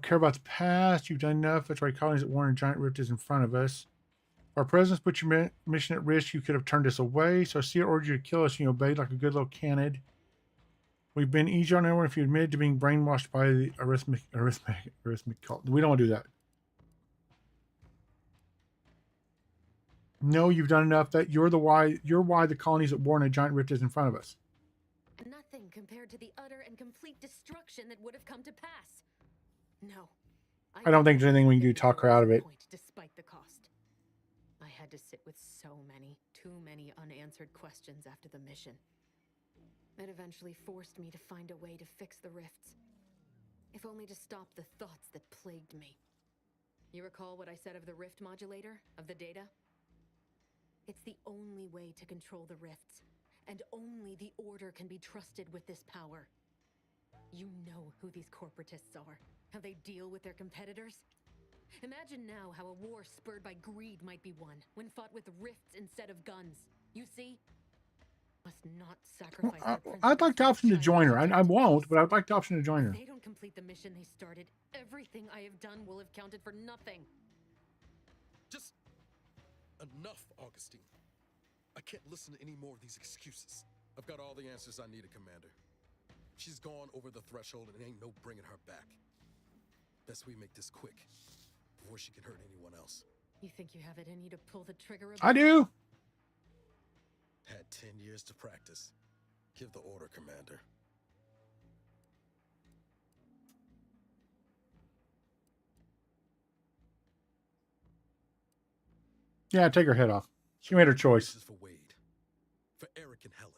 care about the past. You've done enough. That's why colonies that warn a giant rift is in front of us. Our presence put your mission at risk. You could have turned us away. So I see it ordered you to kill us, and you obeyed like a good little canid. We've been easy on everyone if you admitted to being brainwashed by the arithmetic cult. We don't want to do that. No, you've done enough. That you're why the colonies that warn a giant rift is in front of us. Nothing compared to the utter and complete destruction that would have come to pass. No. I don't think there's anything we can do to talk her out of it. Despite the cost. I had to sit with too many unanswered questions after the mission. It eventually forced me to find a way to fix the rifts. If only to stop the thoughts that plagued me. You recall what I said of the rift modulator, of the data? It's the only way to control the rifts, and only the Order can be trusted with this power. You know who these corporatists are, how they deal with their competitors. Imagine now how a war spurred by greed might be won, when fought with rifts instead of guns. You see? Must not sacrifice their principles. I'd like the option to join her. I won't, but I'd like the option to join her. If they don't complete the mission they started, everything I have done will have counted for nothing. Just enough, Augustine. I can't listen to any more of these excuses. I've got all the answers I needed, Commander. She's gone over the threshold and ain't no bringing her back. Best we make this quick, before she can hurt anyone else. You think you have it in you to pull the trigger? I do. Had 10 years to practice. Give the order, Commander. Yeah, take her head off. She made her choice. This is for Wade, for Eric and Helen,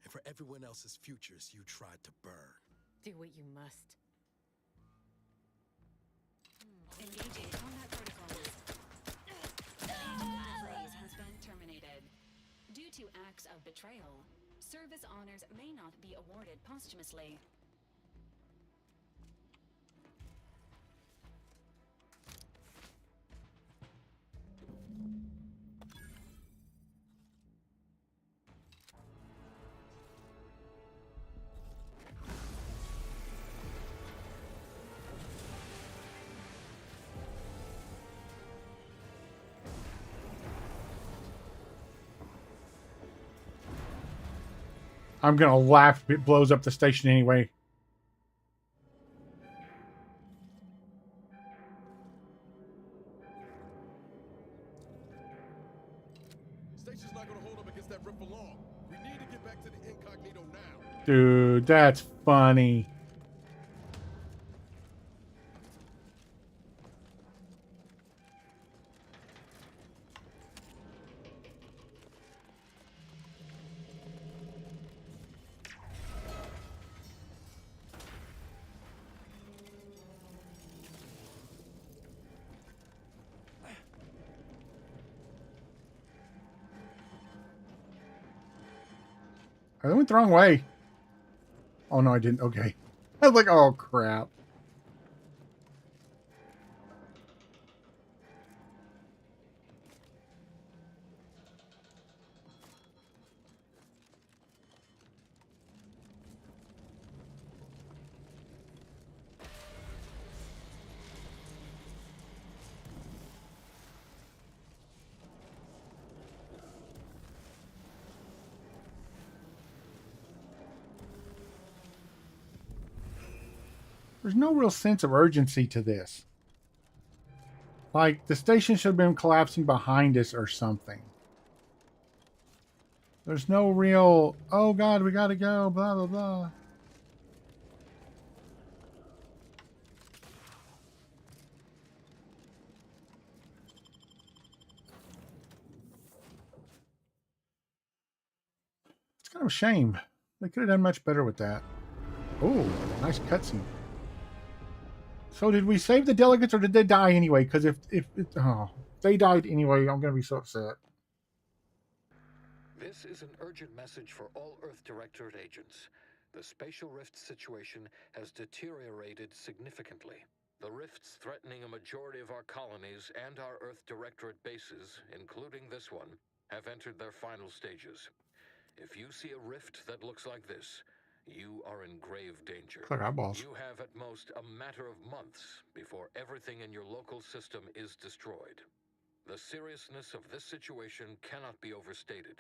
and for everyone else's futures you tried to burn. Do what you must. Engaging combat protocols. Phase has been terminated. Due to acts of betrayal, service honors may not be awarded posthumously. I'm going to laugh if it blows up the station anyway. Station's not going to hold up against that rift for long. We need to get back to the incognito now. Dude, that's funny. I went the wrong way. Oh, no, I didn't. Okay. I was like, oh, crap. There's no real sense of urgency to this. Like, the station should have been collapsing behind us or something. There's no real, oh God, we gotta go, blah, blah, blah. of a shame. They could have done much better with that. Oh, nice cutscene. So did we save the delegates or did they die anyway? Because if they died anyway, I'm going to be so upset. This is an urgent message for all Earth Directorate agents. The spatial rift situation has deteriorated significantly. The rifts threatening a majority of our colonies and our Earth Directorate bases, including this one, have entered their final stages. If you see a rift that looks like this, you are in grave danger. Clear eyeballs. You have at most a matter of months before everything in your local system is destroyed. The seriousness of this situation cannot be overstated.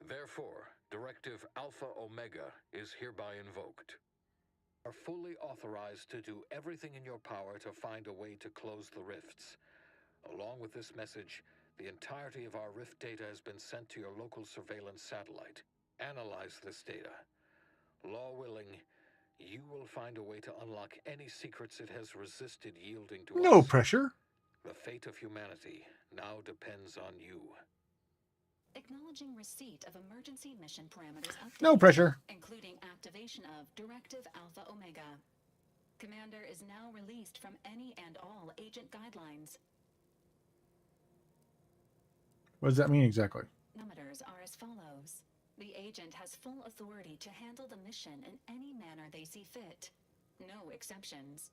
Therefore, Directive Alpha Omega is hereby invoked. You are fully authorized to do everything in your power to find a way to close the rifts. Along with this message, the entirety of our rift data has been sent to your local surveillance satellite. Analyze this data. Law willing, you will find a way to unlock any secrets it has resisted yielding to us. No pressure. The fate of humanity now depends on you. Acknowledging receipt of emergency mission parameters update. No pressure. Including activation of Directive Alpha Omega. Commander is now released from any and all agent guidelines. What does that mean exactly? Parameters are as follows. The agent has full authority to handle the mission in any manner they see fit. No exceptions.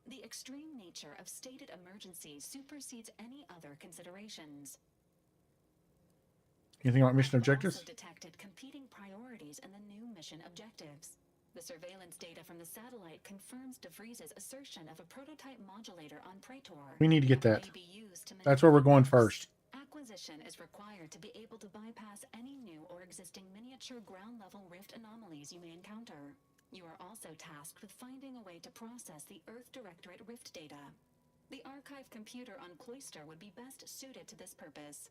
The extreme nature of stated emergencies supersedes any other considerations. Anything about mission objectives? Also detected competing priorities in the new mission objectives. The surveillance data from the satellite confirms DeVries's assertion of a prototype modulator on Praetor. We need to get that. That's where we're going first. Acquisition is required to be able to bypass any new or existing miniature ground-level rift anomalies you may encounter. You are also tasked with finding a way to process the Earth Directorate rift data. The archive computer on Cloister would be best suited to this purpose.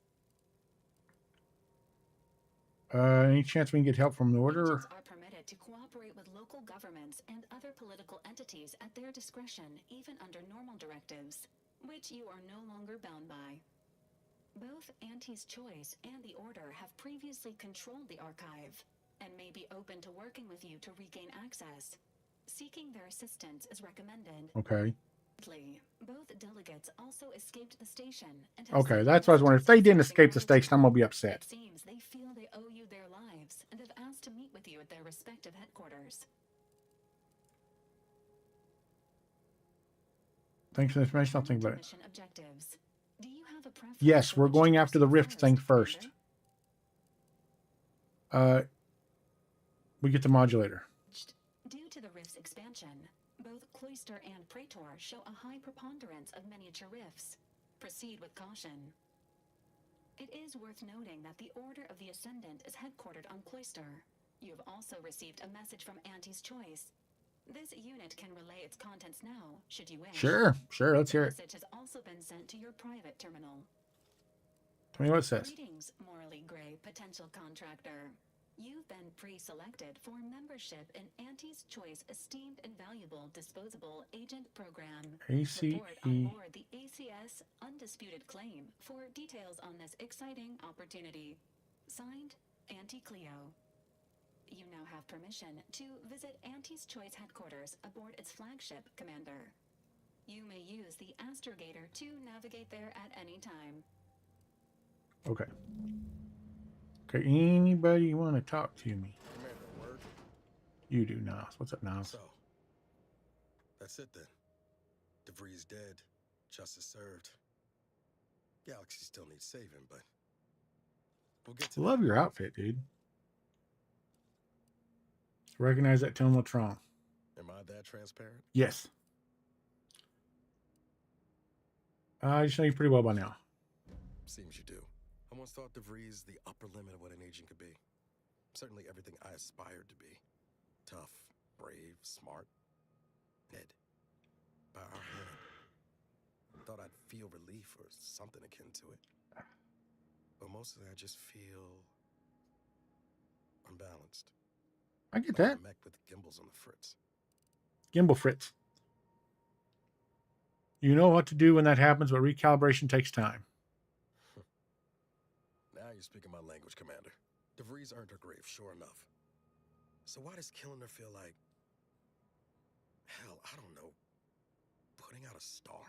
Any chance we can get help from the Order? Agents are permitted to cooperate with local governments and other political entities at their discretion, even under normal directives, which you are no longer bound by. Both Auntie's Choice and the Order have previously controlled the archive, and may be open to working with you to regain access. Seeking their assistance is recommended. Okay. Both delegates also escaped the station and Okay, that's what I was wondering. If they didn't escape the station, I'm gonna be upset. It seems they feel they owe you their lives and have asked to meet with you at their respective headquarters. Thanks for the information. I'll think about it. Mission objectives. Do you have a preference? Yes, we're going after the rift thing first. We get the modulator. Due to the rift's expansion, both Cloister and Praetor show a high preponderance of miniature rifts. Proceed with caution. It is worth noting that the Order of the Ascendant is headquartered on Cloister. You have also received a message from Auntie's Choice. This unit can relay its contents now, should you wish. Sure, let's hear it. The message has also been sent to your private terminal. Tell me what it says. Greetings, morally gray potential contractor. You've been pre-selected for membership in Auntie's Choice Esteemed and Valuable Disposable Agent Program. ACE. Report on board the ACS Undisputed Claim for details on this exciting opportunity. Signed, Auntie Cleo. You now have permission to visit Auntie's Choice headquarters aboard its flagship, Commander. You may use the astrogator to navigate there at any time. Okay. Okay, anybody want to talk to me? Commander, word? You do, Niles. What's up, Niles? So, that's it then. DeVries dead. Justice served. Galaxy still needs saving, but we'll get to Love your outfit, dude. Recognize that tone Latron. Am I that transparent? Yes. I just know you pretty well by now. Seems you do. I once thought DeVries the upper limit of what an agent could be. Certainly everything I aspired to be. Tough, brave, smart. Dead. By our hand. Thought I'd feel relief or something akin to it. But mostly I just feel unbalanced. I get that. Mech with gimbals on the fritz. Gimbal Fritz. You know what to do when that happens, but recalibration takes time. Now you're speaking my language, Commander. DeVries earned her grave, sure enough. So why does killing her feel like, hell, I don't know, putting out a star?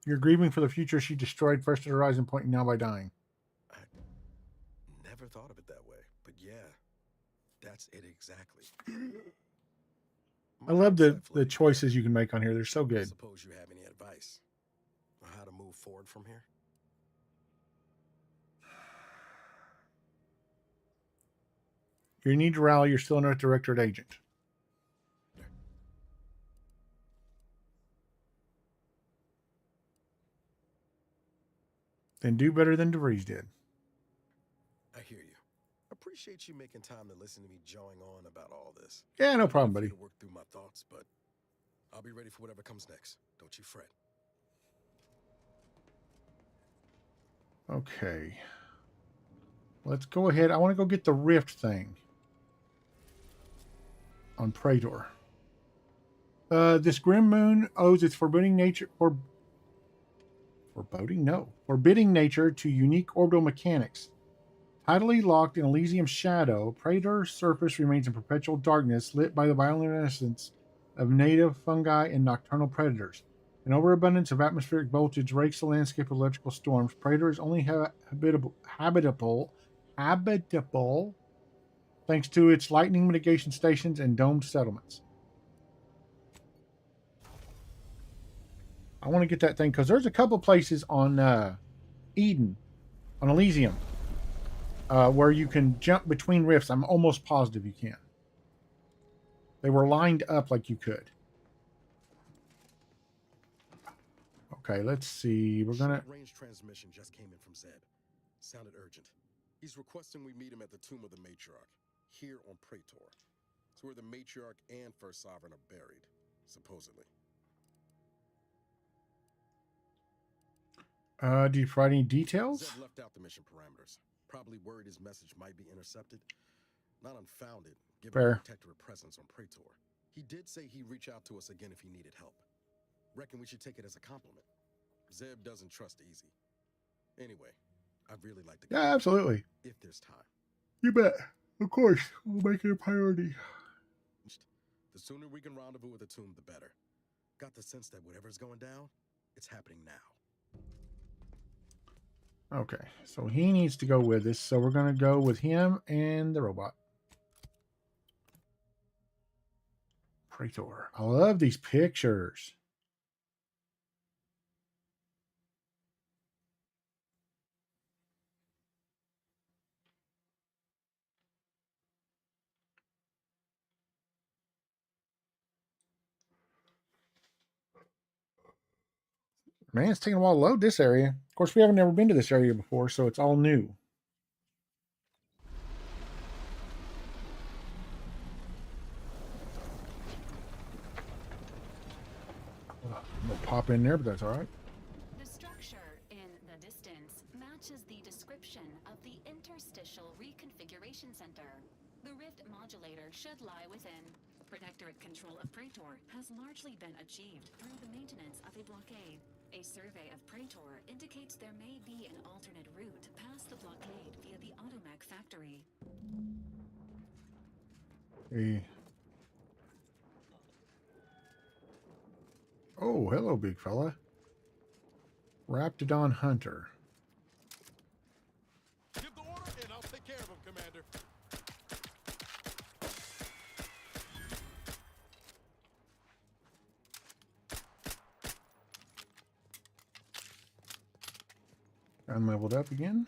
You're grieving for the future she destroyed first at Horizon Point and now by dying. I never thought of it that way, but yeah, that's it exactly. I love the choices you can make on here. They're so good. Suppose you have any advice on how to move forward from here? You need to rally. You're still an Earth Directorate agent. Then do better than DeVries did. I hear you. Appreciate you making time to listen to me jawing on about all this. Yeah, no problem, buddy. To work through my thoughts, but I'll be ready for whatever comes next. Don't you fret. Okay. Let's go ahead. I want to go get the rift thing on Praetor. This grim moon owes its forbidding nature forbidding nature to unique orbital mechanics. Tidally locked in Elysium's shadow, Praetor's surface remains in perpetual darkness, lit by the bioluminescence of native fungi and nocturnal predators. An overabundance of atmospheric voltage rakes the landscape with electrical storms. Praetor is only habitable thanks to its lightning mitigation stations and domed settlements. I want to get that thing because there's a couple places on Eden, on Elysium, where you can jump between rifts. I'm almost positive you can. They were lined up like you could. Okay, let's see. We're gonna. Range transmission just came in from Zeb. Sounded urgent. He's requesting we meet him at the tomb of the matriarch, here on Praetor. It's where the matriarch and first sovereign are buried, supposedly. Do you provide any details? Zeb left out the mission parameters. Probably worried his message might be intercepted. Not unfounded, given Fair. the protectorate presence on Praetor. He did say he'd reach out to us again if he needed help. Reckon we should take it as a compliment. Zeb doesn't trust easy. Anyway, I'd really like to go. Yeah, absolutely. If there's time. You bet. Of course. We'll make it a priority. The sooner we can rendezvous with the tomb, the better. Got the sense that whatever's going down, it's happening now. Okay, so he needs to go with us. So we're going to go with him and the robot. Praetor. I love these pictures. Man, it's taking a while to load this area. Of course, we haven't never been to this area before, so it's all new. We'll pop in there, but that's all right. The structure in the distance matches the description of the Interstitial Reconfiguration Center. The rift modulator should lie within. Protectorate control of Praetor has largely been achieved through the maintenance of a blockade. A survey of Praetor indicates there may be an alternate route past the blockade via the Automech factory. Hey. Oh, hello, big fella. Raptidon Hunter. Give the order and I'll take care of him, Commander. I'm leveled up again.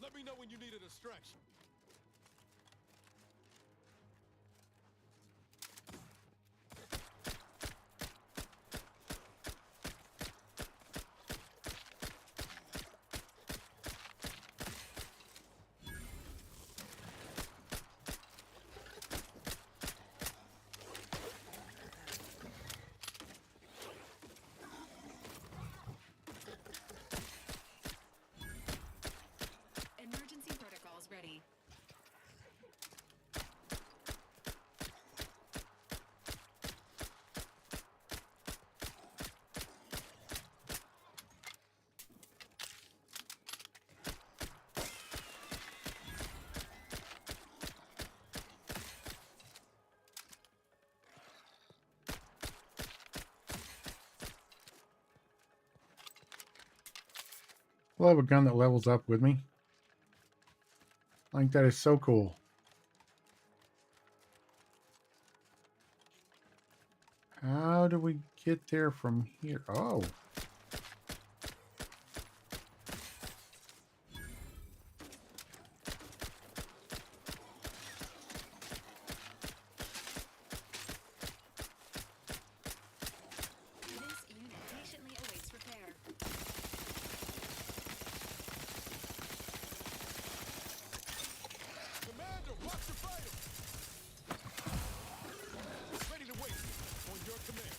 Let me know when you need a distraction. I love a gun that levels up with me. I think that is so cool. How do we get there from here? Oh. This unit patiently awaits repair. Commander, watch your fighter! Ready to wait on your command.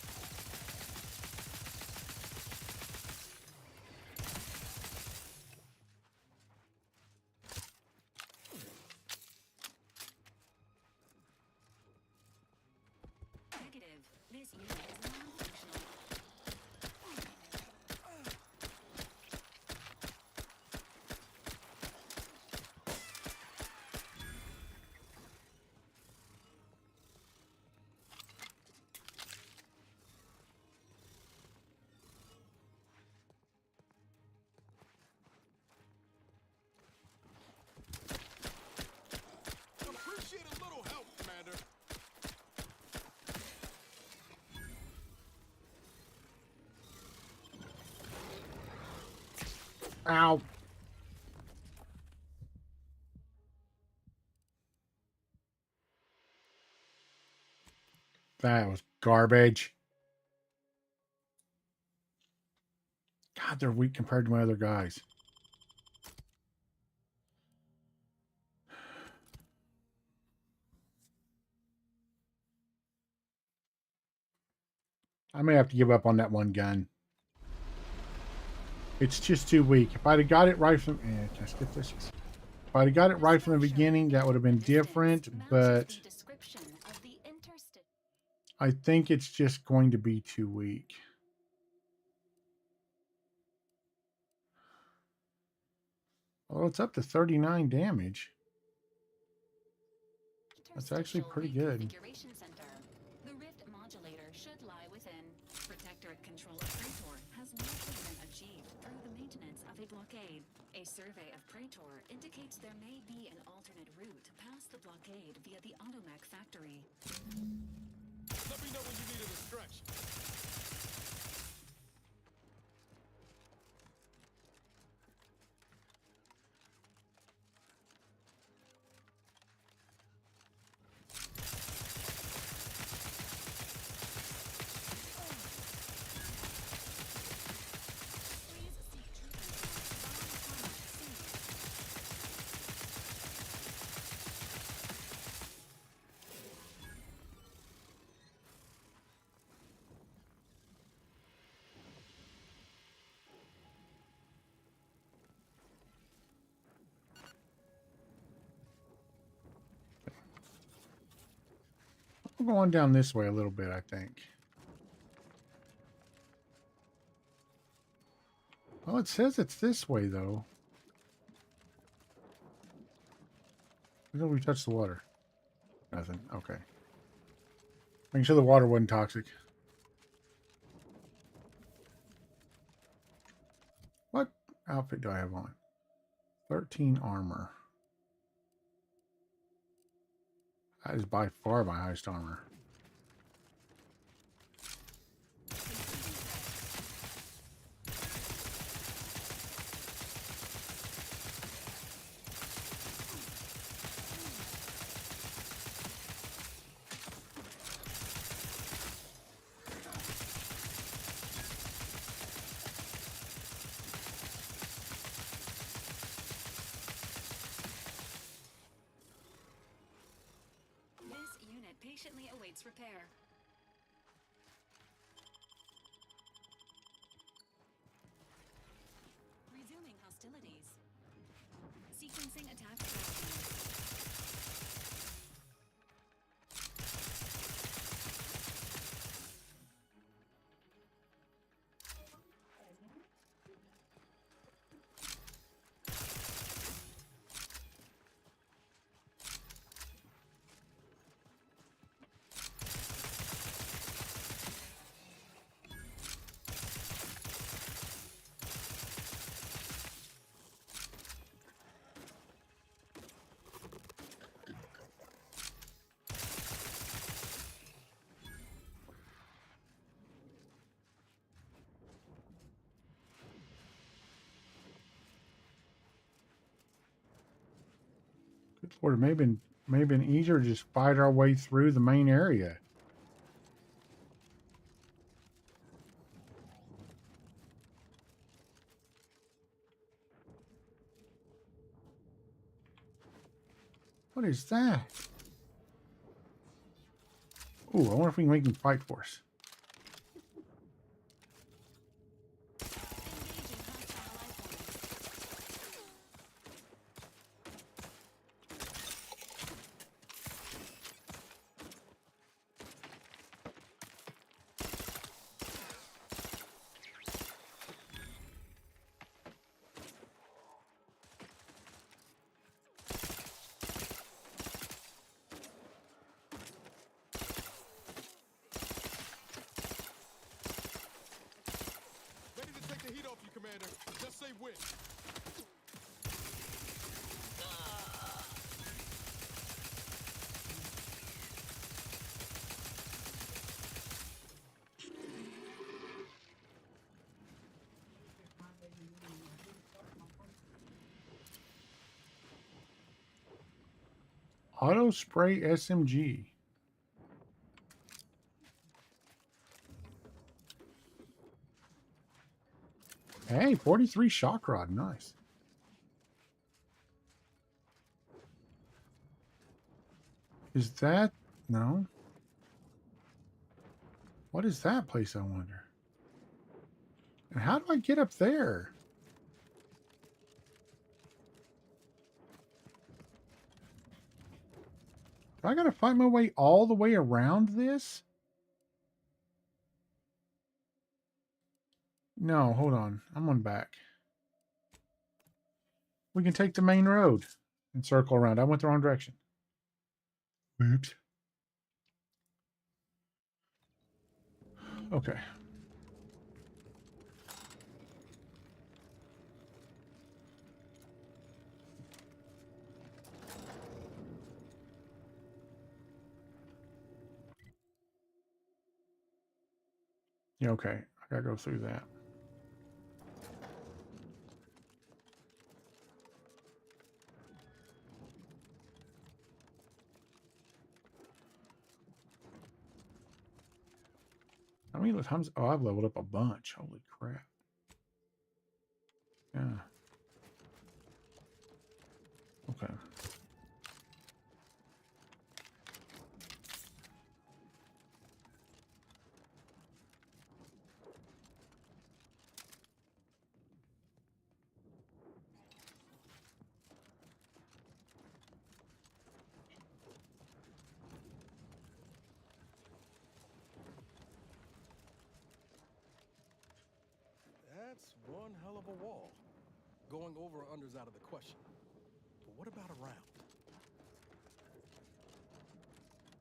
Negative. This unit is non-functional. Appreciate a little help, Commander. Ow. That was garbage. God, they're weak compared to my other guys. I may have to give up on that one gun. It's just too weak. If I'd have got it right from... can I skip this? If I'd have got it right from the beginning, that would have been different, but I think it's just going to be too weak. Well, it's up to 39 damage. That's actually pretty good. Configuration center. The rift modulator should lie within. Protectorate control of Praetor has largely been achieved through the maintenance of a blockade. A survey of Praetor indicates there may be an alternate route past the blockade via the Automech factory. Let me know when you need a distraction. I'm going down this way a little bit, I think. Well, it says it's this way, though. Until we touch the water. Nothing. Okay. Making sure the water wasn't toxic. What outfit do I have on? 13 armor. That is by far my highest armor. This unit patiently awaits repair. Resuming hostilities. Sequencing attack strategy. Good Lord, it may have been easier to just fight our way through the main area. What is that? Ooh, I wonder if we can make him fight for us. Ready to take the heat off you, Commander. Just say when. Auto spray SMG. Hey, 43 shock rod. Nice. Is that... No. What is that place, I wonder? And how do I get up there? Do I gotta find my way all the way around this? No, hold on. I'm on back. We can take the main road and circle around. I went the wrong direction. Oops. Okay. Yeah, okay. I gotta go through that. How many times? Oh, I've leveled up a bunch. Holy crap. Yeah. Okay. That's one hell of a wall. Going over or under's out of the question. But what about around?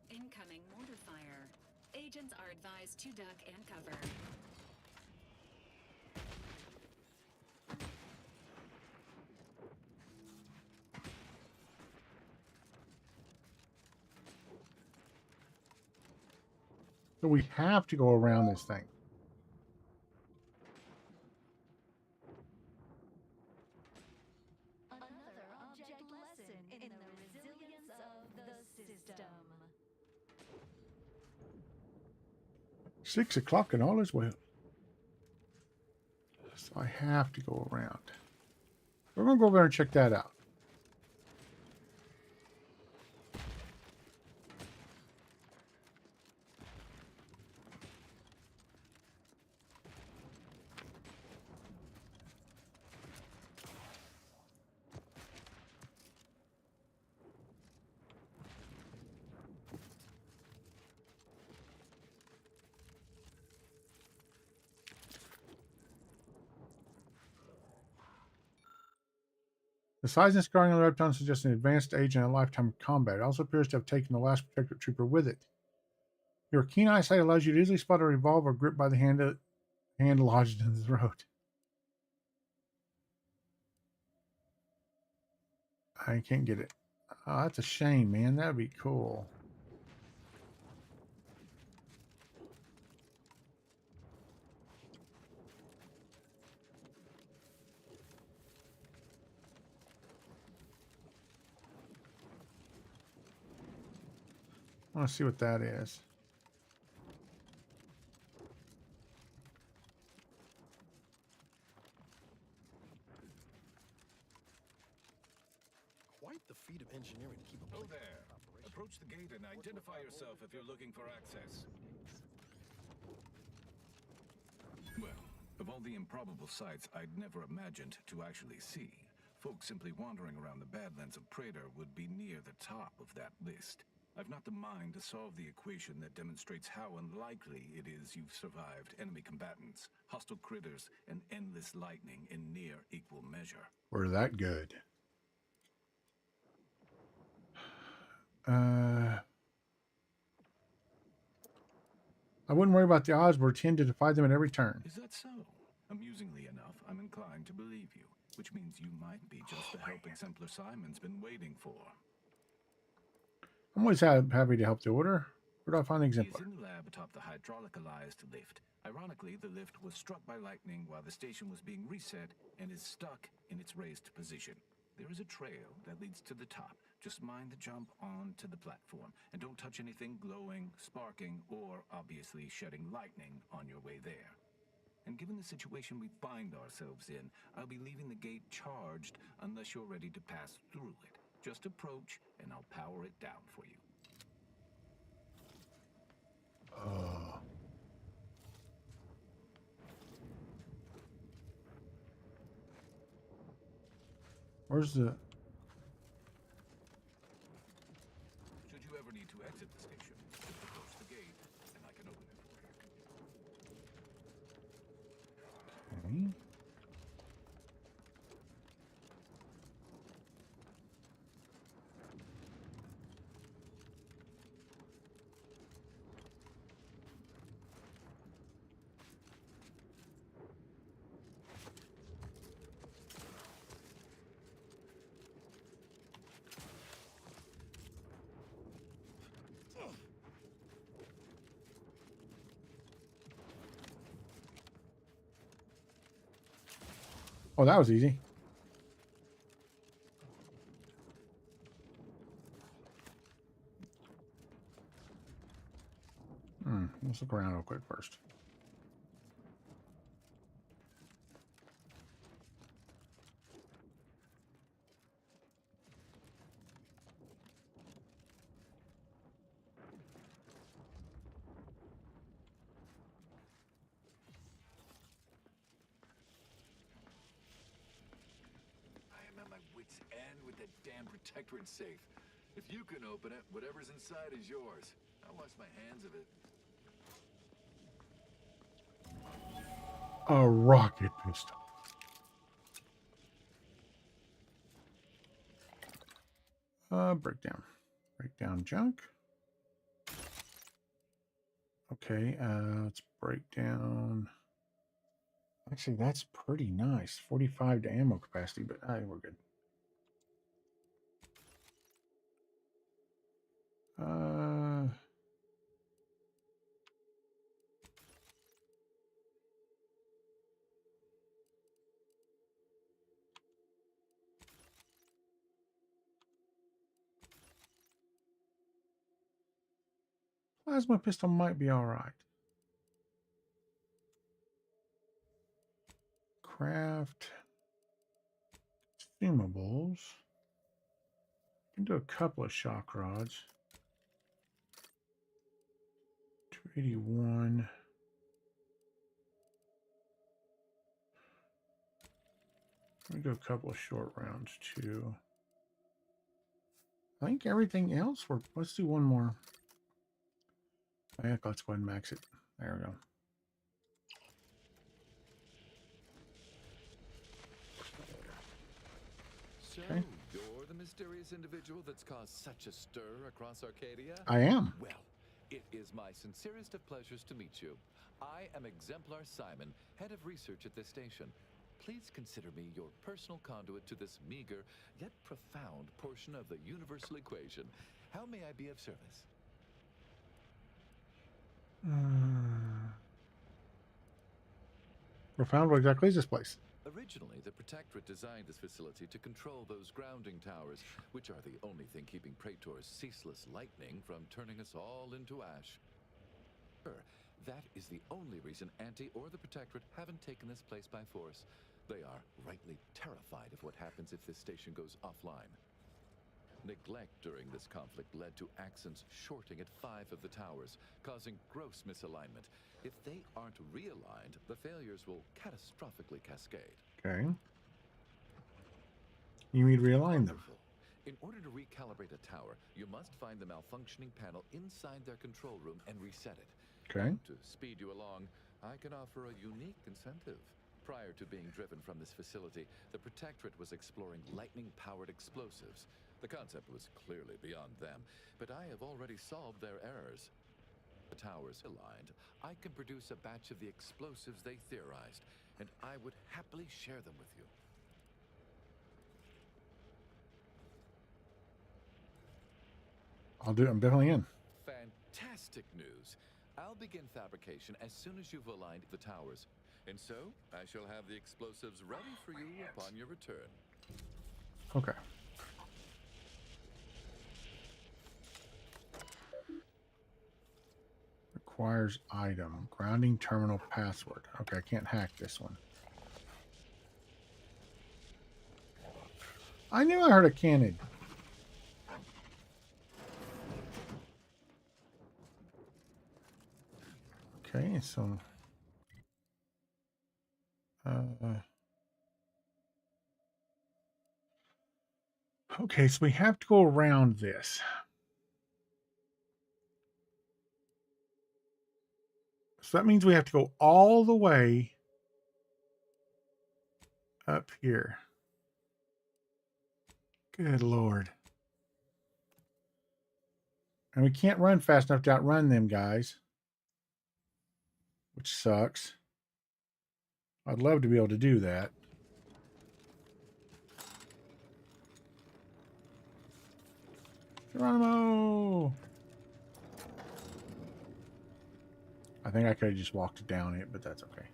Incoming mortar fire. Agents are advised to duck and cover. So we have to go around this thing. Another object lesson in the resilience of the system. 6 o'clock and all is well. So I have to go around. We're going to go over there and check that out. The size and scarring of the reptile suggests an advanced age and a lifetime of combat. It also appears to have taken the last protector trooper with it. Your keen eyesight allows you to easily spot a revolver gripped by the hand lodged in the throat. I can't get it. Oh, that's a shame, man. That'd be cool. I want to see what that is. Quite the feat of engineering to keep a Hello there. Approach the gate and identify yourself if you're looking for access. Well, of all the improbable sights I'd never imagined to actually see, folks simply wandering around the Badlands of Praetor would be near the top of that list. I've not the mind to solve the equation that demonstrates how unlikely it is you've survived enemy combatants, hostile critters, and endless lightning in near equal measure. We're that good. I wouldn't worry about the odds. We're 10 to defy them at every turn. Is that so? Amusingly enough, I'm inclined to believe you, which means you might be just the help Exemplar Simon's been waiting for. I'm always happy to help the Order. Where do I find the Exemplar? He's in the lab atop the hydraulicalized lift. Ironically, the lift was struck by lightning while the station was being reset and is stuck in its raised position. There is a trail that leads to the top. Just mind the jump onto the platform, and don't touch anything glowing, sparking, or obviously shedding lightning on your way there. And given the situation we find ourselves in, I'll be leaving the gate charged unless you're ready to pass through it. Just approach, and I'll power it down for you. Oh. Where's the... Should you ever need to exit the station, just approach the gate, and I can open it for you. Okay. Oh, that was easy. Let's look around real quick first. At my wit's end with that damn protectorate safe. If you can open it, whatever's inside is yours. I'll wash my hands of it. A rocket pistol. Breakdown. Breakdown junk. Okay, let's break down. Actually, that's pretty nice. 45 to ammo capacity, but we're good. Plasma pistol might be all right. Craft consumables. Can do a couple of shock rods. 281. Let me do a couple of short rounds too. I think everything else. Let's do one more. Let's go ahead and max it. There we go. So, Okay. you're the mysterious individual that's caused such a stir across Arcadia? I am. Well, it is my sincerest of pleasures to meet you. I am Exemplar Simon, head of research at this station. Please consider me your personal conduit to this meager, yet profound portion of the universal equation. How may I be of service? Profound. What exactly is this place? Originally, the Protectorate designed this facility to control those grounding towers, which are the only thing keeping Praetor's ceaseless lightning from turning us all into ash. That is the only reason Anti or the Protectorate haven't taken this place by force. They are rightly terrified of what happens if this station goes offline. Neglect during this conflict led to Axons shorting at 5 of the towers, causing gross misalignment. If they aren't realigned, the failures will catastrophically cascade. Okay. You need to realign them. In order to recalibrate a tower, you must find the malfunctioning panel inside their control room and reset it. Okay. To speed you along, I can offer a unique incentive. Prior to being driven from this facility, the Protectorate was exploring lightning-powered explosives. The concept was clearly beyond them, but I have already solved their errors. The towers aligned, I can produce a batch of the explosives they theorized, and I would happily share them with you. I'll do it. I'm definitely in. Fantastic news. I'll begin fabrication as soon as you've aligned the towers. And so, I shall have the explosives ready for you upon your return. Okay. Requires item. Grounding terminal password. Okay, I can't hack this one. I knew I heard a cannon. Okay, so... okay, so we have to go around this. So that means we have to go all the way up here. Good Lord. And we can't run fast enough to outrun them guys, which sucks. I'd love to be able to do that. Geronimo! I think I could have just walked down it, but that's okay.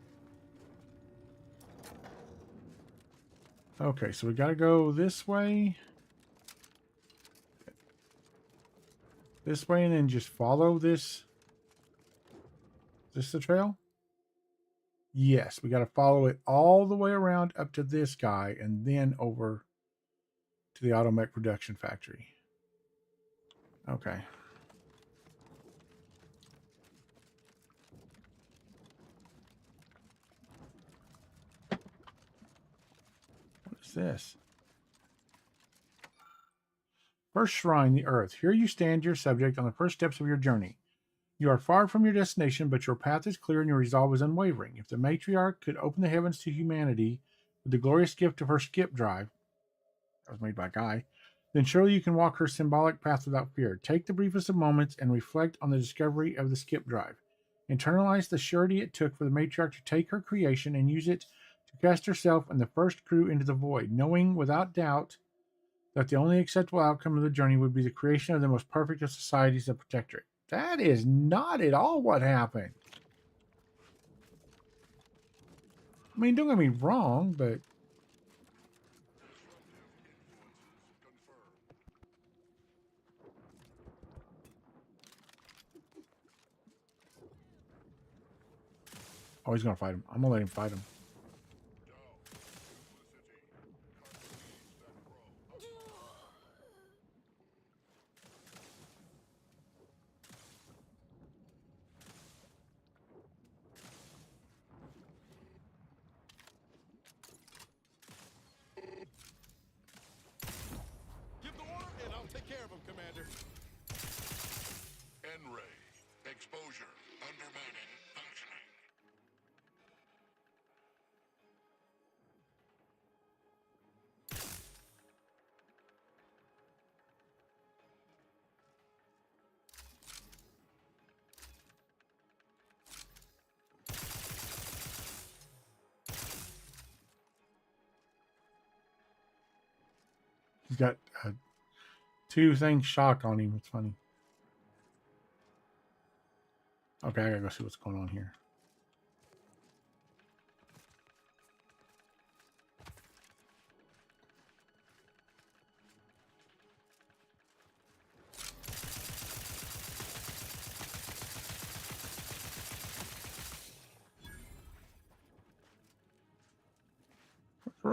Okay, so we got to go this way. This way, and then just follow this. Is this the trail? Yes, we got to follow it all the way around up to this guy, and then over to the Automech production factory. Okay. What is this? First shrine, the earth. Here you stand, your subject, on the first steps of your journey. You are far from your destination, but your path is clear and your resolve is unwavering. If the matriarch could open the heavens to humanity with the glorious gift of her skip drive, that was made by Guy, then surely you can walk her symbolic path without fear. Take the briefest of moments and reflect on the discovery of the skip drive. Internalize the surety it took for the matriarch to take her creation and use it to cast herself and the first crew into the void, knowing without doubt that the only acceptable outcome of the journey would be the creation of the most perfect of societies, the Protectorate. That is not at all what happened. I mean, don't get me wrong, but... oh, he's going to fight him. I'm going to let him fight him. Give the order, and I'll take care of him, Commander. N-ray. Exposure. Undermining. Functioning. He's got two things shock on him. It's funny. Okay, I gotta go see what's going on here.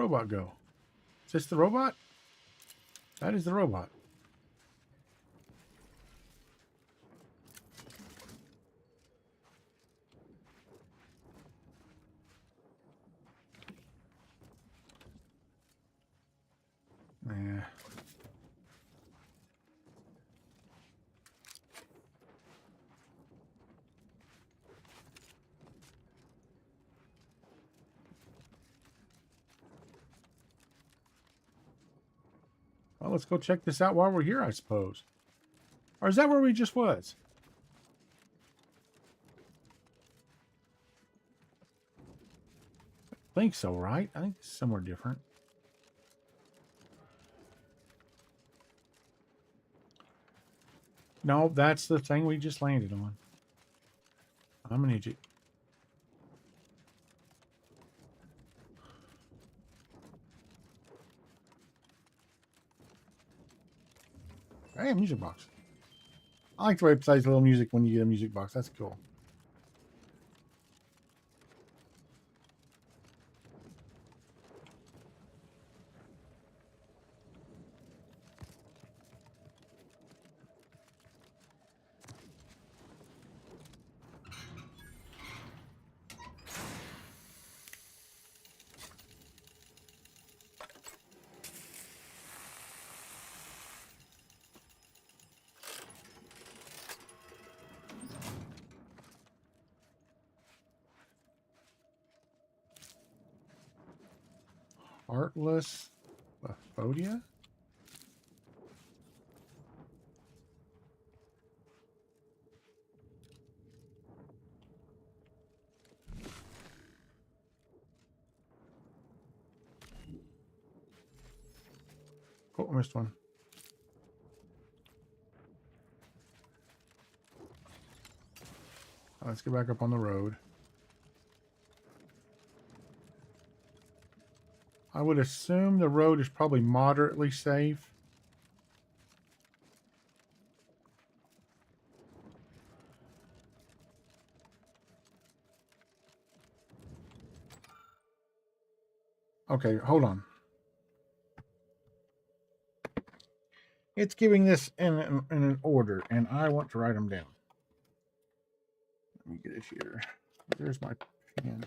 robot go? Is this the robot? That is the robot. Yeah. Well, let's go check this out while we're here, I suppose. Or is that where we just was? I think so, right? I think it's somewhere different. No, that's the thing we just landed on. I'm an idiot. Hey, a music box. I like the way it plays a little music when you get a music box. That's cool. Artless Laphodia? Oh, I missed one. Let's get back up on the road. I would assume the road is probably moderately safe. Okay, hold on. It's giving this in an order, and I want to write them down. Let me get it here. There's my pen.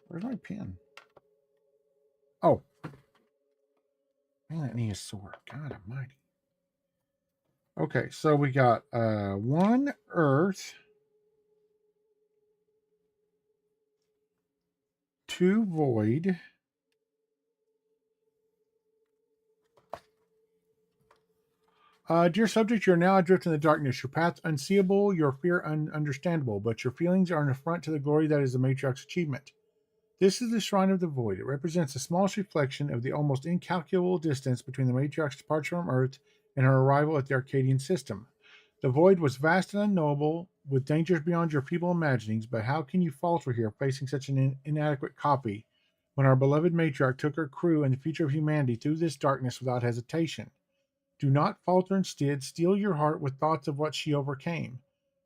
Where's my pen? Oh. Man, that knee is sore. God almighty. Okay, so we got 1 earth, 2 void, dear subject, you're now adrift in the darkness. Your path unseeable, your fear ununderstandable, but your feelings are an affront to the glory that is the matriarch's achievement. This is the Shrine of the Void. It represents the smallest reflection of the almost incalculable distance between the matriarch's departure from Earth and her arrival at the Arcadian system. The Void was vast and unknowable, with dangers beyond your feeble imaginings, but how can you falter here facing such an inadequate copy when our beloved matriarch took her crew and the future of humanity through this darkness without hesitation? Do not falter, instead, steel your heart with thoughts of what she overcame.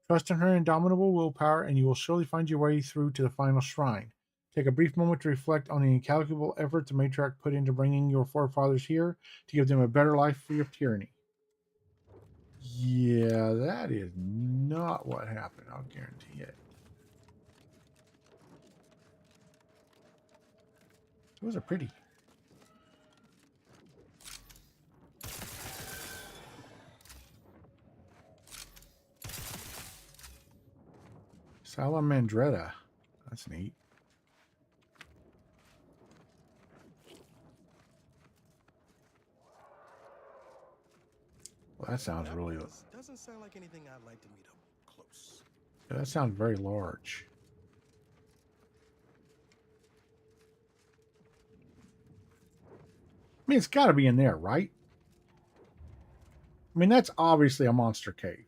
Trust in her indomitable willpower, and you will surely find your way through to the final shrine. Take a brief moment to reflect on the incalculable effort the matriarch put into bringing your forefathers here to give them a better life free of tyranny. Yeah, that is not what happened, I'll guarantee it. Those are pretty. Salamandretta. That's neat. Well, that sounds really... Doesn't sound like anything I'd like to meet up close. Yeah, that sounds very large. I mean, it's got to be in there, right? I mean, that's obviously a monster cave.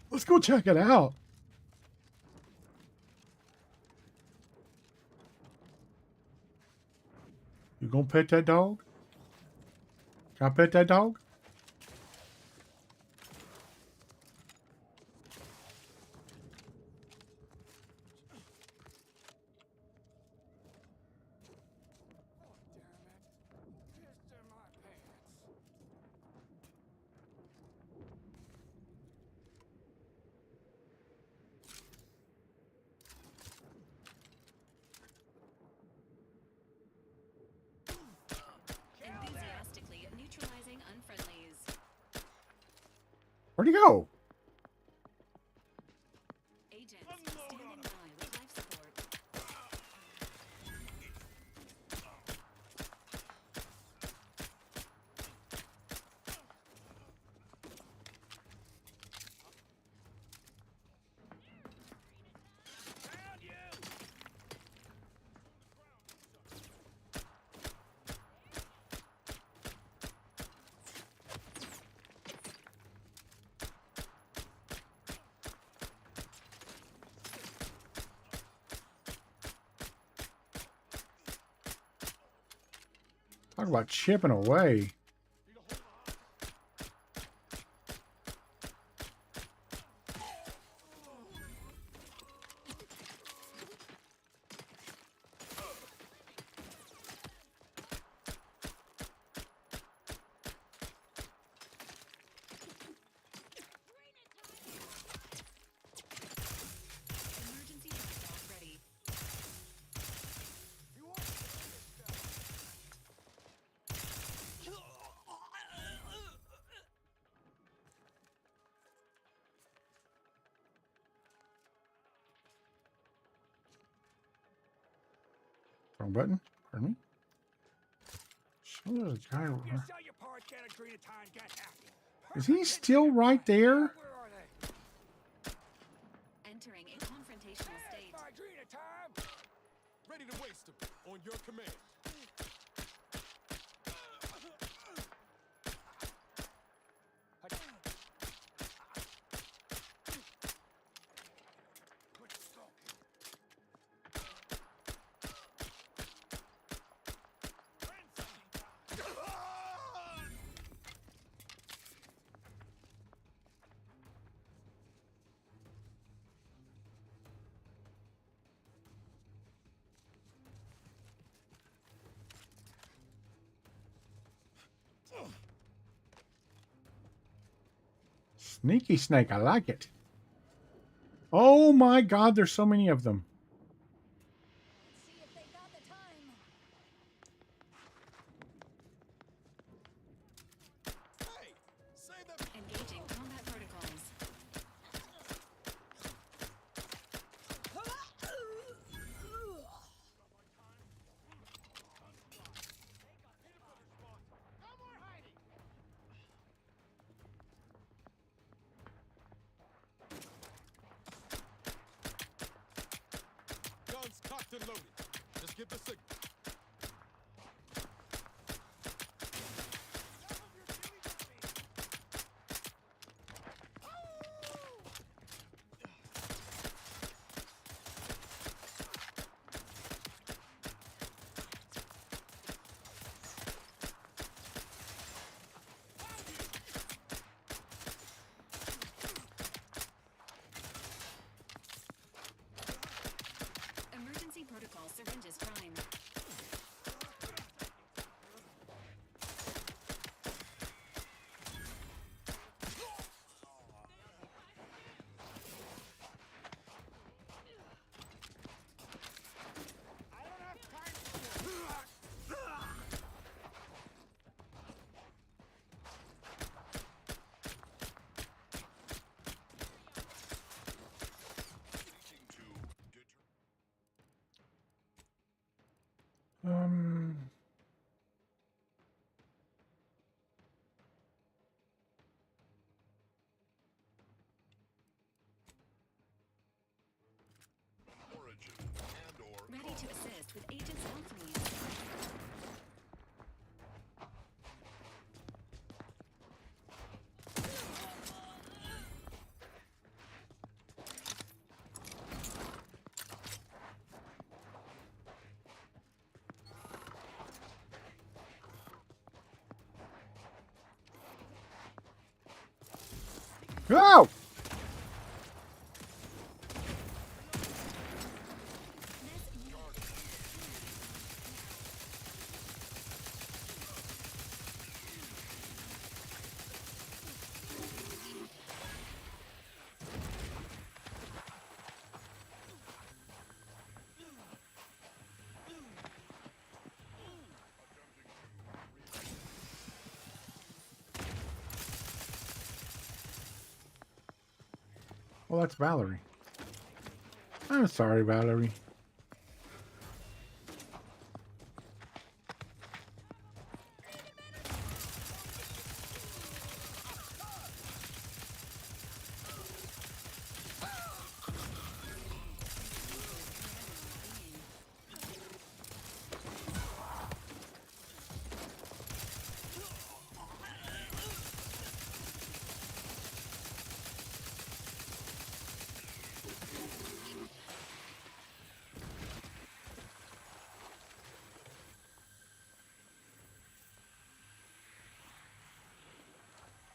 Let's go check it out. You gonna pet that dog? Can I pet that dog? Where'd he go? Agents, standing by with life support. Talk about chipping away. Emergency protocols ready. Wrong button. Pardon me. So there's a guy. You sell your parts, get a green time, get happy. Is he still right there? Where are they? Entering a confrontational state. My green time. Ready to waste them on your command. Sneaky snake. I like it. Oh my God, there's so many of them. Engaging combat protocols. Guns cocked and loaded. Just give the signal. Emergency protocol syringes prime. Um. Ready to assist with agents' health needs. Go! Well, that's Valerie. I'm sorry, Valerie.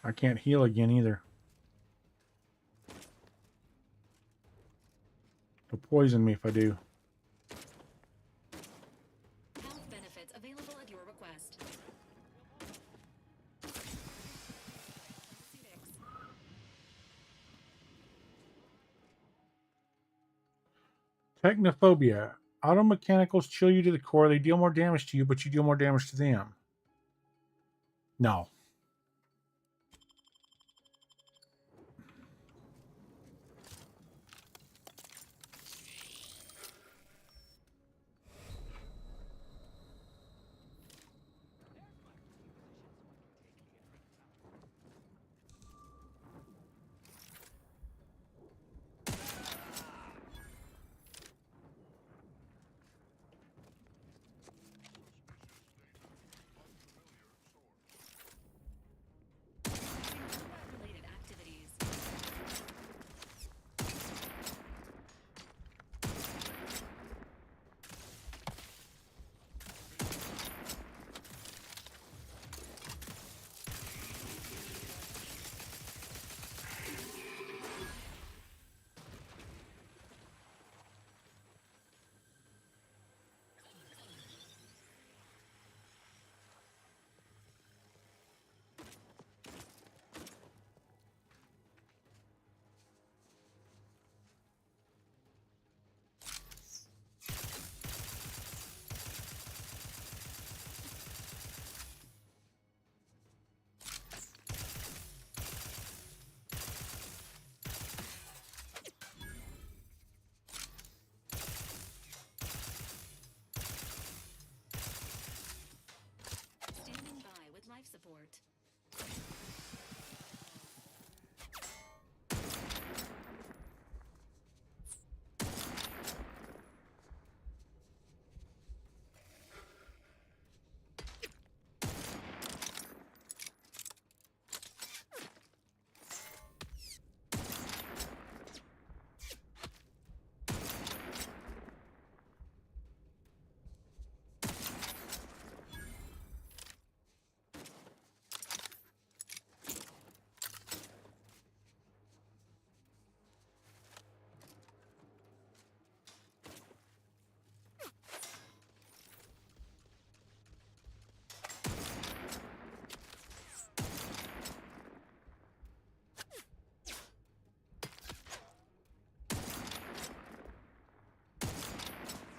I can't heal again either. They'll poison me if I do. Health benefits available at your request. Technophobia. Auto mechanicals chill you to the core. They deal more damage to you, but you deal more damage to them. No. Related activities. Standing by with life support.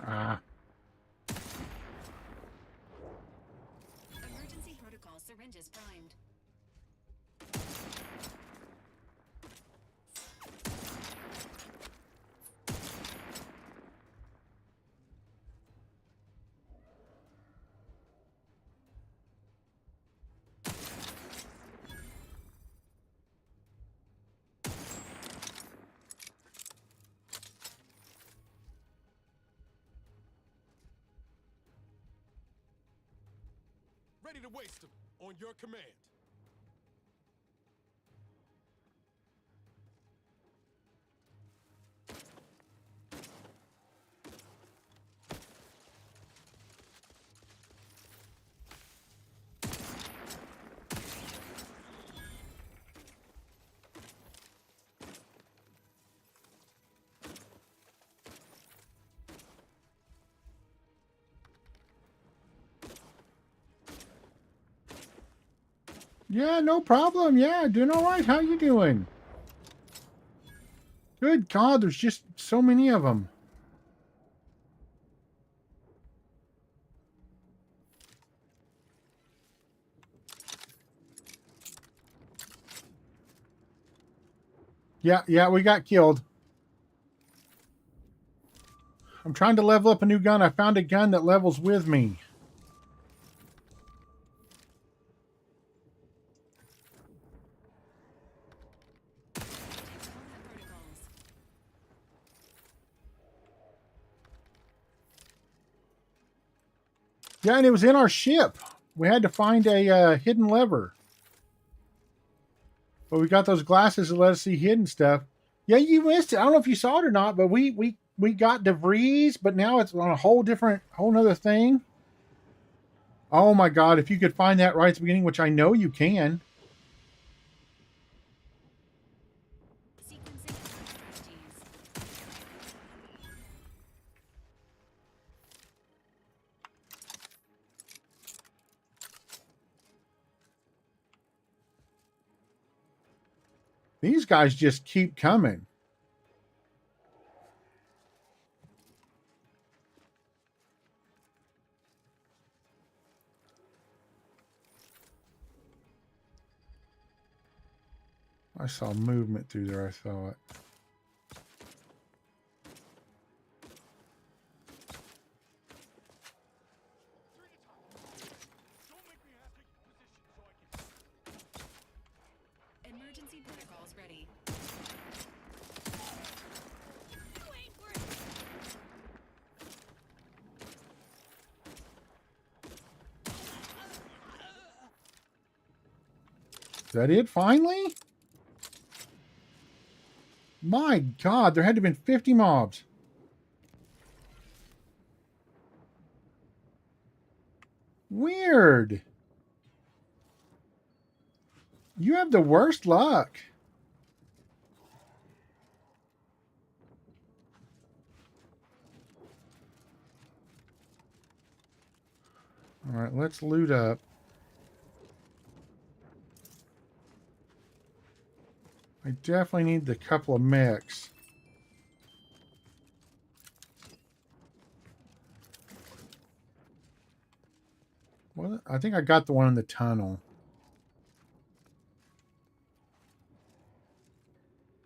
Ah. Emergency protocol syringes primed. Ready to waste them on your command. Yeah, no problem. Yeah, doing all right. How you doing? Good God, there's just so many of them. Yeah, we got killed. I'm trying to level up a new gun. I found a gun that levels with me. Yeah, and it was in our ship. We had to find a hidden lever. But we got those glasses that let us see hidden stuff. Yeah, you missed it. I don't know if you saw it or not, but we got DeVries, but now it's on a whole nother thing. Oh my God, if you could find that right at the beginning, which I know you can. These guys just keep coming. I saw movement through there, I thought. Emergency protocols ready. Is that it finally? My God, there had to have been 50 mobs. Weird. You have the worst luck. All right, let's loot up. I definitely need the couple of mechs. Well, I think I got the one in the tunnel.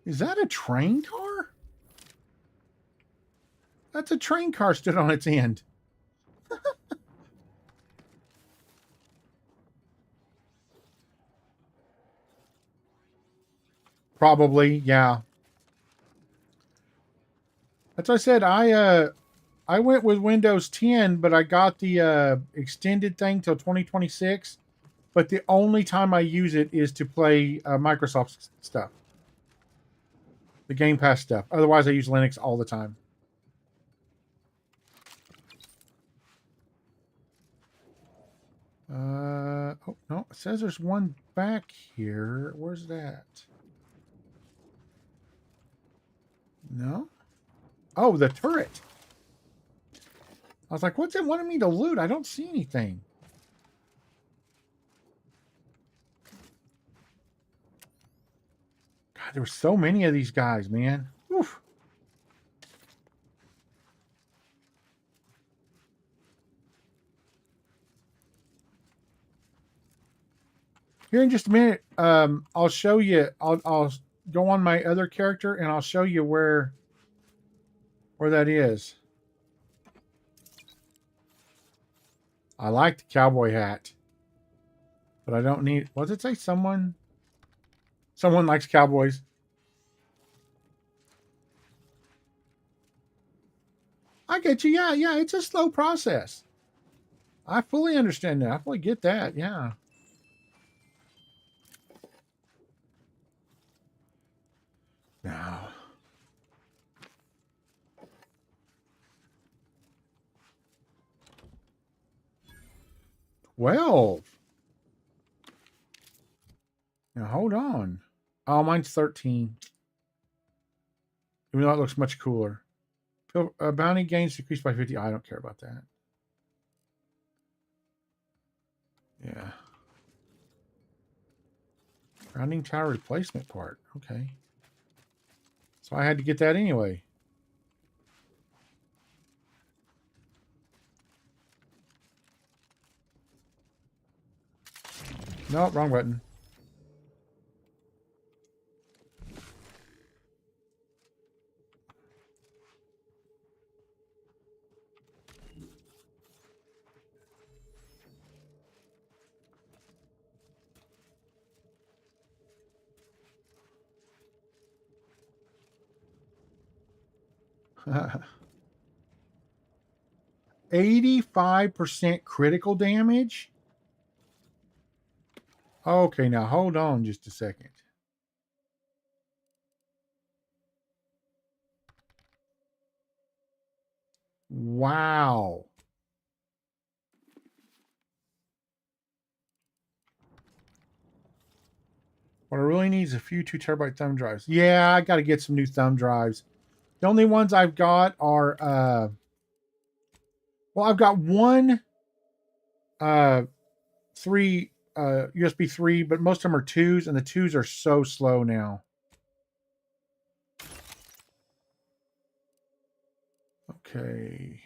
Is that a train car? That's a train car stood on its end. Probably, yeah. As I said, I went with Windows 10, but I got the extended thing till 2026. But the only time I use it is to play Microsoft stuff, the Game Pass stuff. Otherwise, I use Linux all the time. Oh no, it says there's one back here. Where's that? No. Oh, the turret. I was like, what's it wanting me to loot? I don't see anything. God, there were so many of these guys, man. Oof. Here in just a minute, I'll show you. I'll go on my other character and I'll show you where that is. I like the cowboy hat, but I don't need. What does it say? Someone likes cowboys. I get you. Yeah. It's a slow process. I fully understand that. I fully get that. Yeah. Now. 12. Now hold on. Oh, mine's 13. Even though it looks much cooler. Bounty gains decreased by 50. I don't care about that. Yeah. Grounding tower replacement part. Okay. So I had to get that anyway. No, wrong button. 85% critical damage? Okay, now hold on just a second. Wow. What I really need is a few 2 terabyte thumb drives. Yeah, I got to get some new thumb drives. The only ones I've got are, well, I've got one 3 USB 3, but most of them are 2s, and the 2s are so slow now. Okay.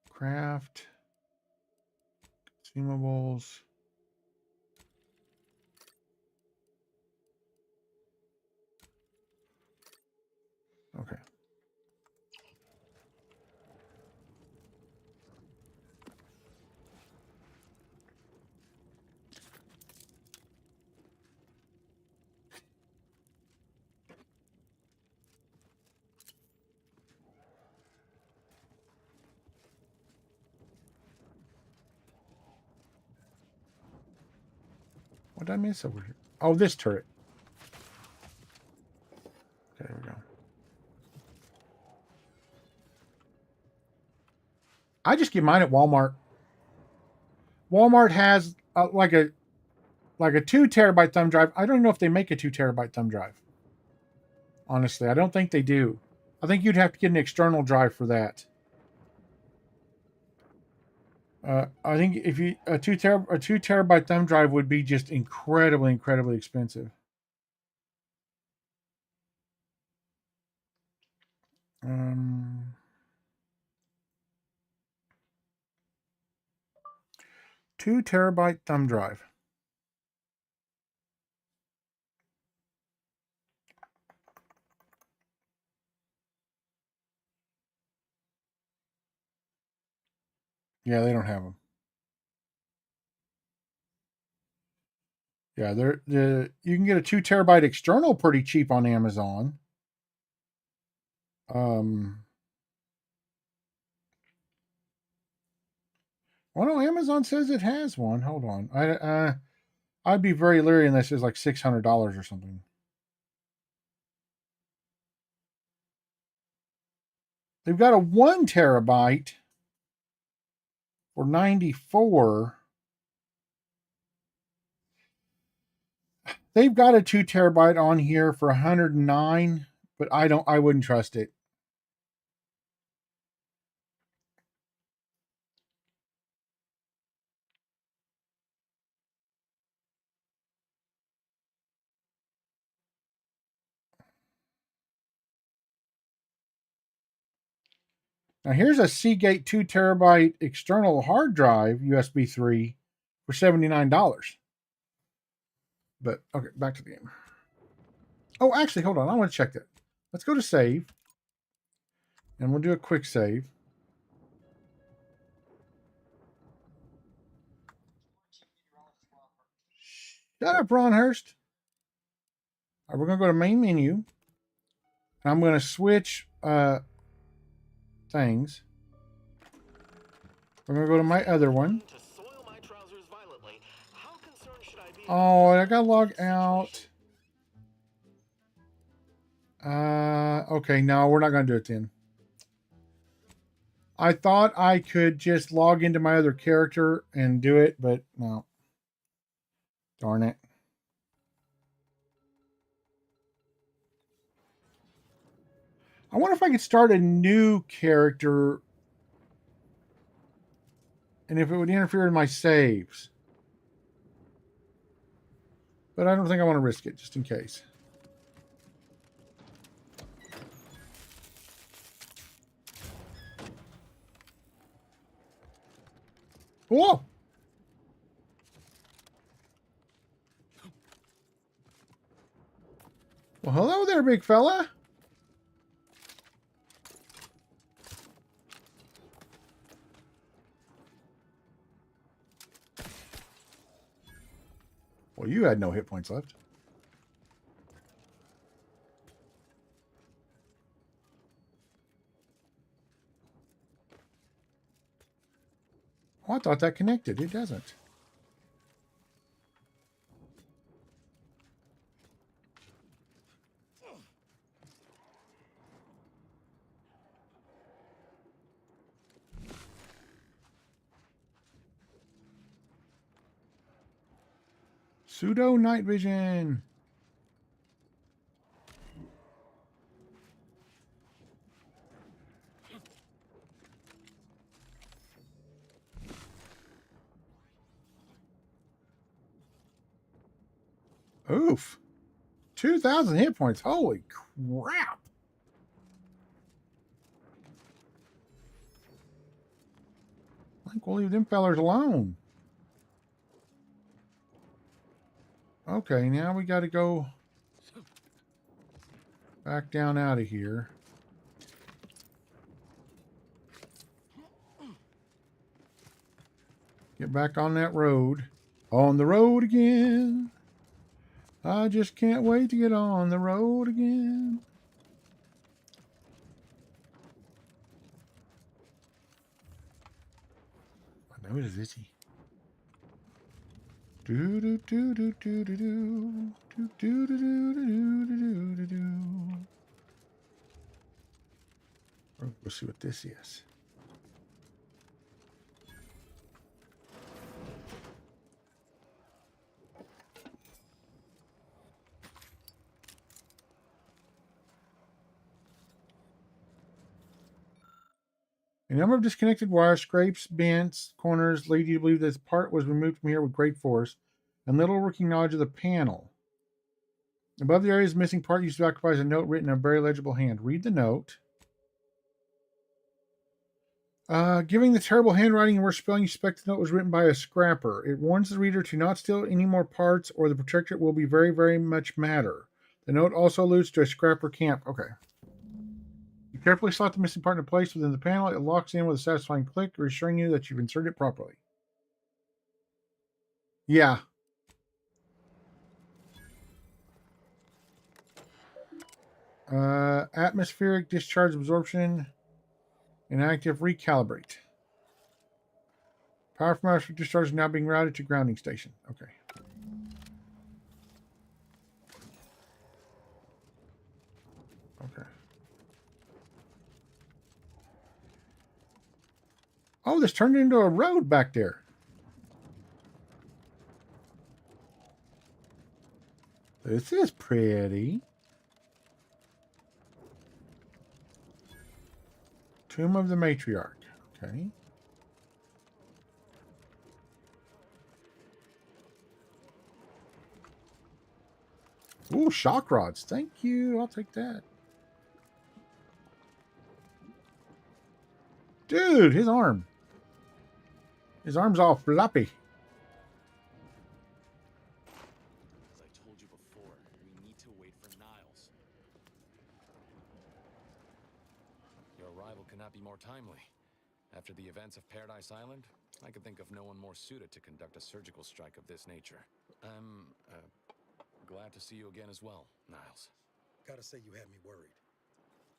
Craft. Consumables. Okay. What did I miss over here? Oh, this turret. Okay, there we go. I just get mine at Walmart. Walmart has like a 2 terabyte thumb drive. I don't even know if they make a 2 terabyte thumb drive. Honestly, I don't think they do. I think you'd have to get an external drive for that. I think if you a 2 terabyte thumb drive would be just incredibly expensive. Um, 2 terabyte thumb drive. Yeah, they don't have them. Yeah, you can get a 2 terabyte external pretty cheap on Amazon. Well, no, Amazon says it has one. Hold on. I'd be very leery unless it's like $600 or something. They've got a 1 terabyte for $94. They've got a 2 terabyte on here for $109, but I wouldn't trust it. Now here's a Seagate 2 terabyte external hard drive, USB 3, for $79. But okay, back to the game. Oh, actually, hold on. I want to check that. Let's go to save. And we'll do a quick save. Shut up, Ron Hurst. All right, we're going to go to main menu. And I'm going to switch things. We're going to go to my other one. Oh, I got to log out. Okay, no, we're not going to do it then. I thought I could just log into my other character and do it, but no. Darn it. I wonder if I could start a new character and if it would interfere with my saves. But I don't think I want to risk it, just in case. Whoa! Well, hello there, big fella. Well, you had no hit points left. thought that connected. It doesn't. Pseudo night vision. Oof. 2,000 hit points. Holy crap. I think we'll leave them fellers alone. Okay, now we got to go back down out of here. Get back on that road. On the road again. I just can't wait to get on the road again. My nose is itchy. Do do do do do do do do do do do do do do do. We'll see what this is. A number of disconnected wires, scrapes, bends, corners lead you to believe this part was removed from here with great force, and little working knowledge of the panel. Above the area's missing part used to occupy is a note written in a very legible hand. Read the note. Giving the terrible handwriting and worse spelling, you suspect the note was written by a scrapper. It warns the reader to not steal any more parts or the protectorate will be very, very much matter. The note also alludes to a scrapper camp. Okay. You carefully slot the missing part into place within the panel. It locks in with a satisfying click, reassuring you that you've inserted it properly. Yeah. Atmospheric discharge absorption. Inactive recalibrate. Power from atmospheric discharge is now being routed to grounding station. Okay. Okay. Oh, this turned into a road back there. This is pretty. Tomb of the Matriarch. Okay. Ooh, shock rods. Thank you. I'll take that. Dude, his arm. His arm's all floppy. As I told you before, we need to wait for Niles. Your arrival cannot be more timely. After the events of Paradise Island, I could think of no one more suited to conduct a surgical strike of this nature. I'm glad to see you again as well, Niles. Gotta say you had me worried.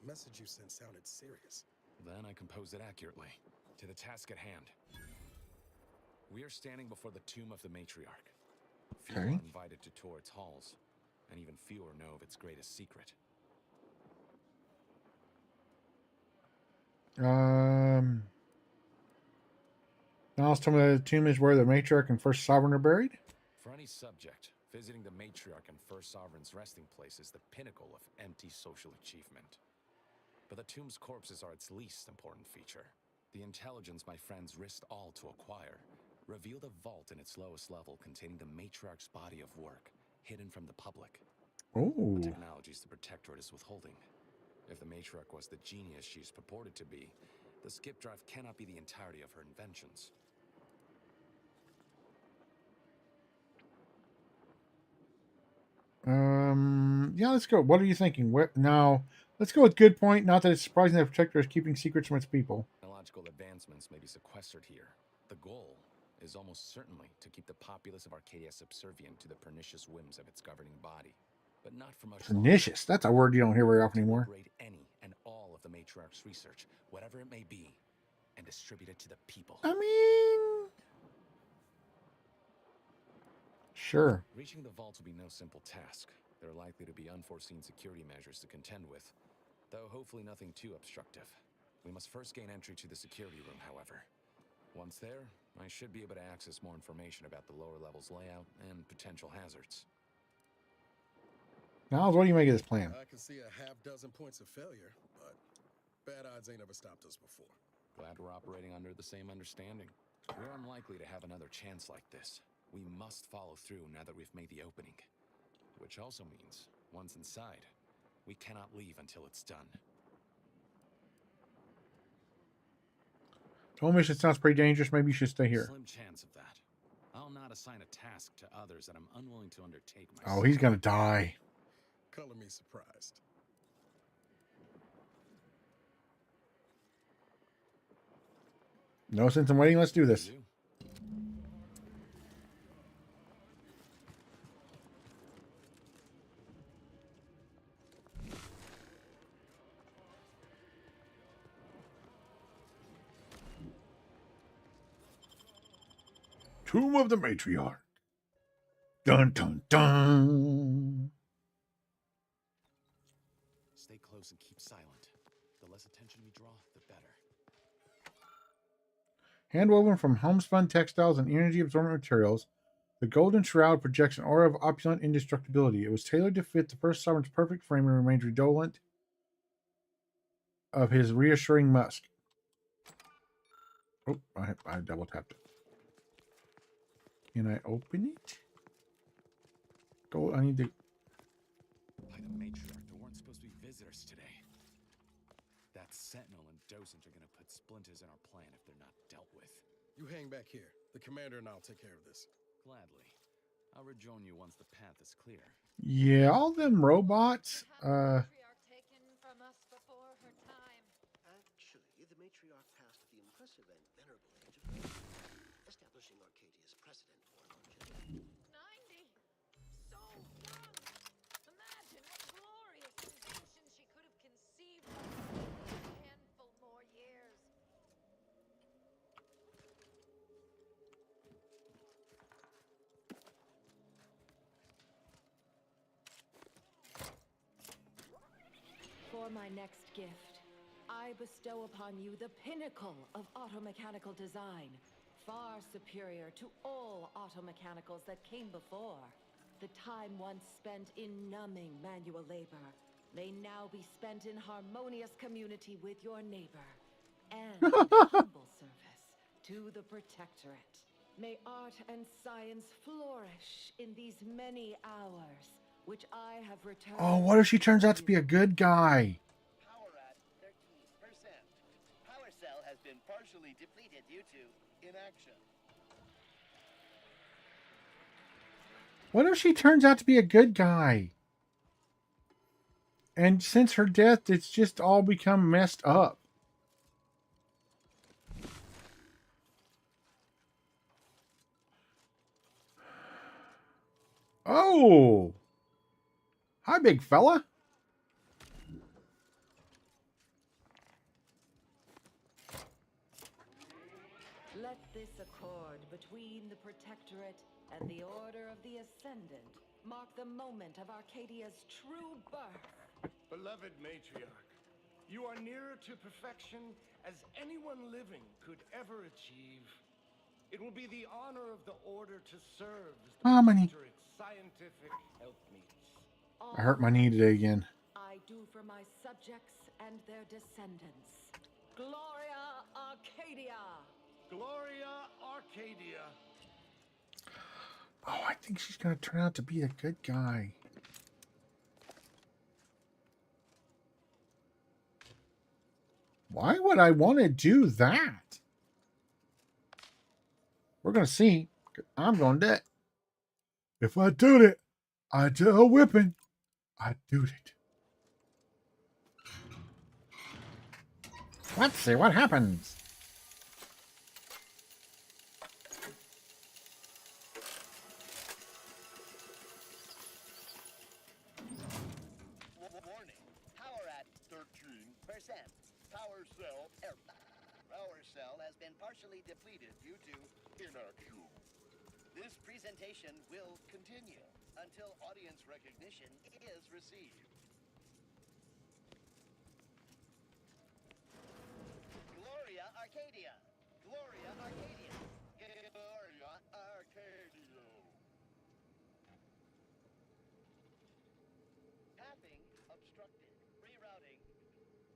The message you sent sounded serious. Then I composed it accurately. To the task at hand. We are standing before the tomb of the Matriarch. Few are invited to tour its halls, and even fewer know of its greatest secret. Niles told me that the tomb is where the Matriarch and First Sovereign are buried. For any subject, visiting the Matriarch and First Sovereign's resting place is the pinnacle of empty social achievement. But the tomb's corpses are its least important feature. The intelligence my friends risked all to acquire revealed a vault in its lowest level containing the Matriarch's body of work, hidden from the public. Oh. The technologies the Protectorate is withholding. If the Matriarch was the genius she's purported to be, the skip drive cannot be the entirety of her inventions. Yeah, let's go. What are you thinking? Now, let's go with good point. Not that it's surprising that the Protector is keeping secrets from its people. Technological advancements may be sequestered here. The goal is almost certainly to keep the populace of Arcadia subservient to the pernicious whims of its governing body. But not for much Pernicious. That's a word you don't hear very often anymore. Liberate any and all of the Matriarch's research, whatever it may be, and distribute it to the people. I mean, Sure. Reaching the vaults will be no simple task. There are likely to be unforeseen security measures to contend with, though hopefully nothing too obstructive. We must first gain entry to the security room, however. Once there, I should be able to access more information about the lower levels layout and potential hazards. Niles, what do you make of this plan? I can see a half dozen points of failure, but bad odds ain't ever stopped us before. Glad we're operating under the same understanding. We're unlikely to have another chance like this. We must follow through now that we've made the opening. Which also means, once inside, we cannot leave until it's done. The whole mission sounds pretty dangerous. Maybe you should stay here. Slim chance of that. I'll not assign a task to others that I'm unwilling to undertake myself. Oh, he's gonna die. Color me surprised. No sense in waiting. Let's do this. Tomb of the Matriarch. Dun dun dun. Stay close and keep silent. The less attention we draw, the better. Handwoven from homespun textiles and energy-absorbent materials, the golden shroud projects an aura of opulent indestructibility. It was tailored to fit the first sovereign's perfect frame and remains redolent of his reassuring musk. Oh, I double tapped it. Can I open it? Go. I need to. By the matriarch, there weren't supposed to be visitors today. That sentinel and docent are gonna put splinters in our plan if they're not dealt with. You hang back here. The commander and I'll take care of this. Gladly. I'll rejoin you once the path is clear. Yeah, all them robots. Actually, the matriarch passed the impressive and venerable age of 90, establishing Arcadia's precedent for longevity. 90? So young! Imagine what glorious invention she could have conceived of in a handful more years. For my next gift, I bestow upon you the pinnacle of automechanical design, far superior to all automechanicals that came before. The time once spent in numbing manual labor may now be spent in harmonious community with your neighbor and humble service to the Protectorate. May art and science flourish in these many hours, which I have returned. Oh, what if she turns out to be a good guy? Power at 13%. Power cell has been partially depleted due to inaction. What if she turns out to be a good guy? And since her death, it's just all become messed up. Oh! Hi, big fella. Let this accord between the Protectorate and the Order of the Ascendant mark the moment of Arcadia's true birth. Beloved matriarch, you are nearer to perfection as anyone living could ever achieve. It will be the honor of the Order to serve as the Harmony. Protectorate's scientific helpmeets. I hurt my knee today again. I do for my subjects and their descendants. Gloria Arcadia! Gloria Arcadia! Oh, I think she's going to turn out to be a good guy. Why would I want to do that? We're going to see. I'm going to do it. If I do it, I do a whipping. I do it. Let's see what happens. Warning. Power at 13%. Power cell error. Power cell has been partially depleted due to inaction. This presentation will continue until audience recognition is received. Gloria Arcadia! Gloria Arcadia! Gloria Arcadia! Pathing obstructed. Rerouting.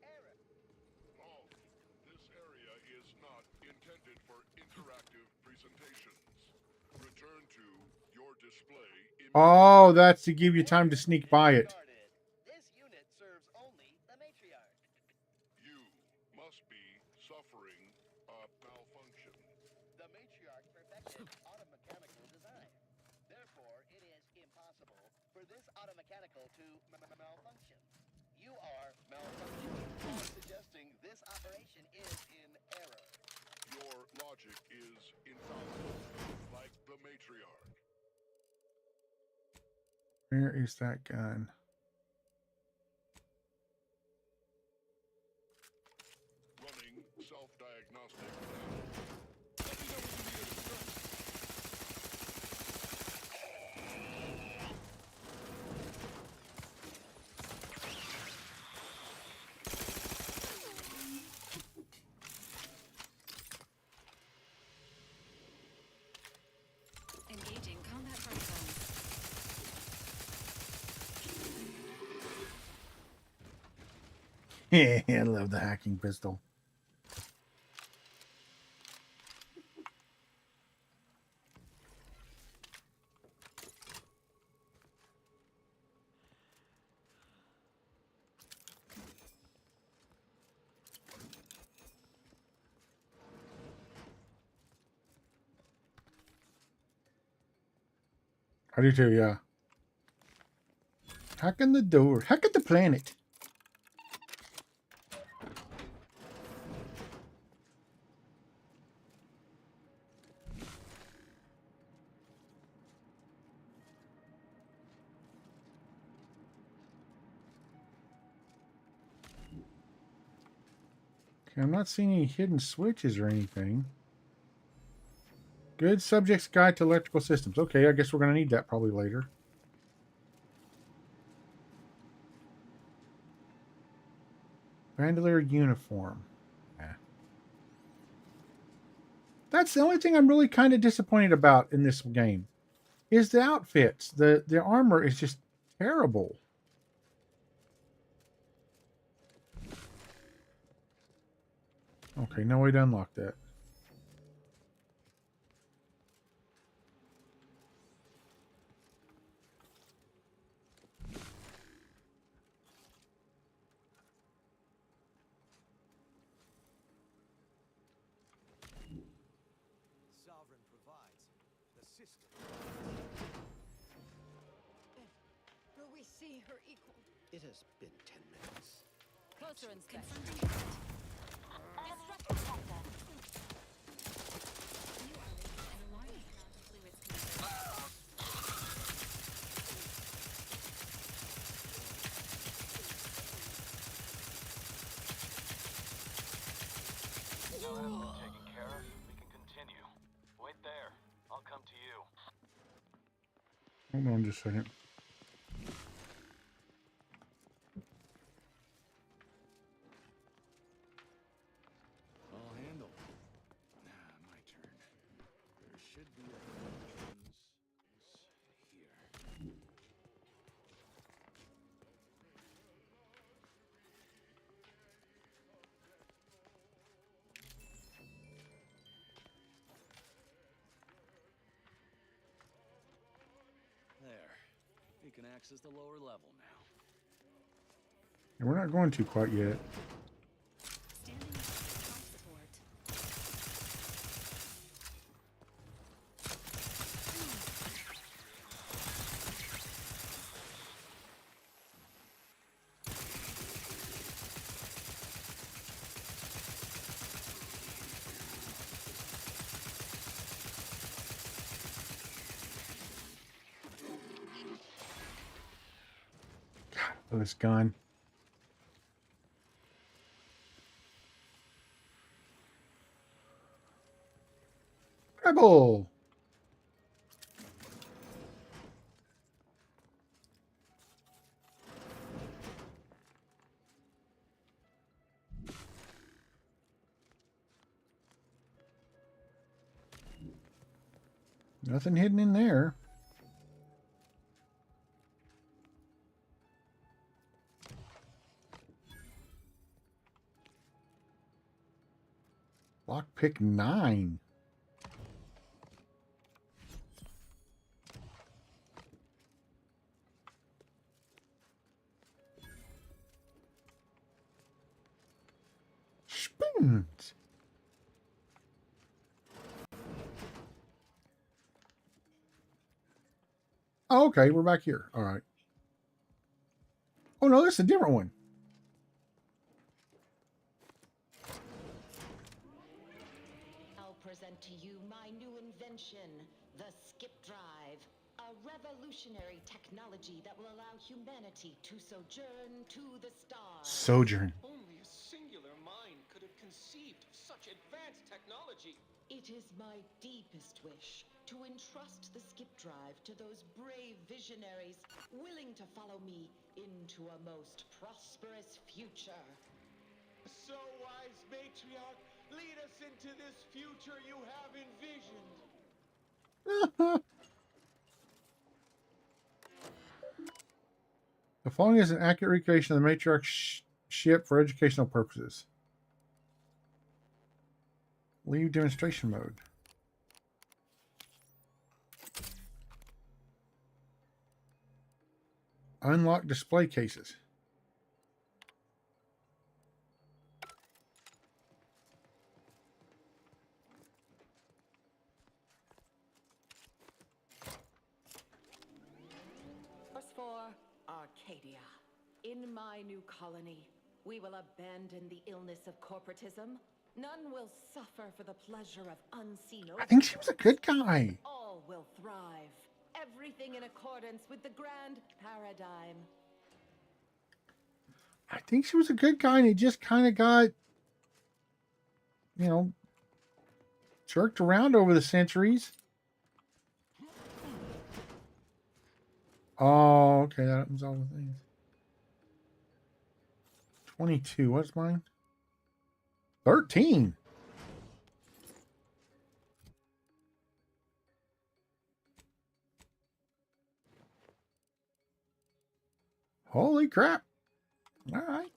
Error. Halt. This area is not intended for interactive presentations. Return to your display immediately. Oh, that's to give you time to sneak by it. This unit serves only the matriarch. You must be suffering a malfunction. The matriarch perfected automechanical design. Therefore, it is impossible for this automechanical to malfunction. You are malfunctioning, suggesting this operation is in error. Your logic is infallible, like the matriarch. Where is that gun? Running self-diagnostic now. Let me know when you need a distraction. Engaging combat protocols. I love the hacking pistol. I do too, yeah. Hacking the door. Hack at the planet. Okay, I'm not seeing any hidden switches or anything. Good subject's guide to electrical systems. Okay, I guess we're going to need that probably later. Bandolier uniform. Yeah. That's the only thing I'm really kind of disappointed about in this game. Is the outfits. The armor is just terrible. Okay, no way to unlock that. Sovereign provides. The system. Will we see her equal? It has been 10 minutes. Closer inspection. Destructive factor. You are leaking an alarming amount of fluids commander. Now that's been taken care of, we can continue. Wait there. I'll come to you. Hold on just a second. All handled. My turn. There should be a options here. There. We can access the lower level now. And we're not going to quite yet. Standing up for life support. God, this gun. Rebel. Nothing hidden in there. Lockpick 9. Spoons. Oh, okay, we're back here. All right. Oh, no, this is a different one. I'll present to you my new invention, the Skip Drive. A revolutionary technology that will allow humanity to sojourn to the stars. Sojourn. Only a singular mind could have conceived of such advanced technology. It is my deepest wish to entrust the Skip Drive to those brave visionaries willing to follow me into a most prosperous future. So, wise matriarch, lead us into this future you have envisioned. The following is an accurate recreation of the matriarch ship for educational purposes. Leave demonstration mode. Unlock display cases. For Arcadia. In my new colony, we will abandon the illness of corporatism. None will suffer for the pleasure of unseen I think she was a good guy. All will thrive. Everything in accordance with the grand paradigm. I think she was a good guy, and he just kind of got, you know, jerked around over the centuries. Oh, okay, that was all the things. 22, what's mine? 13. Holy crap. All right.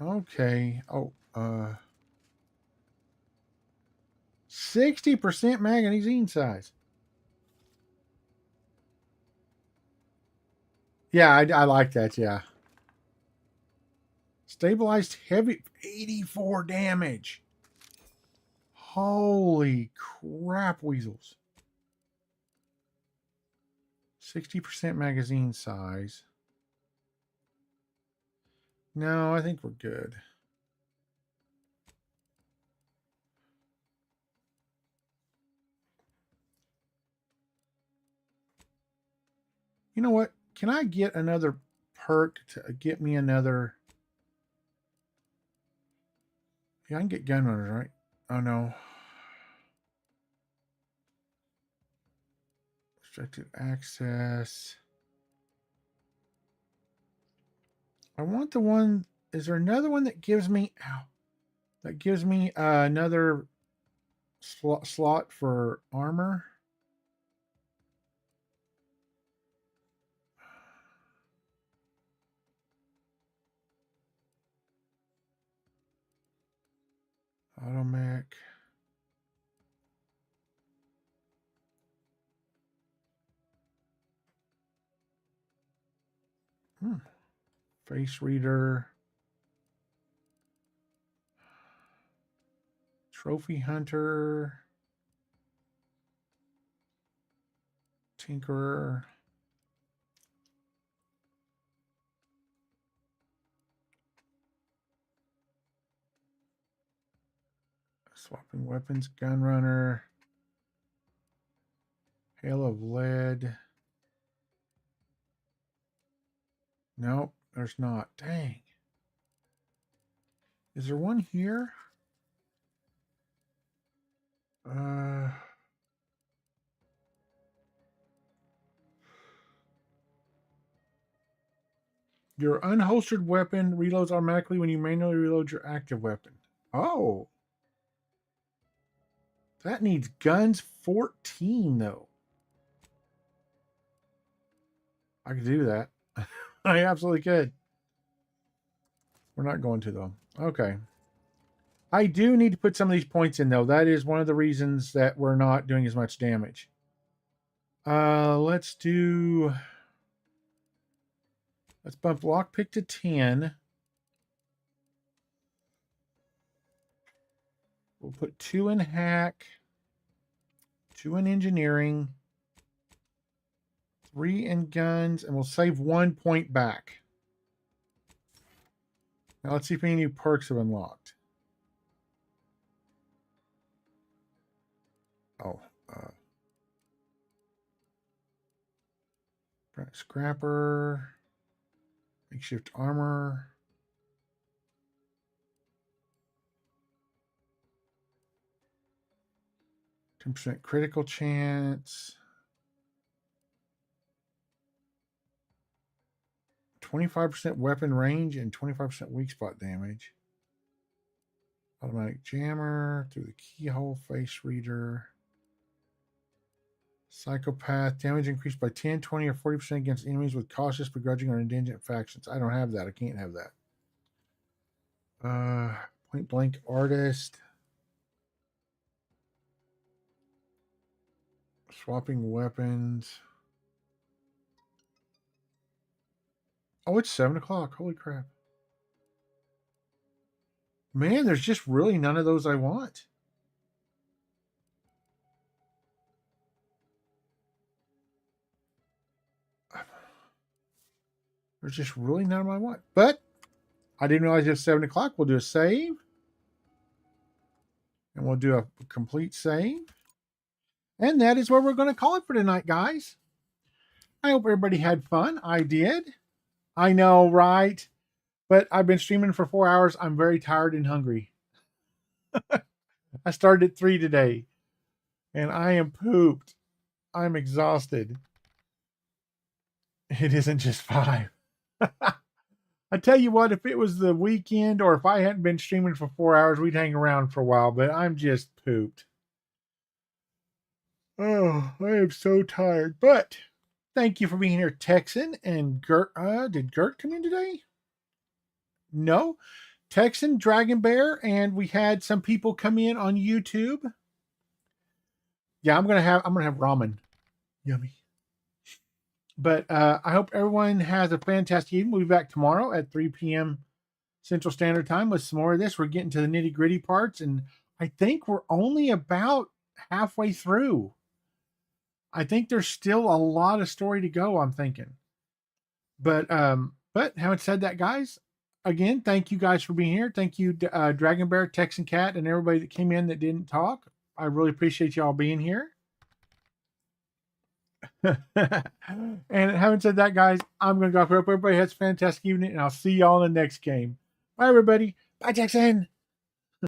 Okay. Oh, 60% magazine size. Yeah, I like that. Yeah. Stabilized heavy, 84 damage. Holy crap, weasels. 60% magazine size. No, I think we're good. You know what? Can I get another perk to get me another? Yeah, I can get gunrunners, right? Oh, no. Restricted access. I want the one. Is there another one that gives me? Ow, that gives me another slot for armor. Automech. Face reader. Trophy hunter. Tinkerer. Swapping weapons. Gunrunner. Hail of lead. Nope, there's not. Dang. Is there one here? Your unholstered weapon reloads automatically when you manually reload your active weapon. Oh. That needs guns 14, though. I could do that. I absolutely could. We're not going to, though. Okay. I do need to put some of these points in, though. That is one of the reasons that we're not doing as much damage. Let's bump lockpick to 10. We'll put 2 in hack, 2 in engineering, 3 in guns, and we'll save 1 point back. Now let's see if any new perks have unlocked. Oh, scrapper, makeshift armor. %, critical chance. 25% weapon range and 25% weak spot damage. Automatic jammer through the keyhole face reader. Psychopath. Damage increased by 10, 20, or 40% against enemies with cautious, begrudging, or indigent factions. I don't have that. I can't have that. Point blank artist. Swapping weapons. Oh, it's 7 o'clock. Holy crap. Man, there's just really none of those I want. There's just really none of them I want. But I didn't realize it was 7 o'clock. We'll do a save. And we'll do a complete save. And that is where we're going to call it for tonight, guys. I hope everybody had fun. I did. I know, right? But I've been streaming for 4 hours. I'm very tired and hungry. I started at 3 today. And I am pooped. I'm exhausted. It isn't just 5. I tell you what, if it was the weekend or if I hadn't been streaming for 4 hours, we'd hang around for a while. But I'm just pooped. Oh, I am so tired. But thank you for being here, Texan and Gert. Did Gert come in today? No. Texan, Dragon Bear, and we had some people come in on YouTube. Yeah, I'm gonna have ramen. Yummy. But I hope everyone has a fantastic evening. We'll be back tomorrow at 3 p.m. Central Standard Time with some more of this. We're getting to the nitty-gritty parts, and I think we're only about halfway through. I think there's still a lot of story to go, I'm thinking. But having said that, guys, again, thank you guys for being here. Thank you, Dragon Bear, Texan Cat, and everybody that came in that didn't talk. I really appreciate y'all being here. And having said that, guys, I'm going to go. Hope everybody has a fantastic evening, and I'll see y'all in the next game. Bye, everybody. Bye, Texan.